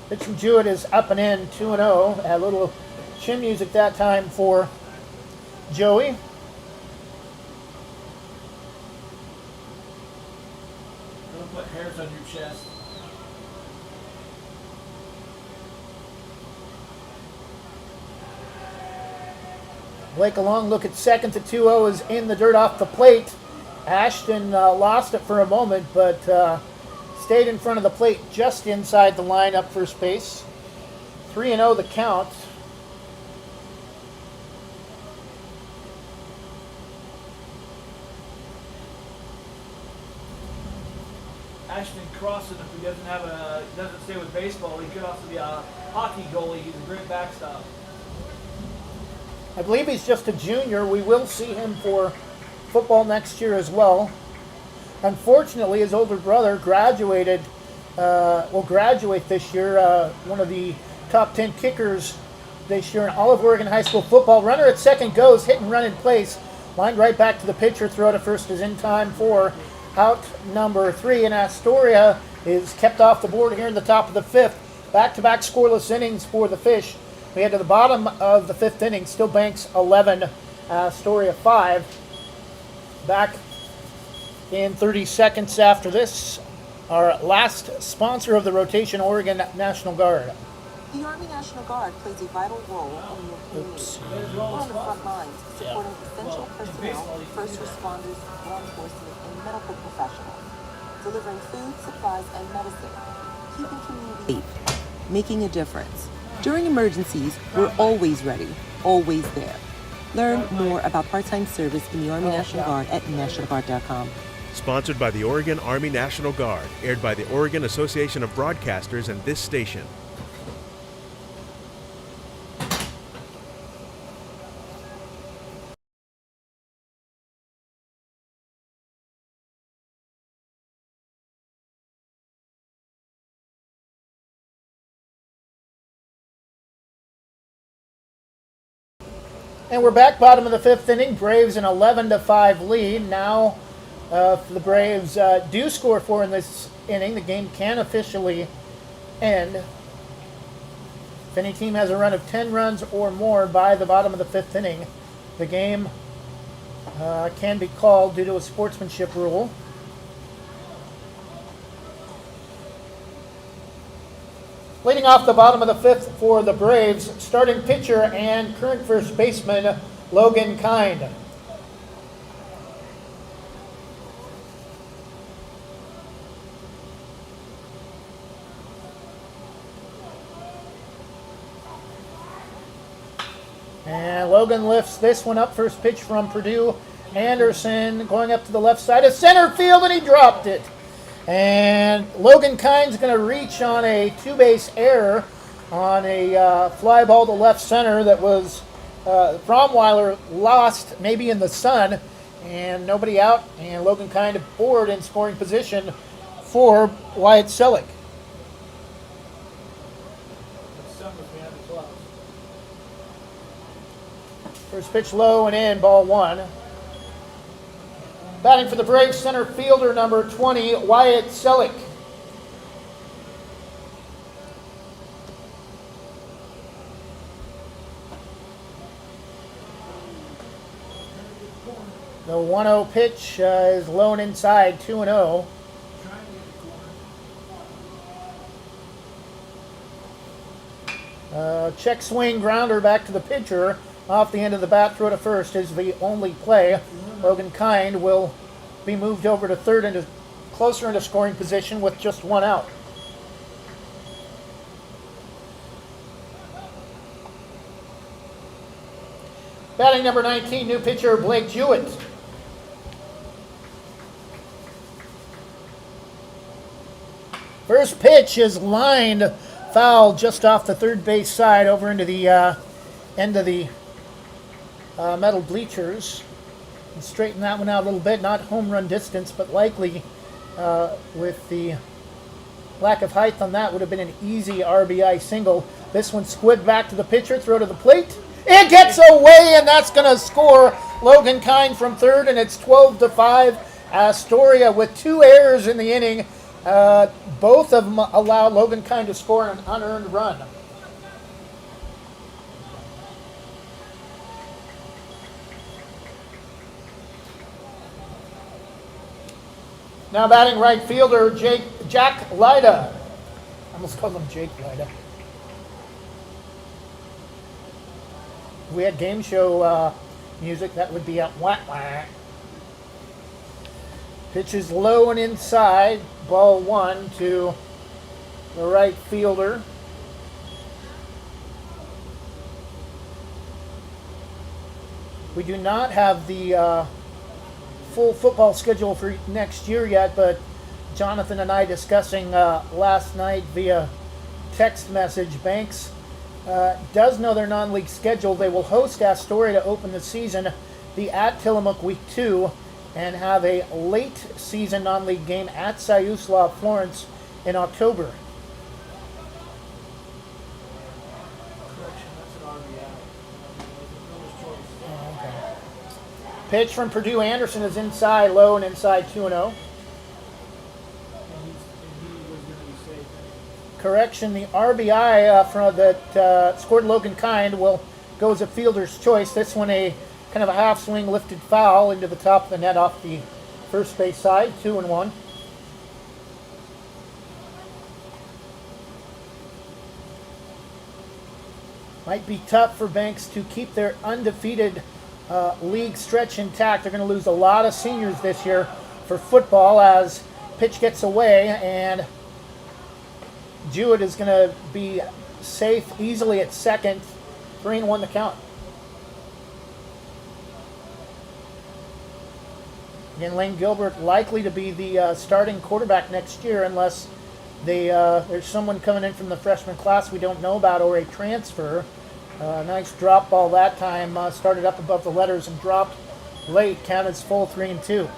Speaker 1: Pitch from Jewett is up and in, 2-0. A little chin music that time for Joey.
Speaker 3: Don't put hairs on your chest.
Speaker 1: Blake a long look at second. To 2-0 is in the dirt off the plate. Ashton lost it for a moment, but stayed in front of the plate just inside the line up first base. 3-0 the count.
Speaker 3: Ashton Crossan, if he doesn't stay with baseball, he could also be a hockey goalie. He's a great backstop.
Speaker 1: I believe he's just a junior. We will see him for football next year as well. Unfortunately, his older brother will graduate this year. One of the top 10 kickers this year in all of Oregon high school football. Runner at second goes, hit and run in place. Lined right back to the pitcher. Throw to first is in time for out number 3. And Astoria is kept off the board here in the top of the 5th. Back-to-back scoreless innings for the Fish. We head to the bottom of the 5th inning. Still Banks 11, Astoria 5. Back in 30 seconds after this, our last sponsor of the rotation, Oregon National Guard.
Speaker 13: The Army National Guard plays a vital role in your community. We're on the front lines, supporting essential personnel, first responders, law enforcement, and medical professionals, delivering food, supplies, and medicine, keeping communities safe, making a difference. During emergencies, we're always ready, always there. Learn more about part-time service in the Army National Guard at nationalguard.com.
Speaker 14: Sponsored by the Oregon Army National Guard, aired by the Oregon Association of Broadcasters and this station.
Speaker 1: And we're back, bottom of the 5th inning. Braves an 11-5 lead. Now, if the Braves do score 4 in this inning, the game can officially end. If any team has a run of 10 runs or more by the bottom of the 5th inning, the game can be called due to a sportsmanship rule. Leading off the bottom of the 5th for the Braves, starting pitcher and current first baseman, Logan Kind. And Logan lifts this one up. First pitch from Purdue. Anderson going up to the left side of center field, and he dropped it. And Logan Kind's going to reach on a two-base error on a fly ball to left center that was Fromweiler lost maybe in the sun, and nobody out, and Logan Kind aboard in scoring position for Wyatt Selleck. First pitch low and in, ball 1. Batting for the Braves, center fielder number 20, Wyatt Selleck. The 1-0 pitch is low and inside, 2-0. Check swing grounder back to the pitcher. Off the end of the bat, throw to first is the only play. Logan Kind will be moved over to third and closer into scoring position with just one out. Batting number 19, new pitcher Blake Jewett. First pitch is lined foul just off the third base side over into the end of the metal bleachers. And straighten that one out a little bit. Not home run distance, but likely with the lack of height on that would have been an easy RBI single. This one squid back to the pitcher, throw to the plate. It gets away, and that's going to score Logan Kind from third, and it's 12-5. Astoria with 2 errors in the inning. Both of them allow Logan Kind to score an unearned run. Now batting right fielder Jack Lyda. I almost called him Jake Lyda. If we had game show music, that would be a wah wah. Pitch is low and inside. Ball one to the right fielder. We do not have the full football schedule for next year yet, but Jonathan and I discussing last night via text message. Banks does know their non-league schedule. They will host Astoria to open the season, be at Tillamook week 2, and have a late season non-league game at Siuslaw Florence in October. Pitch from Purdue Anderson is inside low and inside 2-0. Correction, the RBI from that scored Logan Kind will go as a fielder's choice. This one a kind of a half swing lifted foul into the top of the net off the first base side, 2-1. Might be tough for Banks to keep their undefeated league stretch intact. They're going to lose a lot of seniors this year for football as pitch gets away, and Jewett is going to be safe easily at second. 3-1 the count. Again, Lane Gilbert likely to be the starting quarterback next year unless there's someone coming in from the freshman class we don't know about or a transfer. Nice drop ball that time. Started up above the letters and dropped late. Count as full, 3-2.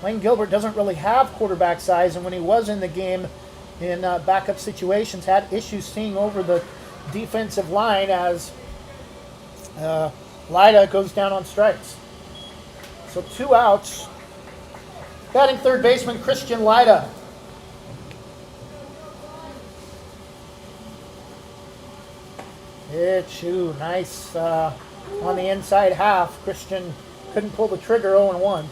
Speaker 1: Lane Gilbert doesn't really have quarterback size, and when he was in the game in backup situations, had issues seeing over the defensive line as Lyda goes down on strikes. So 2 outs. Batting third baseman Christian Lyda. Pitch, nice on the inside half. Christian couldn't pull the trigger, 0-1.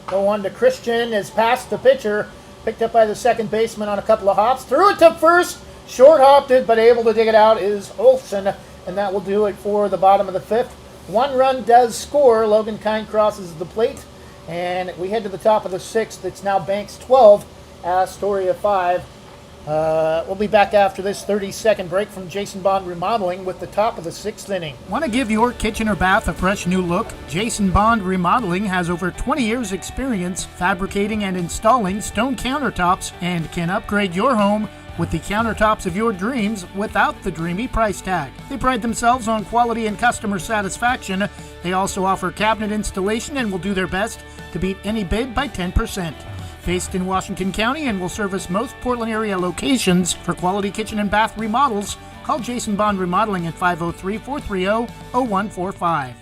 Speaker 1: The 1 to Christian is past the pitcher, picked up by the second baseman on a couple of hops. Threw it to first, short hopped it, but able to dig it out is Olsen. And that will do it for the bottom of the 5th. 1 run does score. Logan Kind crosses the plate. And we head to the top of the 6th. It's now Banks 12, Astoria 5. We'll be back after this 30-second break from Jason Bond Remodeling with the top of the 6th inning.
Speaker 7: Want to give your kitchen or bath a fresh new look? Jason Bond Remodeling has over 20 years experience fabricating and installing stone countertops and can upgrade your home with the countertops of your dreams without the dreamy price tag. They pride themselves on quality and customer satisfaction. They also offer cabinet installation and will do their best to beat any bid by 10%. Based in Washington County and will service most Portland area locations. For quality kitchen and bath remodels, call Jason Bond Remodeling at 503-430-0145.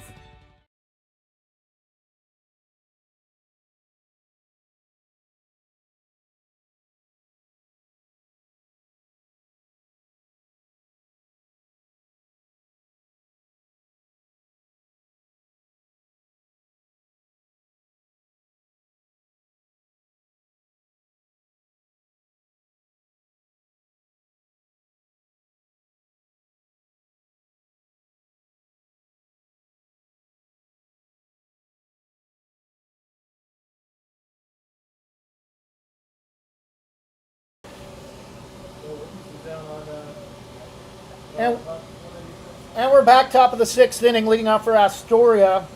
Speaker 1: And we're back top of the 6th inning, leading off for Astoria.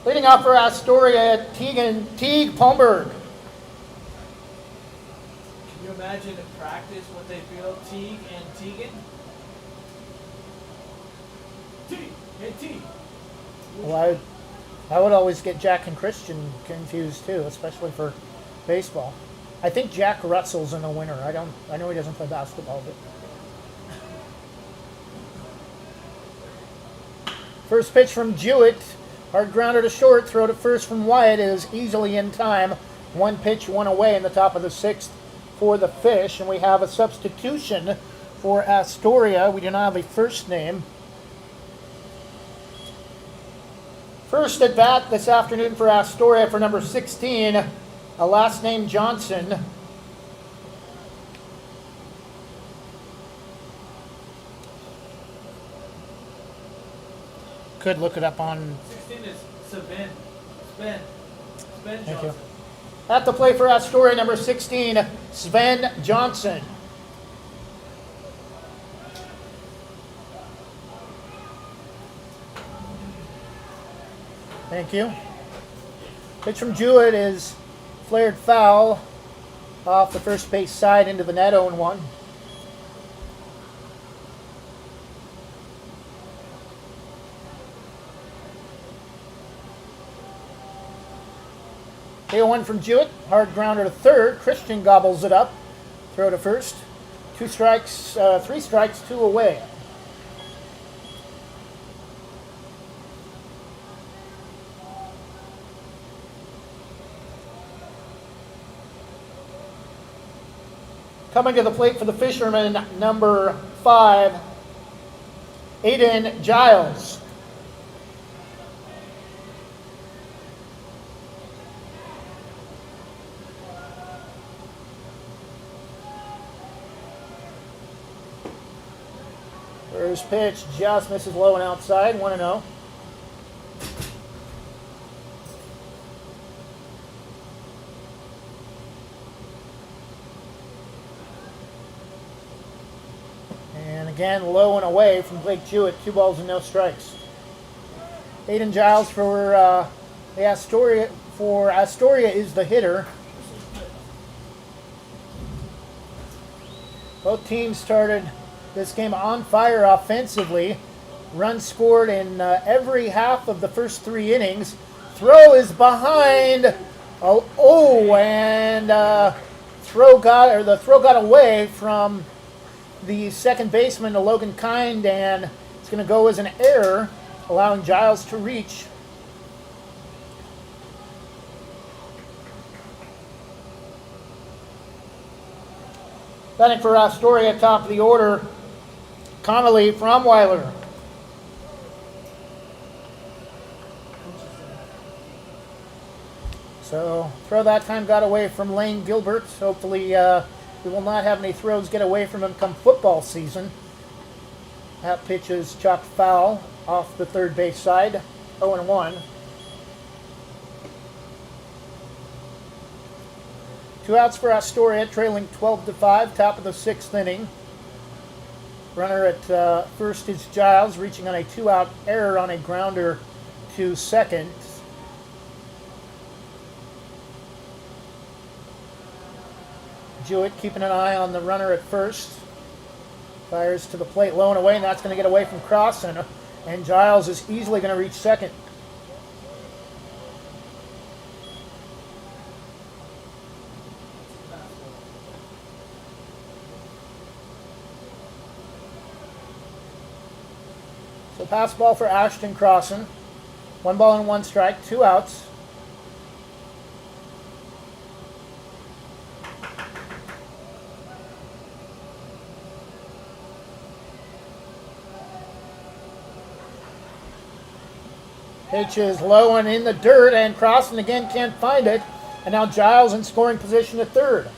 Speaker 1: Leading off for Astoria, Teague Palmberg.
Speaker 3: Can you imagine in practice what they feel? Teague and Teagan? Teague and Teague.
Speaker 1: Well, I would always get Jack and Christian confused too, especially for baseball. I think Jack Russell's in the winter. I know he doesn't play basketball, but. First pitch from Jewett. Hard grounder to short. Throw to first from Wyatt is easily in time. 1 pitch, 1 away in the top of the 6th for the Fish. And we have a substitution for Astoria. We do not have a first name. First at bat this afternoon for Astoria for number 16, a last name Johnson.
Speaker 7: could look it up on.
Speaker 3: 16 is Sven
Speaker 1: Thank
Speaker 3: Johnson.
Speaker 1: you. At the plate for Astoria, number 16, Sven Johnson. Thank you. Pitch from Jewett is flared foul off the first base side into the net, 0-1. One from Jewett, hard grounder to third. Christian gobbles it up. Throw to first. 2 strikes, 3 strikes, 2 away. Coming to the plate for the Fishermen, number 5, Aiden Giles. First pitch just misses low and outside, 1-0. And again, low and away from Blake Jewett, 2 balls and no strikes. Aiden Giles for Astoria is the hitter. Both teams started this game on fire offensively. Runs scored in every half of the first 3 innings. Throw is behind. And the throw got away from the second baseman, Logan Kind, and it's going to go as an error, allowing Giles to reach. Batting for Astoria, top of the order, Connolly Fromweiler. So throw that time got away from Lane Gilbert. Hopefully we will not have any throws get away from him come football season. That pitch is chopped foul off the third base side, 0-1. 2 outs for Astoria, trailing 12-5, top of the 6th inning. Runner at first is Giles, reaching on a 2-out error on a grounder to second. Jewett keeping an eye on the runner at first. Fires to the plate, low and away, and that's going to get away from Crossan. And Giles is easily going to reach second. So pass ball for Ashton Crossan. 1 ball and 1 strike, 2 outs. Pitch is low and in the dirt, and Crossan again can't find it. And now Giles in scoring position at third.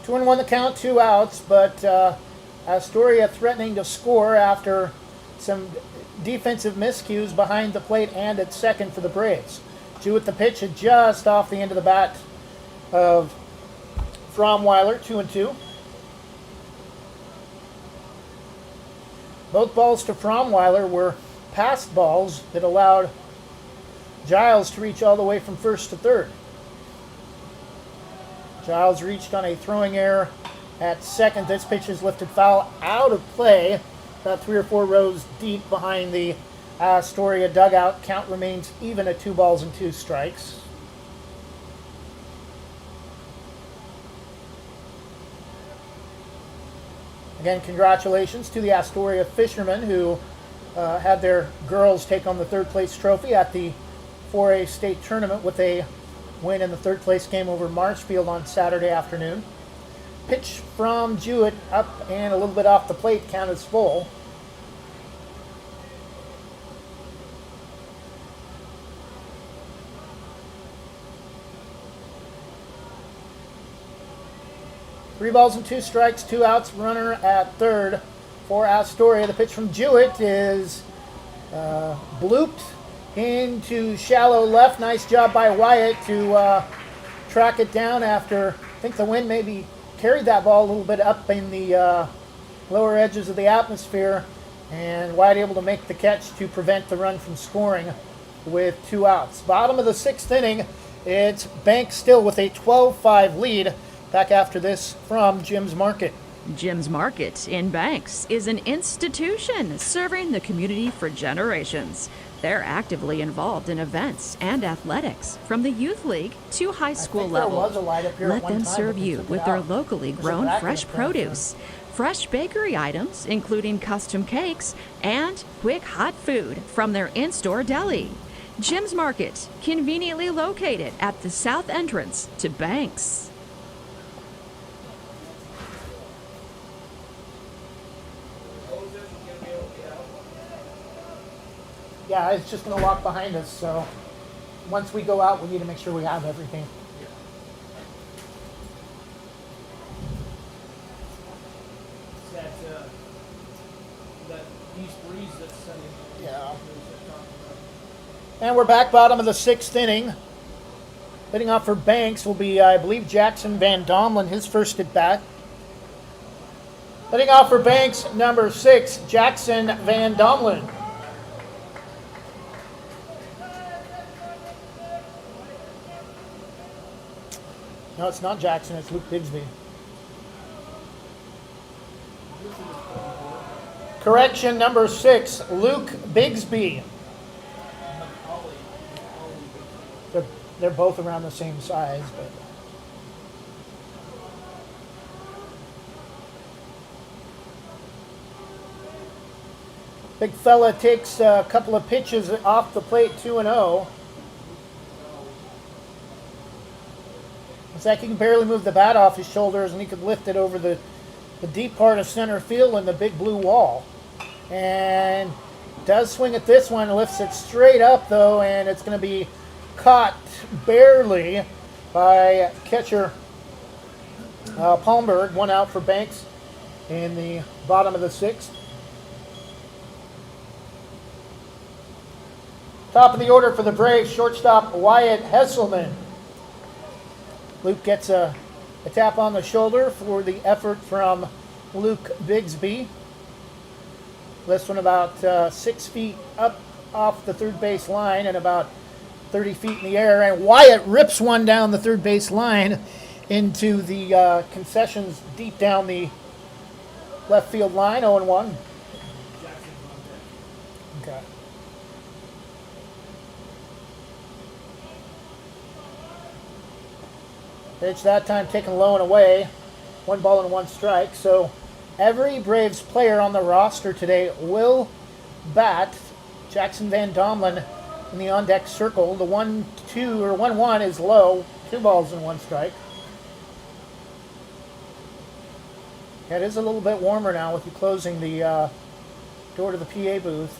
Speaker 1: Two and 1 the count, 2 outs, but Astoria threatening to score after some defensive miscues behind the plate and at second for the Braves. Jewett the pitch just off the end of the bat of Fromweiler, 2-2. Both balls to Fromweiler were passed balls that allowed Giles to reach all the way from first to third. Giles reached on a throwing error at second. This pitch is lifted foul out of play, about 3 or 4 rows deep behind the Astoria dugout. Count remains even at 2 balls and 2 strikes. Again, congratulations to the Astoria Fishermen who had their girls take on the third place trophy at the 4A state tournament with a win in the third place game over Marshfield on Saturday afternoon. Pitch from Jewett up and a little bit off the plate, count is full. 3 balls and 2 strikes, 2 outs, runner at third for Astoria. The pitch from Jewett is blooped into shallow left. Nice job by Wyatt to track it down after, I think the wind maybe carried that ball a little bit up in the lower edges of the atmosphere, and Wyatt able to make the catch to prevent the run from scoring with 2 outs. Bottom of the 6th inning, it's Banks still with a 12-5 lead. Back after this from Jim's Market.
Speaker 6: Jim's Market in Banks is an institution serving the community for generations. They're actively involved in events and athletics from the youth league to high school level. Let them serve you with their locally grown fresh produce, fresh bakery items including custom cakes, and quick hot food from their in-store deli. Jim's Market, conveniently located at the south entrance to Banks.
Speaker 1: Yeah, it's just going to walk behind us, so once we go out, we need to make sure we have everything.
Speaker 3: It's that east breeze that's sending.
Speaker 1: Yeah. And we're back, bottom of the 6th inning. Hitting off for Banks will be, I believe, Jackson Van Domlin, his first at bat. Hitting off for Banks, number 6, Jackson Van Domlin. No, it's not Jackson, it's Luke Bigsby. Correction, number 6, Luke Bigsby. They're both around the same size, but big fella takes a couple of pitches off the plate, 2-0. It's like he can barely move the bat off his shoulders, and he could lift it over the deep part of center field and the big blue wall. And does swing at this one, lifts it straight up though, and it's going to be caught barely by catcher Palmberg. 1 out for Banks in the bottom of the 6th. Top of the order for the Braves, shortstop Wyatt Hesselman. Luke gets a tap on the shoulder for the effort from Luke Bigsby. This one about 6 feet up off the third base line and about 30 feet in the air. And Wyatt rips one down the third base line into the concessions deep down the left field line, 0-1. Okay. Pitch that time taken low and away. 1 ball and 1 strike. So every Braves player on the roster today will bat. Jackson Van Domlin in the on-deck circle. The 1-2 or 1-1 is low. 2 balls and 1 strike. Yeah, it is a little bit warmer now with you closing the door to the PA booth.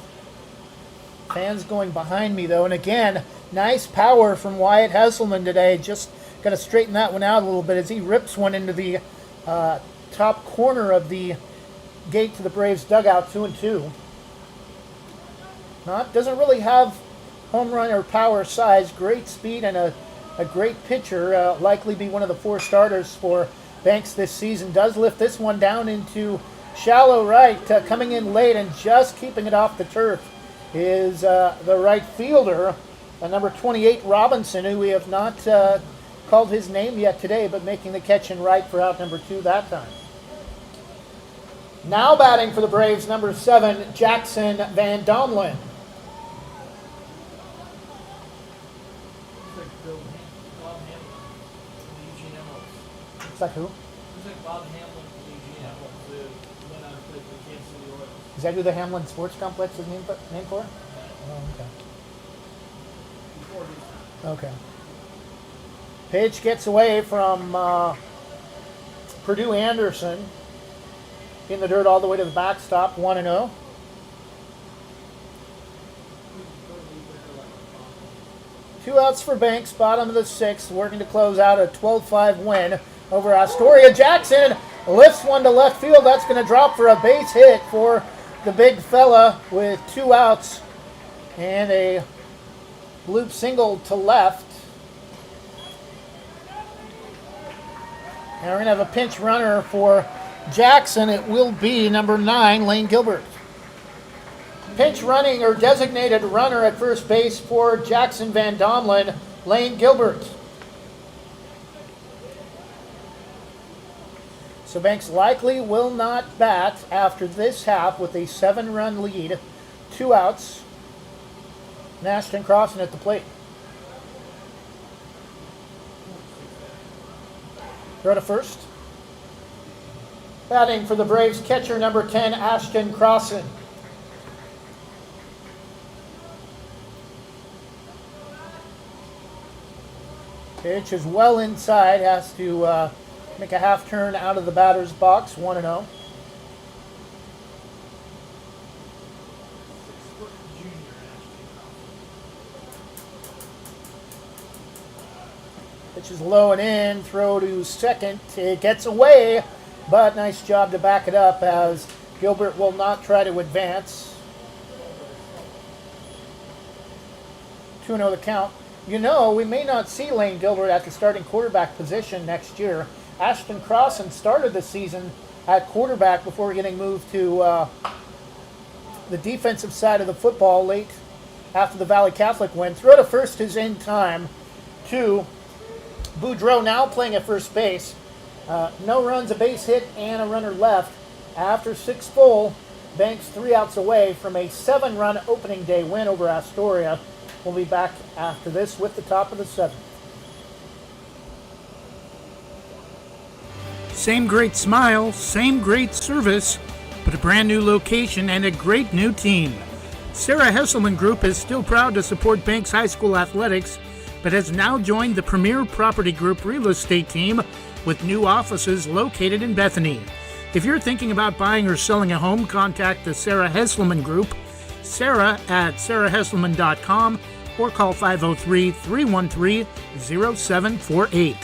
Speaker 1: Fans going behind me though. And again, nice power from Wyatt Hesselman today. Just got to straighten that one out a little bit as he rips one into the top corner of the gate to the Braves dugout, 2-2. Doesn't really have home run or power size. Great speed and a great pitcher. Likely be one of the 4 starters for Banks this season. Does lift this one down into shallow right. Coming in late and just keeping it off the turf is the right fielder, number 28 Robinson, who we have not called his name yet today, but making the catch in right for out number 2 that time. Now batting for the Braves, number 7, Jackson Van Domlin. It's like who?
Speaker 3: It's like Bob Hamlin from Eugene, who went on to play for the Kansas City Royals.
Speaker 1: Is that who the Hamlin Sports Complex is named for? Oh, okay. Okay. Pitch gets away from Purdue Anderson. In the dirt all the way to the backstop, 1-0. Two outs for Banks, bottom of the 6th, working to close out a 12-5 win over Astoria. Jackson lifts one to left field. That's going to drop for a base hit for the big fella with 2 outs and a loop single to left. And we're going to have a pinch runner for Jackson. It will be number 9, Lane Gilbert. Pinch running or designated runner at first base for Jackson Van Domlin, Lane Gilbert. So Banks likely will not bat after this half with a 7-run lead. 2 outs. And Ashton Crossan at the plate. Throw to first. Batting for the Braves, catcher number 10, Ashton Crossan. Pitch is well inside, has to make a half turn out of the batter's box, 1-0. Pitch is low and in, throw to second. It gets away, but nice job to back it up as Gilbert will not try to advance. 2-0 the count. You know, we may not see Lane Gilbert at the starting quarterback position next year. Ashton Crossan started the season at quarterback before getting moved to the defensive side of the football late after the Valley Catholic win. Throw to first is in time to Boudreau, now playing at first base. No runs, a base hit, and a runner left. After 6 full, Banks 3 outs away from a 7-run opening day win over Astoria. We'll be back after this with the top of the 7th.
Speaker 7: Same great smile, same great service, but a brand new location and a great new team. Sarah Hesselman Group is still proud to support Banks High School athletics, but has now joined the Premier Property Group real estate team with new offices located in Bethany. If you're thinking about buying or selling a home, contact the Sarah Hesselman Group, Sarah at sarahhesselman.com, or call 503-313-0748.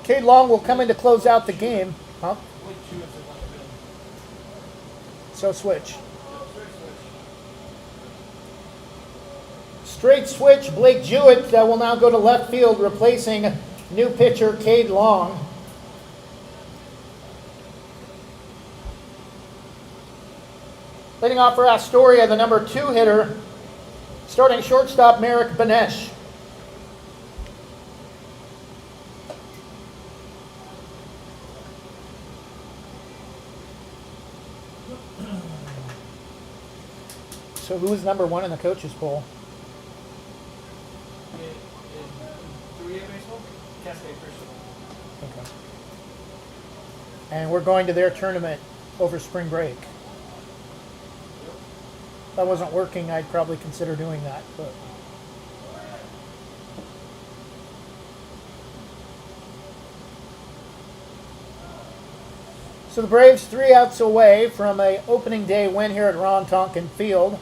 Speaker 1: Cade Long will come in to close out the game. Huh? So switch. Straight switch. Blake Jewett will now go to left field, replacing new pitcher Cade Long. Leading off for Astoria, the number 2 hitter, starting shortstop Merrick Benesh. So who is number 1 in the coaches poll?
Speaker 3: In 3A baseball? Cascade Christian.
Speaker 1: Okay. And we're going to their tournament over spring break. If that wasn't working, I'd probably consider doing that. But so the Braves 3 outs away from a opening day win here at Ron Tonkin Field.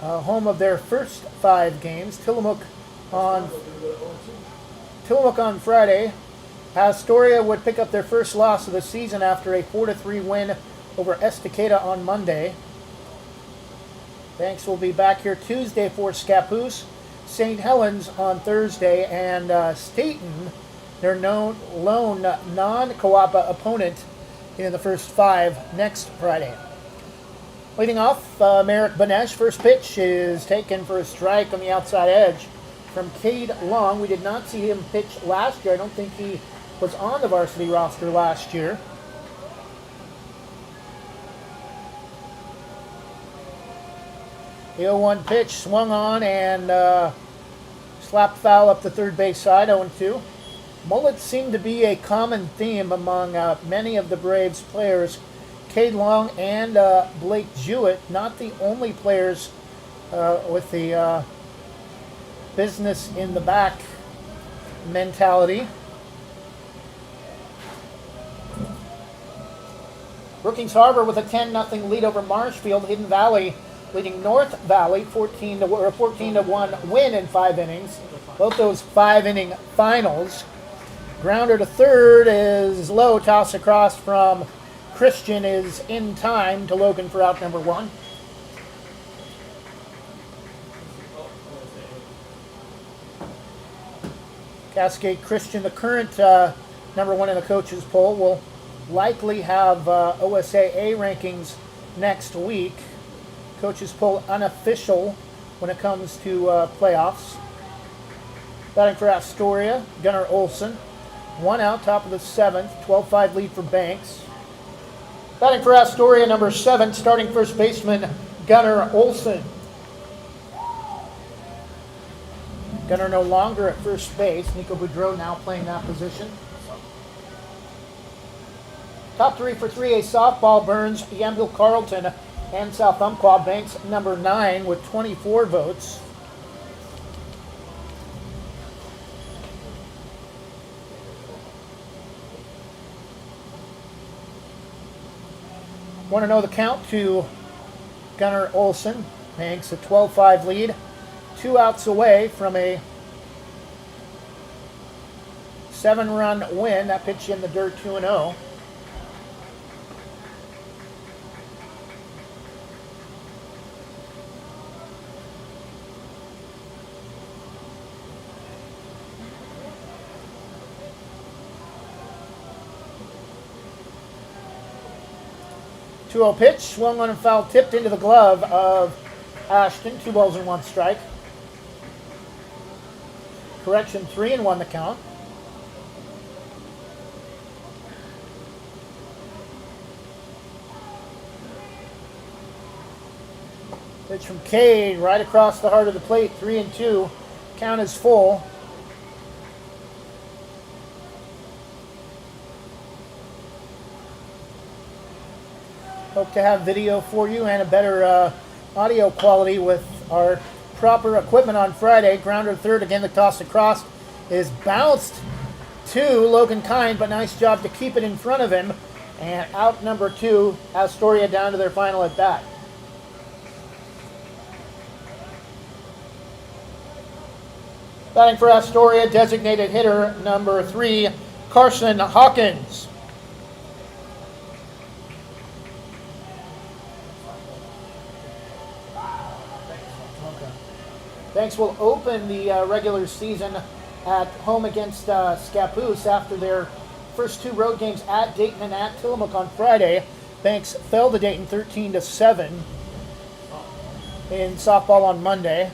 Speaker 1: Home of their first 5 games. Tillamook on Friday. Astoria would pick up their first loss of the season after a 4-3 win over Estacada on Monday. Banks will be back here Tuesday for Scappoose, St. Helens on Thursday, and Staten, their lone non-Coapa opponent in the first 5 next Friday. Leading off, Merrick Benesh. First pitch is taken for a strike on the outside edge from Cade Long. We did not see him pitch last year. I don't think he was on the varsity roster last year. The 0-1 pitch swung on and slapped foul up the third base side, 0-2. Mullets seem to be a common theme among many of the Braves players. Cade Long and Blake Jewett, not the only players with the business in the back mentality. Brookings Harbor with a 10-0 lead over Marshfield. Hidden Valley leading North Valley 14-1 win in 5 innings. Both those 5-inning finals. Grounder to third is low. Toss across from Christian is in time to Logan for out number 1. Cascade Christian, the current number 1 in the coaches poll, will likely have OSAA rankings next week. Coaches poll unofficial when it comes to playoffs. Batting for Astoria, Gunnar Olson. 1 out, top of the 7th, 12-5 lead for Banks. Batting for Astoria, number 7, starting first baseman Gunnar Olson. Gunnar no longer at first base. Nico Boudreau now playing that position. Top 3 for 3A softball, Burns, Yamhill Carlton, and South Umpqua. Banks number 9 with 24 votes. Want to know the count to Gunnar Olson. Banks a 12-5 lead. 2 outs away from a 7-run win. That pitch in the dirt, 2-0. Pitch, swung on and foul, tipped into the glove of Ashton. 2 balls and 1 strike. Correction, 3-1 the count. Pitch from Cade, right across the heart of the plate, 3-2. Count is full. Hope to have video for you and a better audio quality with our proper equipment on Friday. Grounder third, again the toss across is bounced to Logan Kind, but nice job to keep it in front of him. And out number 2, Astoria down to their final at bat. Batting for Astoria, designated hitter number 3, Carson Hawkins. Banks will open the regular season at home against Scappoose after their first 2 road games at Dayton and at Tillamook on Friday. Banks fell to Dayton 13-7 in softball on Monday.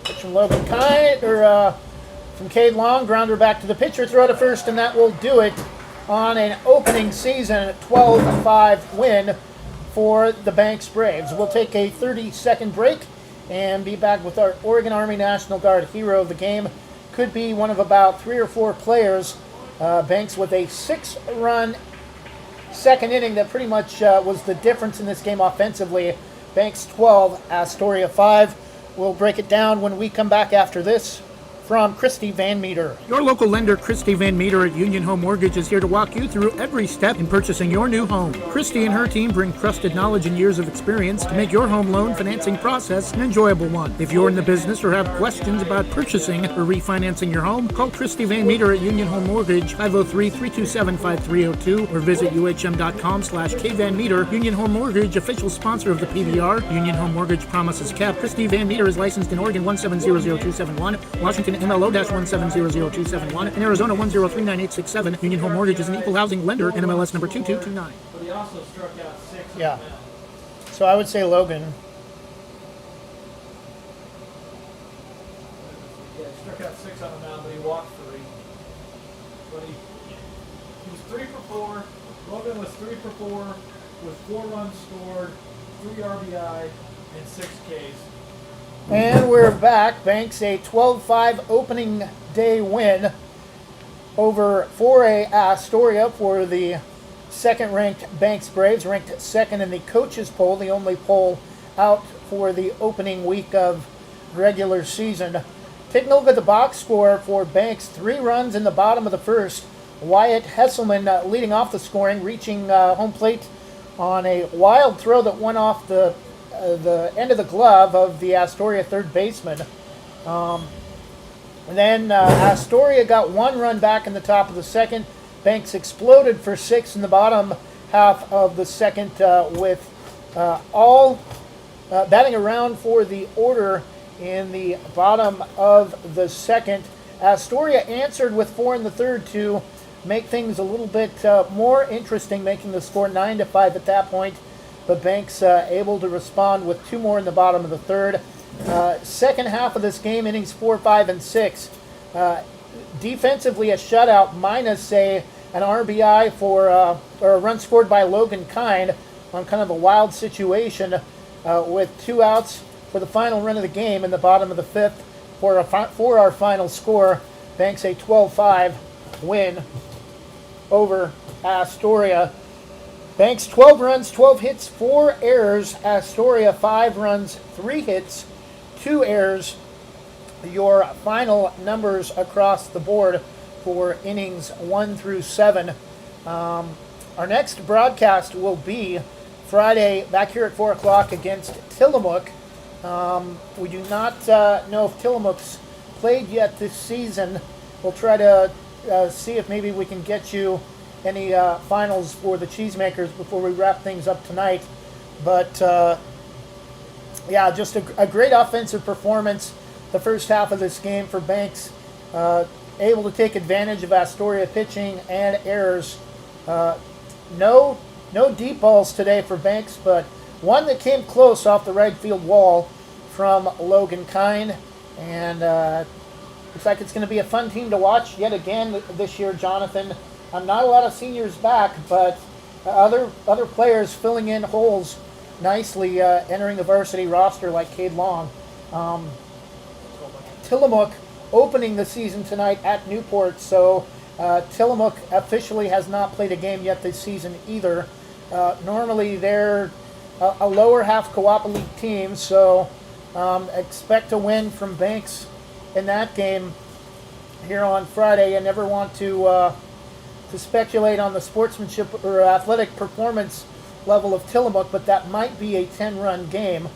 Speaker 1: Pitch from Logan Kind, from Cade Long, grounder back to the pitcher, throw to first, and that will do it on an opening season 12-5 win for the Banks Braves. We'll take a 30-second break and be back with our Oregon Army National Guard hero of the game. Could be one of about 3 or 4 players. Banks with a 6-run second inning that pretty much was the difference in this game offensively. Banks 12, Astoria 5. We'll break it down when we come back after this from Christy Van Meter.
Speaker 7: Your local lender, Christy Van Meter at Union Home Mortgage, is here to walk you through every step in purchasing your new home. Christy and her team bring trusted knowledge and years of experience to make your home loan financing process an enjoyable one. If you're in the business or have questions about purchasing or refinancing your home, call Christy Van Meter at Union Home Mortgage, 503-327-5302, or visit uhm.com/kvanmeter. Union Home Mortgage, official sponsor of the PBR. Union Home Mortgage promises cap. Christy Van Meter is licensed in Oregon 1700271, Washington MLO-1700271, and Arizona 1039867. Union Home Mortgage is an equal housing lender, NMLS number 2229.
Speaker 3: But he also struck out 6.
Speaker 1: Yeah. So I would say Logan.
Speaker 3: Yeah, he struck out 6 on the mound, but he walked 3. But he was 3 for 4. Logan was 3 for 4 with 4 runs scored, 3 RBI, and 6 Ks.
Speaker 1: And we're back. Banks a 12-5 opening day win over 4A Astoria for the second-ranked Banks Braves, ranked second in the coaches poll, the only poll out for the opening week of regular season. Taking a look at the box score for Banks, 3 runs in the bottom of the first. Wyatt Hesselman leading off the scoring, reaching home plate on a wild throw that went off the end of the glove of the Astoria third baseman. And then Astoria got 1 run back in the top of the second. Banks exploded for 6 in the bottom half of the second with all batting around for the order in the bottom of the second. Astoria answered with 4 in the third to make things a little bit more interesting, making the score 9-5 at that point. But Banks able to respond with 2 more in the bottom of the third. Second half of this game, innings 4, 5, and 6. Defensively, a shutout minus an RBI for or a run scored by Logan Kind on kind of a wild situation with 2 outs for the final run of the game in the bottom of the fifth for our final score. Banks a 12-5 win over Astoria. Banks 12 runs, 12 hits, 4 errors. Astoria 5 runs, 3 hits, 2 errors. Your final numbers across the board for innings 1 through 7. Our next broadcast will be Friday back here at 4 o'clock against Tillamook. We do not know if Tillamook's played yet this season. We'll try to see if maybe we can get you any finals for the Cheesemakers before we wrap things up tonight. But yeah, just a great offensive performance the first half of this game for Banks. Able to take advantage of Astoria pitching and errors. No deep balls today for Banks, but one that came close off the right field wall from Logan Kind. And looks like it's going to be a fun team to watch yet again this year, Jonathan. Not a lot of seniors back, but other players filling in holes nicely, entering the varsity roster like Cade Long. Tillamook opening the season tonight at Newport, so Tillamook officially has not played a game yet this season either. Normally they're a lower half Coapa League team, so expect a win from Banks in that game here on Friday. I never want to speculate on the sportsmanship or athletic performance level of Tillamook, but that might be a 10-run game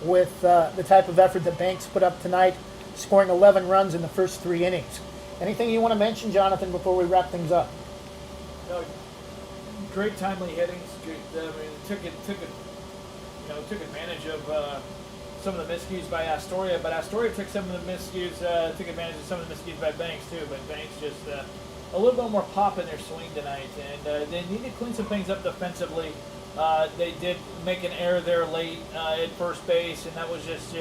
Speaker 1: with the type of effort that Banks put up tonight, scoring 11 runs in the first 3 innings. Anything you want to mention, Jonathan, before we wrap things up?
Speaker 3: No, great timely hittings. Took advantage of some of the miscues by Astoria, but Astoria took some of the miscues, took advantage of some of the miscues by Banks too. But Banks just a little bit more pop in their swing tonight, and they need to clean some things up defensively. They did make an error there late at first base, and that was just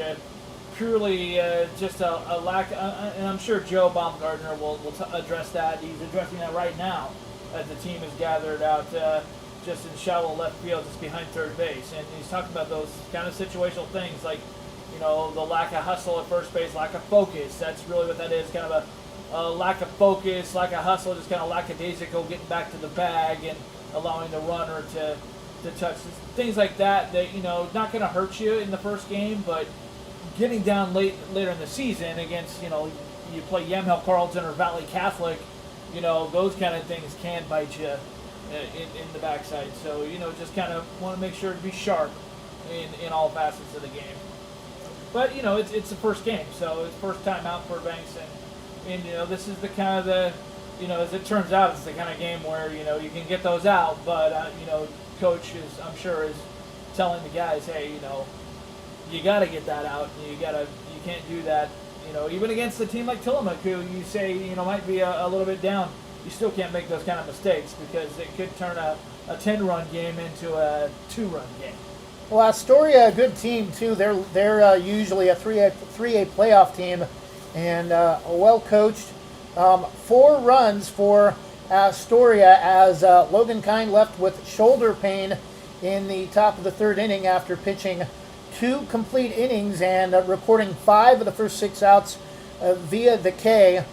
Speaker 3: purely just a lack. And I'm sure Joe Baumgartner will address that. He's addressing that right now as the team is gathered out just in shallow left field, just behind third base. And he's talking about those kind of situational things like, the lack of hustle at first base, lack of focus. That's really what that is, kind of a lack of focus, lack of hustle, just kind of lackadaisical getting back to the bag and allowing the runner to touch. Things like that, not going to hurt you in the first game, but getting down later in the season against, you play Yamhill Carleton or Valley Catholic, those kind of things can bite you in the backside. So, just kind of want to make sure to be sharp in all facets of the game. But, it's the first game, so it's first time out for Banks, and this is the kind of as it turns out, it's the kind of game where, you can get those out, but, coach I'm sure is telling the guys, hey, you got to get that out. You can't do that. Even against a team like Tillamook, who you say might be a little bit down, you still can't make those kind of mistakes because it could turn a 10-run game into a 2-run game.
Speaker 1: Well, Astoria, a good team too. They're usually a 3A playoff team, and well coached. 4 runs for Astoria as Logan Kind left with shoulder pain in the top of the third inning after pitching 2 complete innings and recording 5 of the first 6 outs via the K.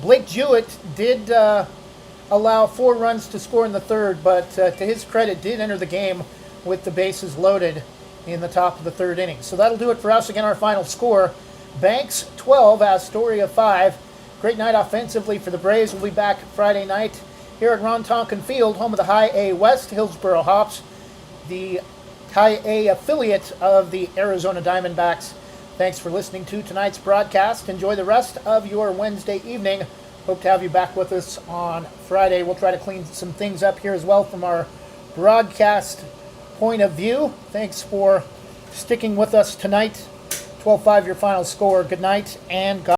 Speaker 1: Blake Jewett did allow 4 runs to score in the third, but to his credit, did enter the game with the bases loaded in the top of the third inning. So that'll do it for us. Again, our final score, Banks 12, Astoria 5. Great night offensively for the Braves. We'll be back Friday night here at Ron Tonkin Field, home of the High A West Hillsboro Hops, the High A affiliate of the Arizona Diamondbacks. Thanks for listening to tonight's broadcast. Enjoy the rest of your Wednesday evening. Hope to have you back with us on Friday. We'll try to clean some things up here as well from our broadcast point of view. Thanks for sticking with us tonight. 12-5 your final score. Good night and God.